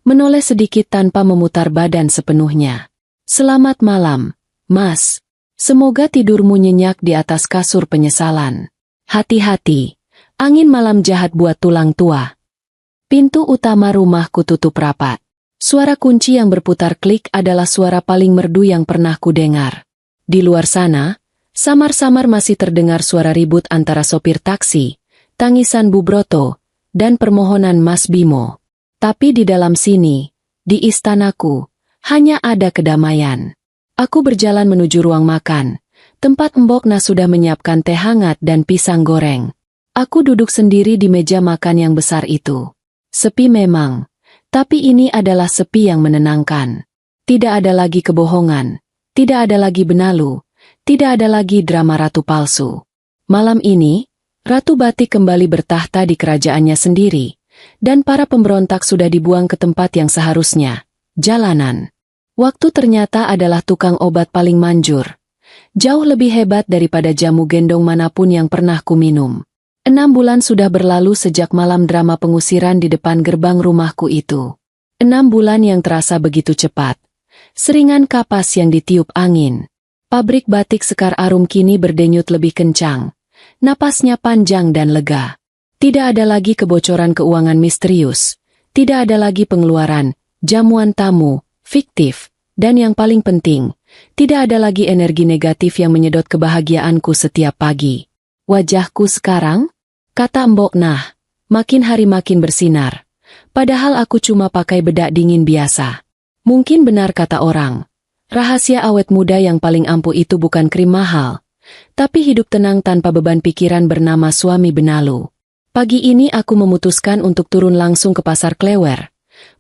menoleh sedikit tanpa memutar badan sepenuhnya. Selamat malam, Mas. Semoga tidurmu nyenyak di atas kasur penyesalan. Hati-hati, angin malam jahat buat tulang tua. Pintu utama rumahku tutup rapat. Suara kunci yang berputar klik adalah suara paling merdu yang pernah kudengar. Di luar sana, samar-samar masih terdengar suara ribut antara sopir taksi, tangisan Bu Broto, dan permohonan Mas Bimo. Tapi di dalam sini, di istanaku, hanya ada kedamaian. Aku berjalan menuju ruang makan, tempat Mbok Na sudah menyiapkan teh hangat dan pisang goreng. Aku duduk sendiri di meja makan yang besar itu. Sepi memang, tapi ini adalah sepi yang menenangkan. Tidak ada lagi kebohongan, tidak ada lagi benalu, tidak ada lagi drama ratu palsu. Malam ini, Ratu Batik kembali bertahta di kerajaannya sendiri, dan para pemberontak sudah dibuang ke tempat yang seharusnya, jalanan. Waktu ternyata adalah tukang obat paling manjur. Jauh lebih hebat daripada jamu gendong manapun yang pernah kuminum. 6 bulan sudah berlalu sejak malam drama pengusiran di depan gerbang rumahku itu. 6 bulan yang terasa begitu cepat. Seringan kapas yang ditiup angin. Pabrik batik Sekar Arum kini berdenyut lebih kencang. Napasnya panjang dan lega. Tidak ada lagi kebocoran keuangan misterius. Tidak ada lagi pengeluaran, jamuan tamu, fiktif, dan yang paling penting, tidak ada lagi energi negatif yang menyedot kebahagiaanku setiap pagi. Wajahku sekarang, kata Mbok Nah, makin hari makin bersinar. Padahal aku cuma pakai bedak dingin biasa. Mungkin benar kata orang. Rahasia awet muda yang paling ampuh itu bukan krim mahal. Tapi hidup tenang tanpa beban pikiran bernama suami benalu. Pagi ini aku memutuskan untuk turun langsung ke pasar Klewer.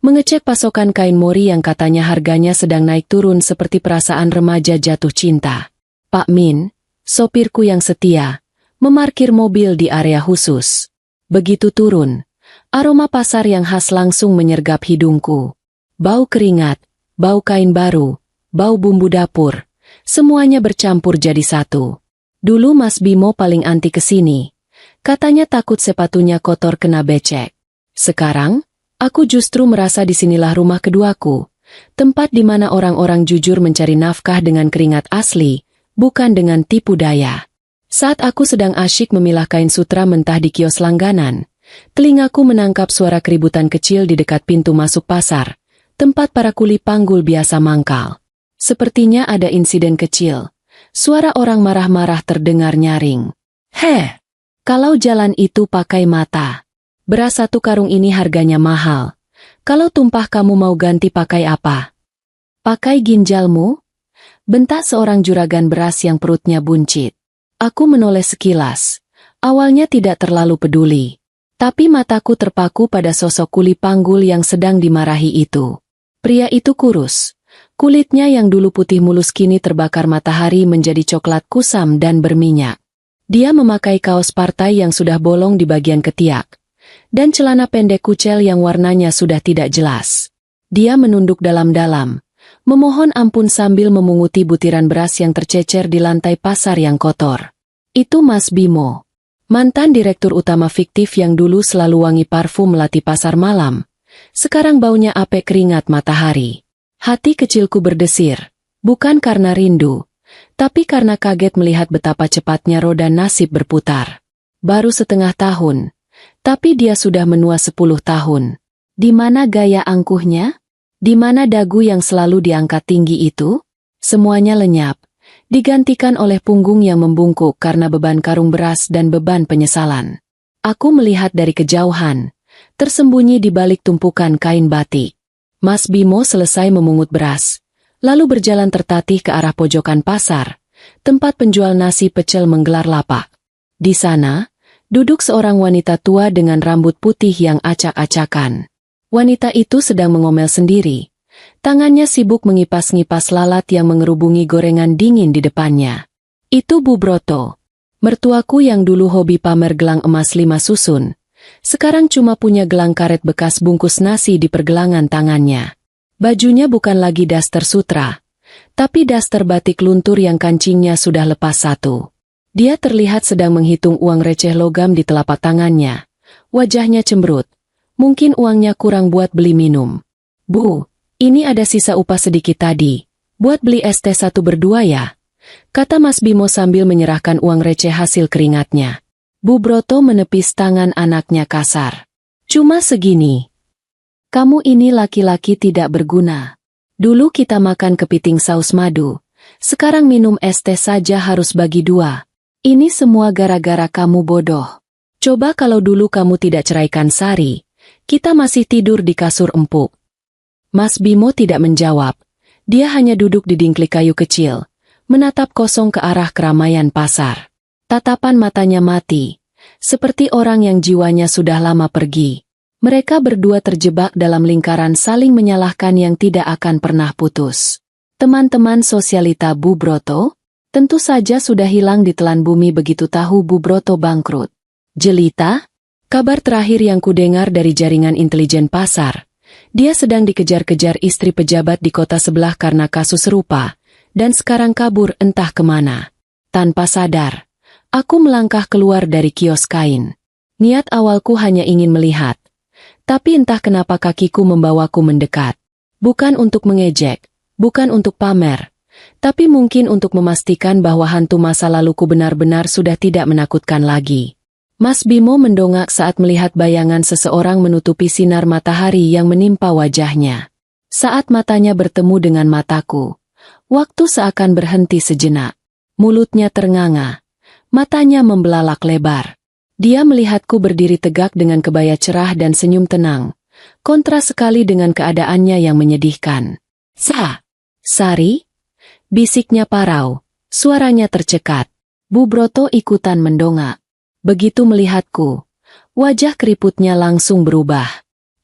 Mengecek pasokan kain mori yang katanya harganya sedang naik turun seperti perasaan remaja jatuh cinta. Pak Min, sopirku yang setia, memarkir mobil di area khusus. Begitu turun, Aroma pasar yang khas langsung menyergap hidungku. Bau keringat, bau kain baru, bau bumbu dapur, semuanya bercampur jadi satu. Dulu Mas Bimo paling anti kesini. Katanya takut sepatunya kotor kena becek. Sekarang, aku justru merasa disinilah rumah keduaku. Tempat di mana orang-orang jujur mencari nafkah dengan keringat asli, bukan dengan tipu daya. Saat aku sedang asyik memilah kain sutra mentah di kios langganan, telingaku menangkap suara keributan kecil di dekat pintu masuk pasar, tempat para kuli panggul biasa mangkal. Sepertinya ada insiden kecil. Suara orang marah-marah terdengar nyaring. Heh, kalau jalan itu pakai mata. Beras 1 karung ini harganya mahal. Kalau tumpah kamu mau ganti pakai apa? Pakai ginjalmu? Bentak seorang juragan beras yang perutnya buncit. Aku menoleh sekilas. Awalnya tidak terlalu peduli. Tapi mataku terpaku pada sosok kuli panggul yang sedang dimarahi itu. Pria itu kurus. Kulitnya yang dulu putih mulus kini terbakar matahari menjadi coklat kusam dan berminyak. Dia memakai kaos partai yang sudah bolong di bagian ketiak. Dan celana pendek kucel yang warnanya sudah tidak jelas. Dia menunduk dalam-dalam, memohon ampun sambil memunguti butiran beras yang tercecer di lantai pasar yang kotor. Itu Mas Bimo, mantan direktur utama fiktif yang dulu selalu wangi parfum melati pasar malam. Sekarang baunya apek keringat matahari. Hati kecilku berdesir, bukan karena rindu, tapi karena kaget melihat betapa cepatnya roda nasib berputar. Baru setengah tahun. Tapi dia sudah menua 10 tahun. Di mana gaya angkuhnya? Di mana dagu yang selalu diangkat tinggi itu? Semuanya lenyap, digantikan oleh punggung yang membungkuk karena beban karung beras dan beban penyesalan. Aku melihat dari kejauhan, tersembunyi di balik tumpukan kain batik. Mas Bimo selesai memungut beras, lalu berjalan tertatih ke arah pojokan pasar, tempat penjual nasi pecel menggelar lapak. Di sana, duduk seorang wanita tua dengan rambut putih yang acak-acakan. Wanita itu sedang mengomel sendiri. Tangannya sibuk mengipas-ngipas lalat yang mengerubungi gorengan dingin di depannya. Itu Bu Broto. Mertuaku yang dulu hobi pamer gelang emas 5 susun. Sekarang cuma punya gelang karet bekas bungkus nasi di pergelangan tangannya. Bajunya bukan lagi daster sutra, tapi daster batik luntur yang kancingnya sudah lepas satu. Dia terlihat sedang menghitung uang receh logam di telapak tangannya. Wajahnya cemberut. Mungkin uangnya kurang buat beli minum. Bu, ini ada sisa upah sedikit tadi. Buat beli es teh 1 berdua ya? Kata Mas Bimo sambil menyerahkan uang receh hasil keringatnya. Bu Broto menepis tangan anaknya kasar. Cuma segini. Kamu ini laki-laki tidak berguna. Dulu kita makan kepiting saus madu. Sekarang minum es teh saja harus bagi 2. Ini semua gara-gara kamu bodoh. Coba kalau dulu kamu tidak ceraikan Sari, kita masih tidur di kasur empuk. Mas Bimo tidak menjawab. Dia hanya duduk di dingklik kayu kecil, menatap kosong ke arah keramaian pasar. Tatapan matanya mati, seperti orang yang jiwanya sudah lama pergi. Mereka berdua terjebak dalam lingkaran saling menyalahkan yang tidak akan pernah putus. Teman-teman sosialita Bu Broto tentu saja sudah hilang ditelan bumi begitu tahu Bu Broto bangkrut. Jelita, kabar terakhir yang kudengar dari jaringan intelijen pasar, dia sedang dikejar-kejar istri pejabat di kota sebelah karena kasus serupa, dan sekarang kabur entah kemana. Tanpa sadar, aku melangkah keluar dari kios kain. Niat awalku hanya ingin melihat, tapi entah kenapa kakiku membawaku mendekat. Bukan untuk mengejek, bukan untuk pamer, tapi mungkin untuk memastikan bahwa hantu masa laluku benar-benar sudah tidak menakutkan lagi. Mas Bimo mendongak saat melihat bayangan seseorang menutupi sinar matahari yang menimpa wajahnya. Saat matanya bertemu dengan mataku, waktu seakan berhenti sejenak. Mulutnya ternganga, matanya membelalak lebar. Dia melihatku berdiri tegak dengan kebaya cerah dan senyum tenang, kontras sekali dengan keadaannya yang menyedihkan. Sari? Bisiknya parau, suaranya tercekat. Bu Broto ikutan mendongak. Begitu melihatku, wajah keriputnya langsung berubah.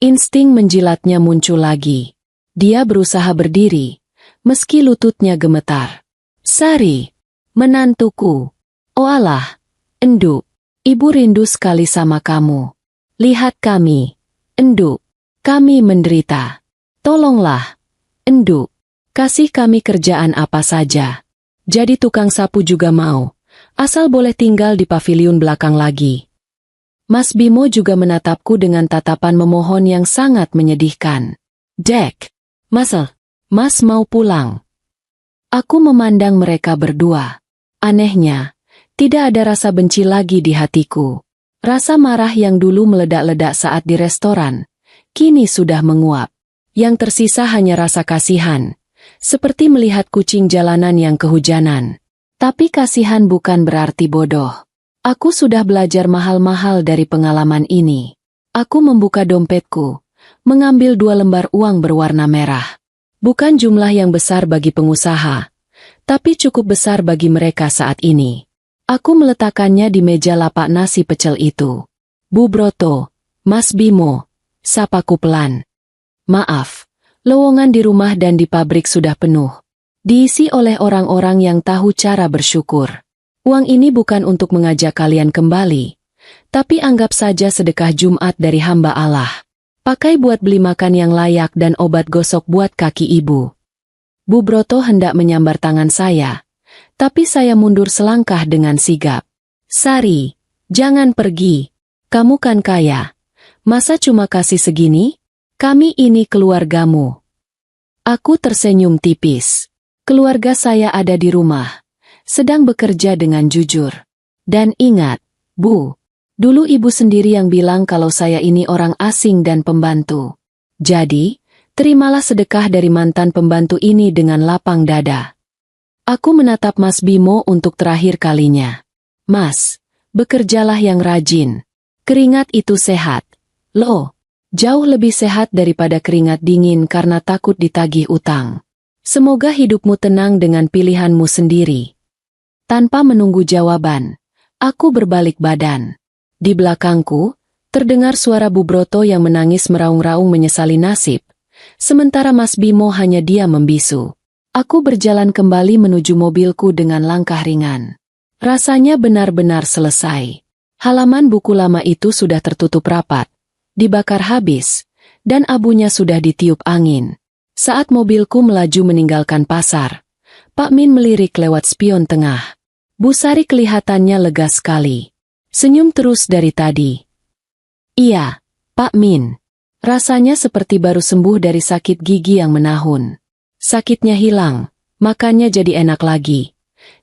Insting menjilatnya muncul lagi. Dia berusaha berdiri, meski lututnya gemetar. Sari, menantuku. Oh alah, Endu, ibu rindu sekali sama kamu. Lihat kami, Enduk, kami menderita. Tolonglah, Enduk, kasih kami kerjaan apa saja. Jadi tukang sapu juga mau, asal boleh tinggal di paviliun belakang lagi. Mas Bimo juga menatapku dengan tatapan memohon yang sangat menyedihkan. Jack, Mas mau pulang. Aku memandang mereka berdua. Anehnya, tidak ada rasa benci lagi di hatiku. Rasa marah yang dulu meledak-ledak saat di restoran, kini sudah menguap. Yang tersisa hanya rasa kasihan, seperti melihat kucing jalanan yang kehujanan. Tapi kasihan bukan berarti bodoh. Aku sudah belajar mahal-mahal dari pengalaman ini. Aku membuka dompetku, mengambil 2 lembar uang berwarna merah. Bukan jumlah yang besar bagi pengusaha, tapi cukup besar bagi mereka saat ini. Aku meletakkannya di meja lapak nasi pecel itu. Bu Broto, Mas Bimo, sapaku pelan. Maaf, lowongan di rumah dan di pabrik sudah penuh. Diisi oleh orang-orang yang tahu cara bersyukur. Uang ini bukan untuk mengajak kalian kembali, tapi anggap saja sedekah Jumat dari hamba Allah. Pakai buat beli makan yang layak dan obat gosok buat kaki ibu. Bu Broto hendak menyambar tangan saya, tapi saya mundur selangkah dengan sigap. Sari, jangan pergi. Kamu kan kaya. Masa cuma kasih segini? Kami ini keluargamu. Aku tersenyum tipis. Keluarga saya ada di rumah, sedang bekerja dengan jujur. Dan ingat, Bu, dulu ibu sendiri yang bilang kalau saya ini orang asing dan pembantu. Jadi, terimalah sedekah dari mantan pembantu ini dengan lapang dada. Aku menatap Mas Bimo untuk terakhir kalinya. Mas, bekerjalah yang rajin. Keringat itu sehat. Loh, jauh lebih sehat daripada keringat dingin karena takut ditagih utang. Semoga hidupmu tenang dengan pilihanmu sendiri. Tanpa menunggu jawaban, aku berbalik badan. Di belakangku, terdengar suara Bu Broto yang menangis meraung-raung menyesali nasib, sementara Mas Bimo hanya diam membisu. Aku berjalan kembali menuju mobilku dengan langkah ringan. Rasanya benar-benar selesai. Halaman buku lama itu sudah tertutup rapat, dibakar habis, dan abunya sudah ditiup angin. Saat mobilku melaju meninggalkan pasar, Pak Min melirik lewat spion tengah. Bu Sari kelihatannya lega sekali. Senyum terus dari tadi. Iya, Pak Min. Rasanya seperti baru sembuh dari sakit gigi yang menahun. Sakitnya hilang, makannya jadi enak lagi.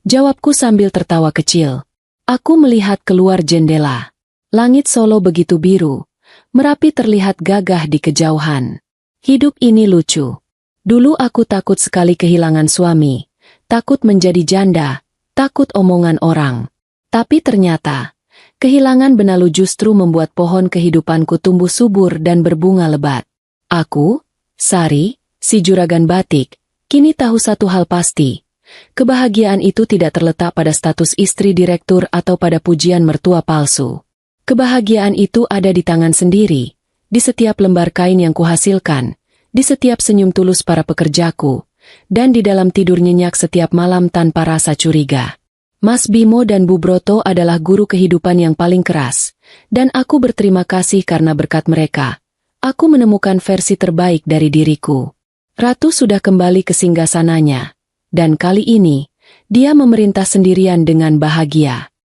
Jawabku sambil tertawa kecil. Aku melihat keluar jendela. Langit Solo begitu biru. Merapi terlihat gagah di kejauhan. Hidup ini lucu. Dulu aku takut sekali kehilangan suami. Takut menjadi janda. Takut omongan orang. Tapi ternyata, kehilangan benalu justru membuat pohon kehidupanku tumbuh subur dan berbunga lebat. Aku, Sari, si juragan batik, kini tahu satu hal pasti. Kebahagiaan itu tidak terletak pada status istri direktur atau pada pujian mertua palsu. Kebahagiaan itu ada di tangan sendiri, di setiap lembar kain yang kuhasilkan, di setiap senyum tulus para pekerjaku, dan di dalam tidur nyenyak setiap malam tanpa rasa curiga. Mas Bimo dan Bu Broto adalah guru kehidupan yang paling keras, dan aku berterima kasih karena berkat mereka. Aku menemukan versi terbaik dari diriku. Ratu sudah kembali ke singgasananya, dan kali ini, dia memerintah sendirian dengan bahagia.